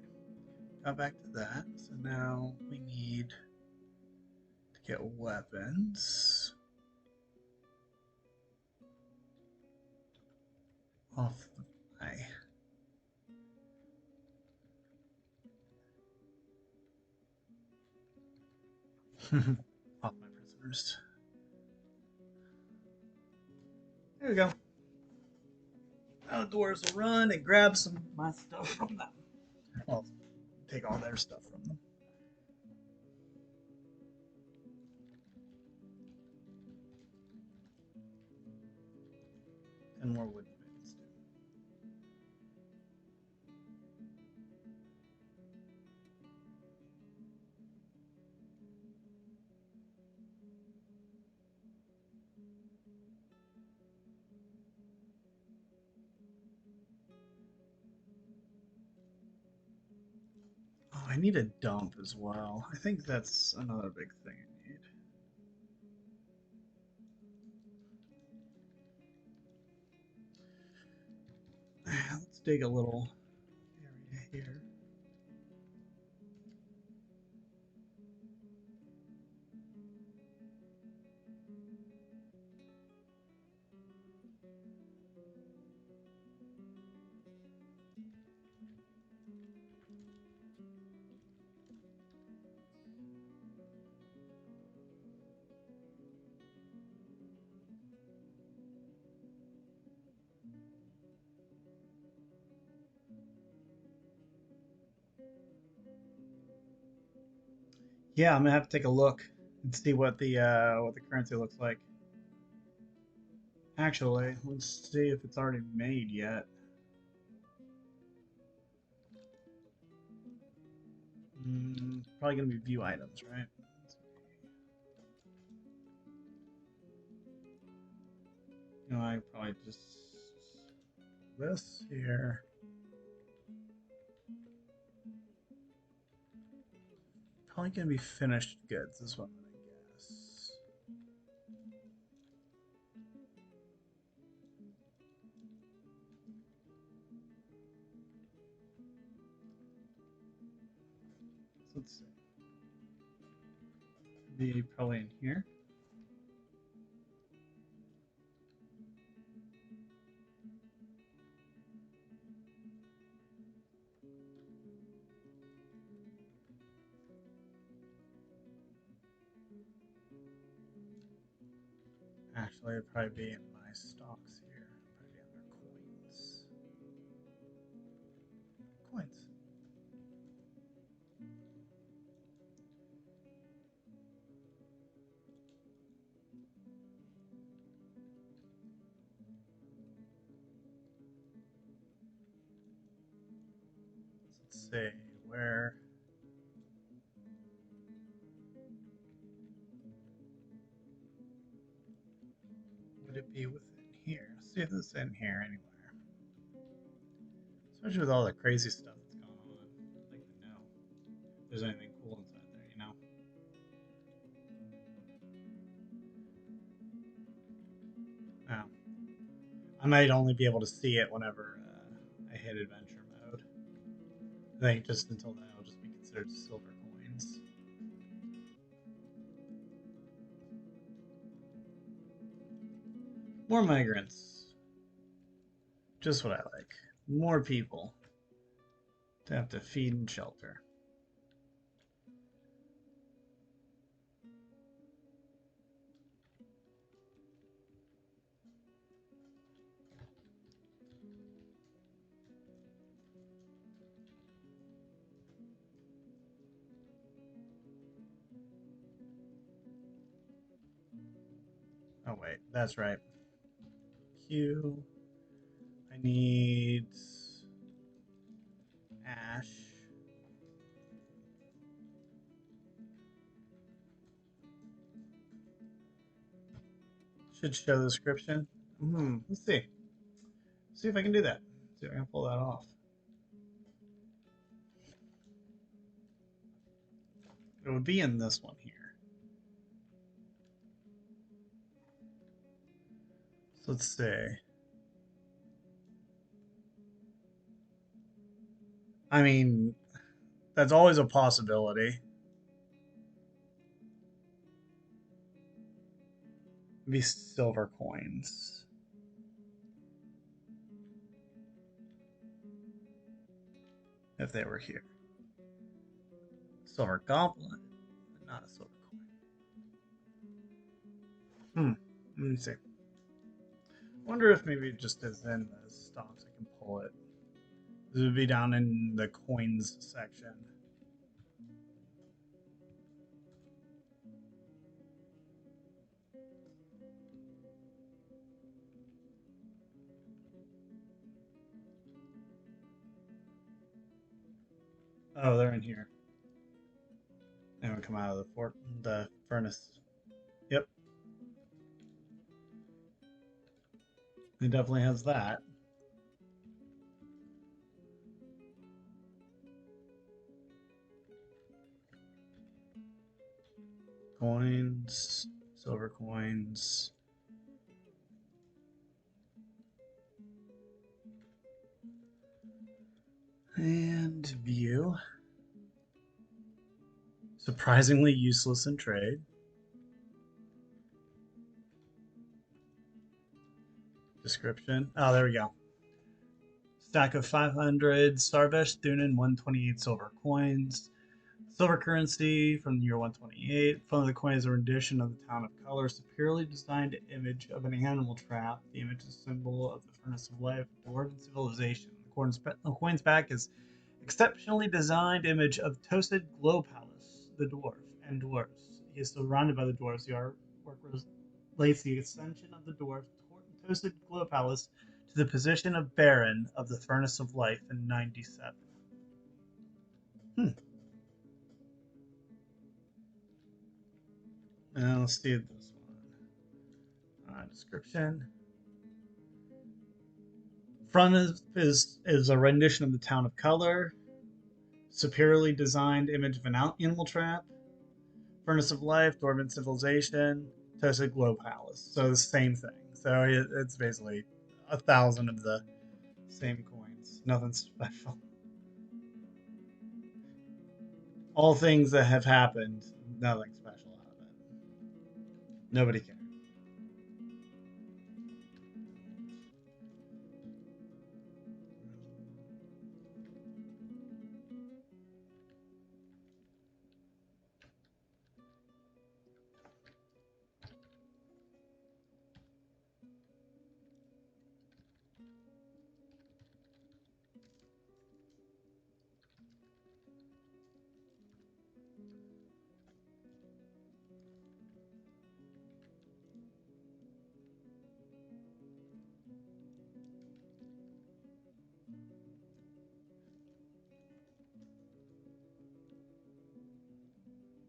Speaker 1: got back to that. So now we need to get weapons off my. Off my prisoners. There we go. Now the dwarves will run and grab some of my stuff from them. Well, take all their stuff from them. And more wooden bins. Oh, I need a dump as well. I think that's another big thing I need. Let's dig a little area here. Yeah, I'm gonna have to take a look and see what the currency looks like. Actually, let's see if it's already made yet. Probably gonna be view items, right? You know, I probably just this here. Probably gonna be finished goods, is what I'm gonna guess. So let's see. Be probably in here. Actually, it'd probably be in my stocks here. Probably under coins. Coins. So let's see where would it be within here? Let's see if it's in here anywhere. Especially with all the crazy stuff that's going on. I'd like to know if there's anything cool inside there, you know? Oh. I might only be able to see it whenever I hit adventure mode. I think just until then it'll just be considered silver coins. More migrants. Just what I like. More people to have to feed and shelter. Oh wait, that's right. Q. I need ash. Should show the description. Let's see. See if I can do that. See if I can pull that off. It would be in this one here. So let's see. I mean, that's always a possibility. It'd be silver coins. If they were here. Silver goblet, but not a silver coin. Hmm. Let me see. Wonder if maybe it just is in the stocks. I can pull it. This would be down in the coins section. Oh, they're in here. They haven't come out of the furnace. Yep, it definitely has that. Coins, silver coins, and view. Surprisingly useless in trade. Description. Oh, there we go. Stack of 500 Starvesh Thunen 128 silver coins. Silver currency from the year 128. One of the coins is a rendition of the Town of Color, superiorly designed image of an animal trap. The image is a symbol of the furnace of life, dwarven civilization. The coin's back is exceptionally designed image of Toasted Glow Palace, the dwarf, and dwarves. He is surrounded by the dwarves. The artwork relates the ascension of the dwarf Toasted Glow Palace to the position of Baron of the Furnace of Life in 97. Hmm. Now let's see this one. Description. Front is a rendition of the Town of Color. Superiorly designed image of an animal trap. Furnace of Life, Dwarven Civilization, Toasted Glow Palace. So the same thing. So it's basically 1,000 of the same coins. Nothing special. All things that have happened, nothing special out of it. Nobody cares.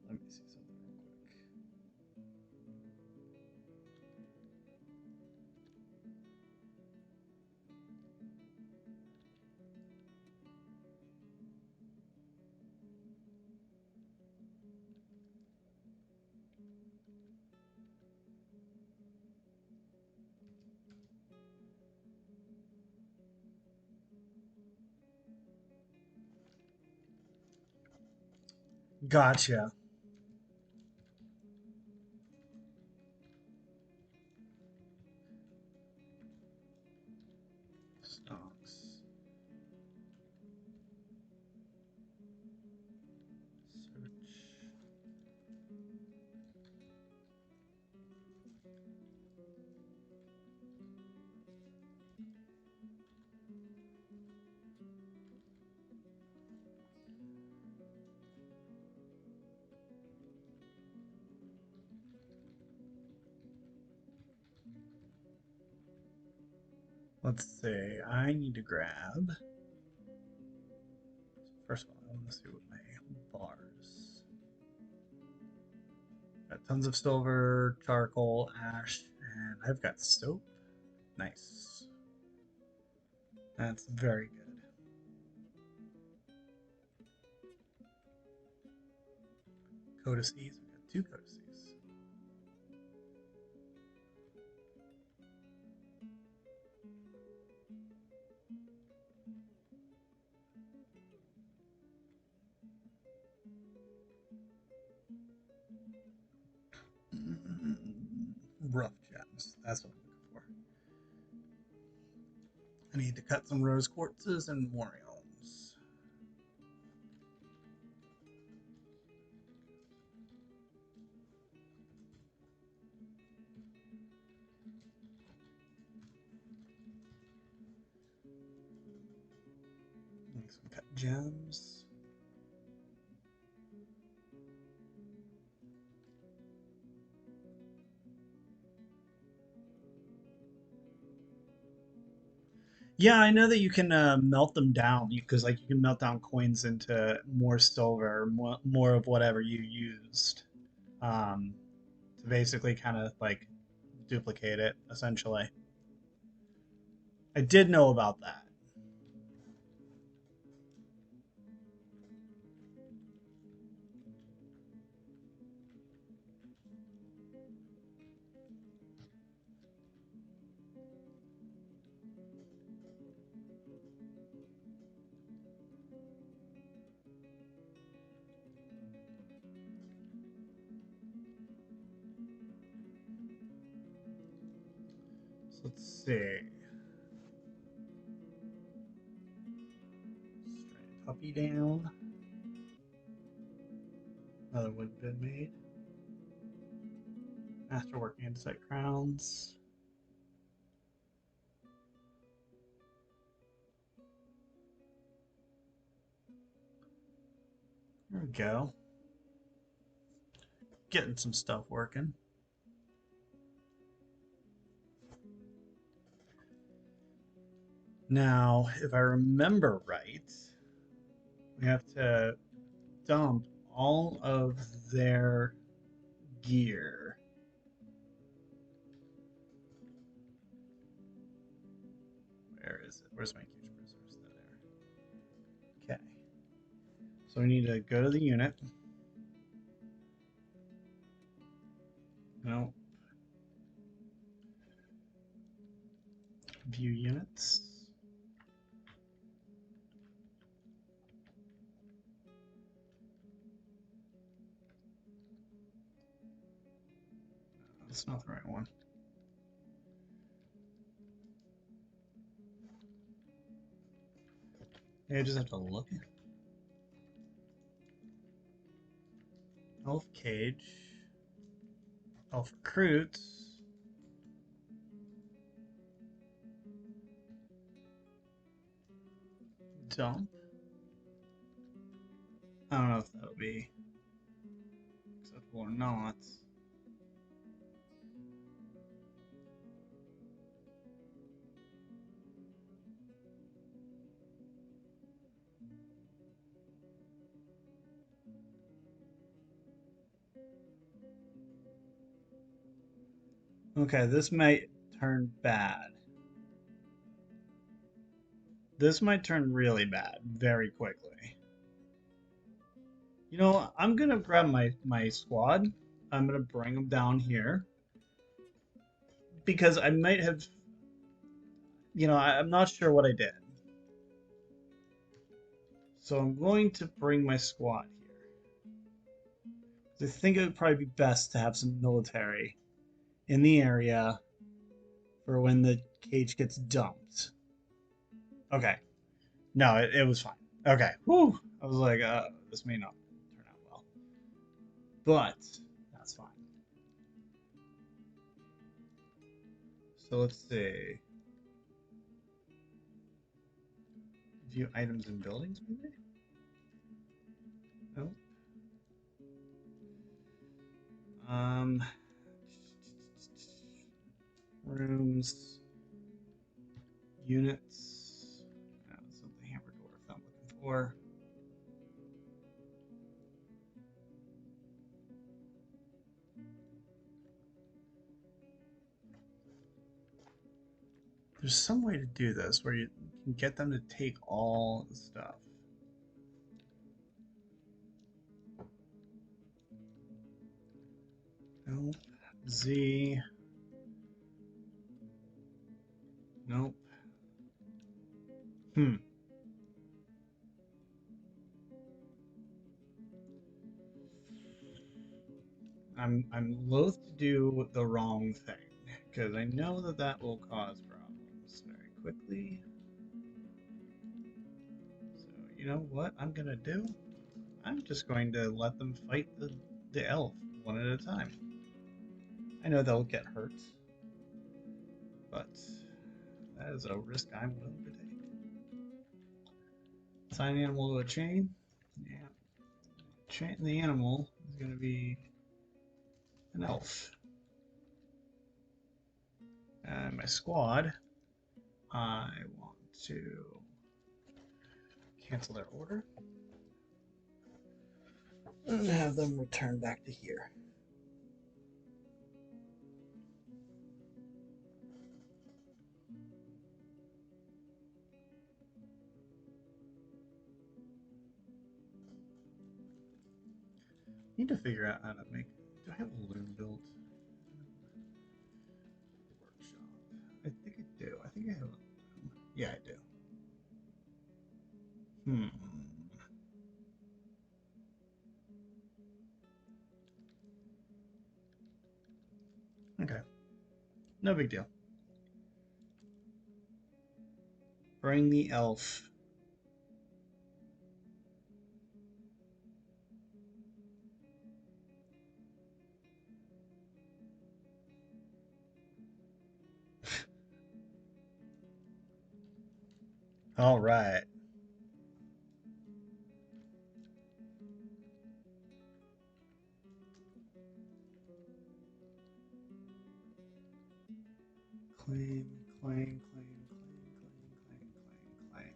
Speaker 1: Let me see something real quick. Gotcha. Stocks. Search. Let's see. I need to grab. First of all, I want to see what my bars. Got tons of silver, charcoal, ash, and I've got soap. Nice. That's very good. Codices. We got two codices. Rough gems. That's what I'm looking for. I need to cut some rose quartzes and morions. Make some cut gems. Yeah, I know that you can melt them down because like you can melt down coins into more silver, more of whatever you used, um, to basically kind of like duplicate it essentially. I did know about that. So let's see. Straight puppy down. Another wood been made. Masterwork andesite crowns. There we go. Getting some stuff working. Now, if I remember right, we have to dump all of their gear. Where is it? Where's my huge prisoners? There. Okay. So we need to go to the unit. No. View units. That's not the right one. Yeah, I just have to look. Elf cage. Elf recruits. Dump. I don't know if that'll be acceptable or not. Okay, this might turn bad. This might turn really bad very quickly. You know, I'm gonna grab my squad. I'm gonna bring them down here because I might have, I'm not sure what I did. So I'm going to bring my squad here. I think it would probably be best to have some military in the area for when the cage gets dumped. Okay. No, it was fine. Okay. Whew. I was like, this may not turn out well. But that's fine. So let's see. View items and buildings, maybe? No. Um, rooms, units. Something hammer dwarf I'm looking for. There's some way to do this where you can get them to take all the stuff. Nope. Z. Nope. Hmm. I'm loath to do the wrong thing because I know that that will cause problems very quickly. So you know what I'm gonna do? I'm just going to let them fight the elf one at a time. I know they'll get hurt, but that is a risk I'm willing to take. Assign an animal to a chain. Yeah. Chain the animal is going to be an elf. And my squad, I want to cancel their order and have them return back to here. Need to figure out how to make. Do I have a loom built? Workshop. I think I do. I think I have a loom. Yeah, I do. Hmm. Okay. No big deal. Bring the elf. All right. Claim, claim, claim, claim, claim, claim, claim, claim.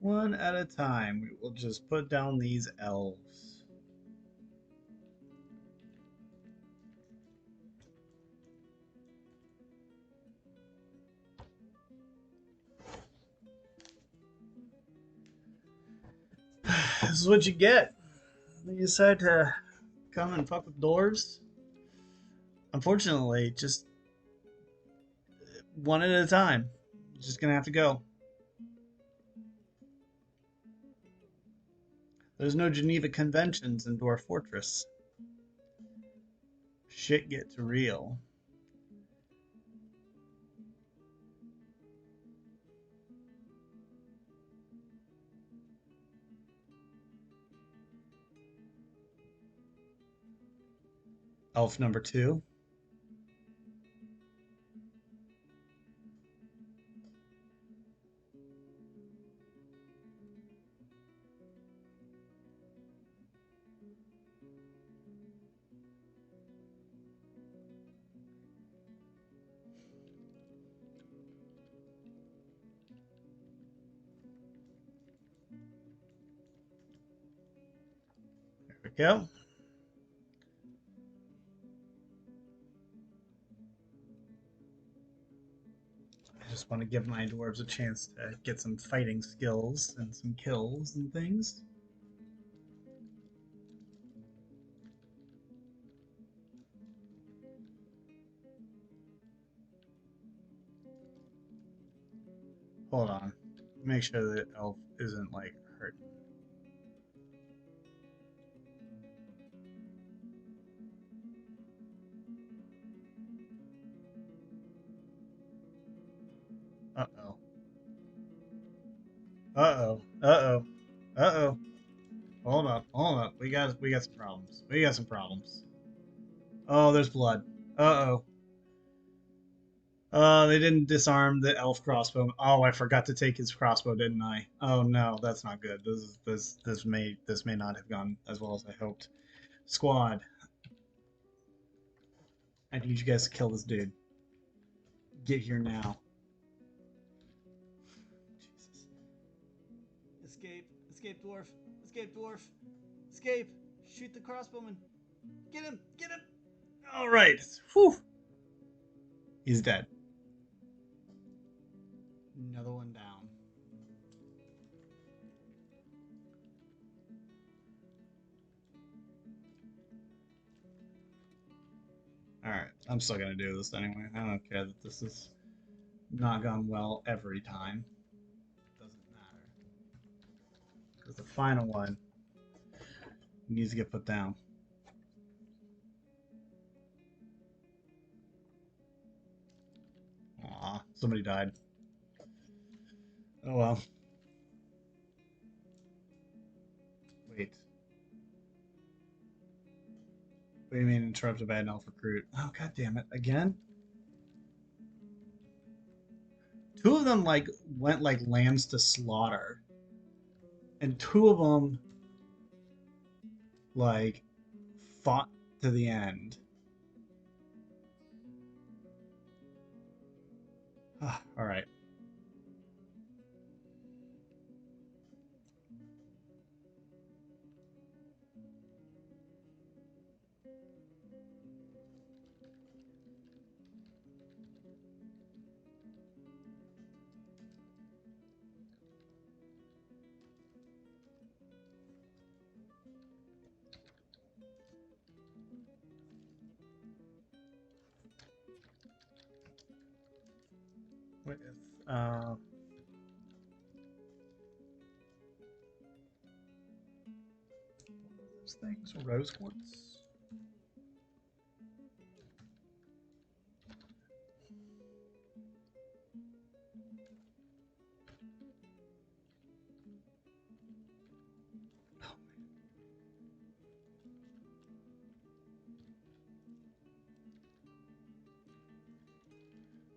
Speaker 1: One at a time. We will just put down these elves. This is what you get. You decide to come and fuck with dwarves. Unfortunately, just one at a time. You're just gonna have to go. There's no Geneva Conventions in Dwarf Fortress. Shit gets real. Elf number 2. There we go. I just want to give my dwarves a chance to get some fighting skills and some kills and things. Hold on. Make sure that elf isn't like hurting. Uh oh. Uh oh. Uh oh. Uh oh. Hold up. Hold up. We got some problems. We got some problems. Oh, there's blood. Uh oh. They didn't disarm the elf crossbow. Oh, I forgot to take his crossbow, didn't I? Oh no, that's not good. This may not have gone as well as I hoped. Squad, I need you guys to kill this dude. Get here now. Jesus. Escape! Escape, dwarf! Escape, dwarf! Escape! Shoot the crossbowman! Get him! Get him! All right. Whew. He's dead. Another one down. Alright, I'm still gonna do this anyway. I don't care that this is not gone well every time. Doesn't matter. Because the final one needs to get put down. Aw, somebody died. Oh well. Wait. What do you mean interrupted by an elf recruit? Oh god damn it! Again? Two of them like went like lambs to slaughter, and two of them like fought to the end. All right. With uh, those things, rose quartz.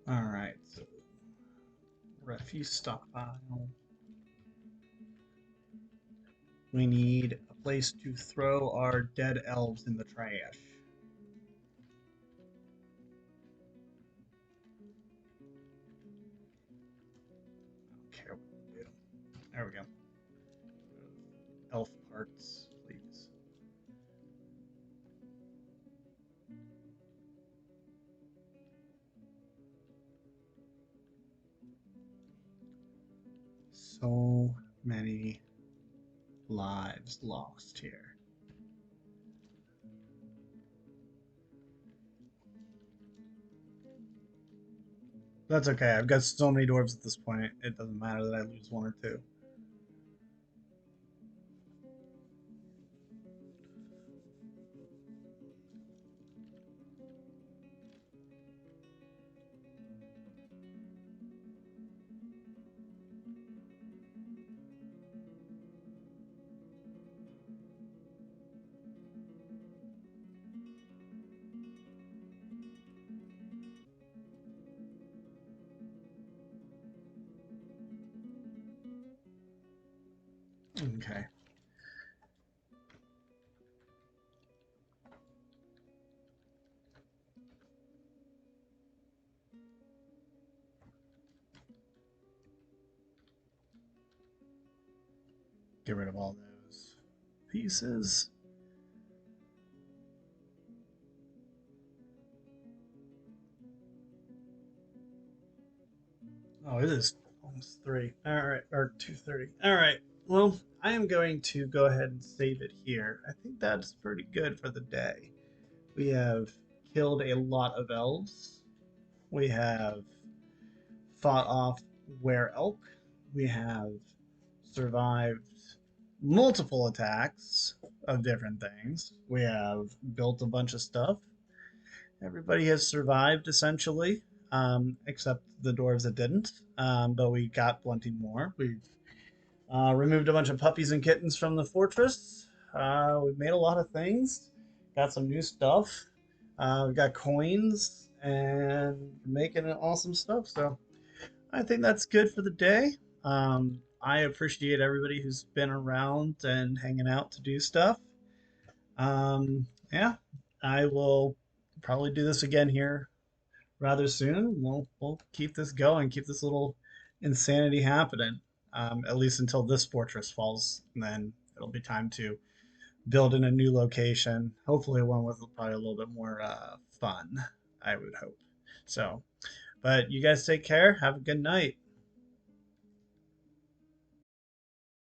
Speaker 1: All right. So refuse stockpile. We need a place to throw our dead elves in the trash. I don't care what we do. There we go. Elf parts, please. So many lives lost here. That's okay. I've got so many dwarves at this point. It doesn't matter that I lose one or two. Okay. Get rid of all those pieces. Oh, it is almost 3. All right, or 2:30. All right. Well, I am going to go ahead and save it here. I think that's pretty good for the day. We have killed a lot of elves. We have fought off were elk. We have survived multiple attacks of different things. We have built a bunch of stuff. Everybody has survived essentially, except the dwarves that didn't. But we got plenty more. We've removed a bunch of puppies and kittens from the fortress. We've made a lot of things. Got some new stuff. We've got coins and making awesome stuff. So I think that's good for the day. I appreciate everybody who's been around and hanging out to do stuff. Yeah, I will probably do this again here rather soon. We'll keep this going, keep this little insanity happening, at least until this fortress falls. And then it'll be time to build in a new location. Hopefully, one with probably a little bit more fun. I would hope. So, but you guys take care. Have a good night.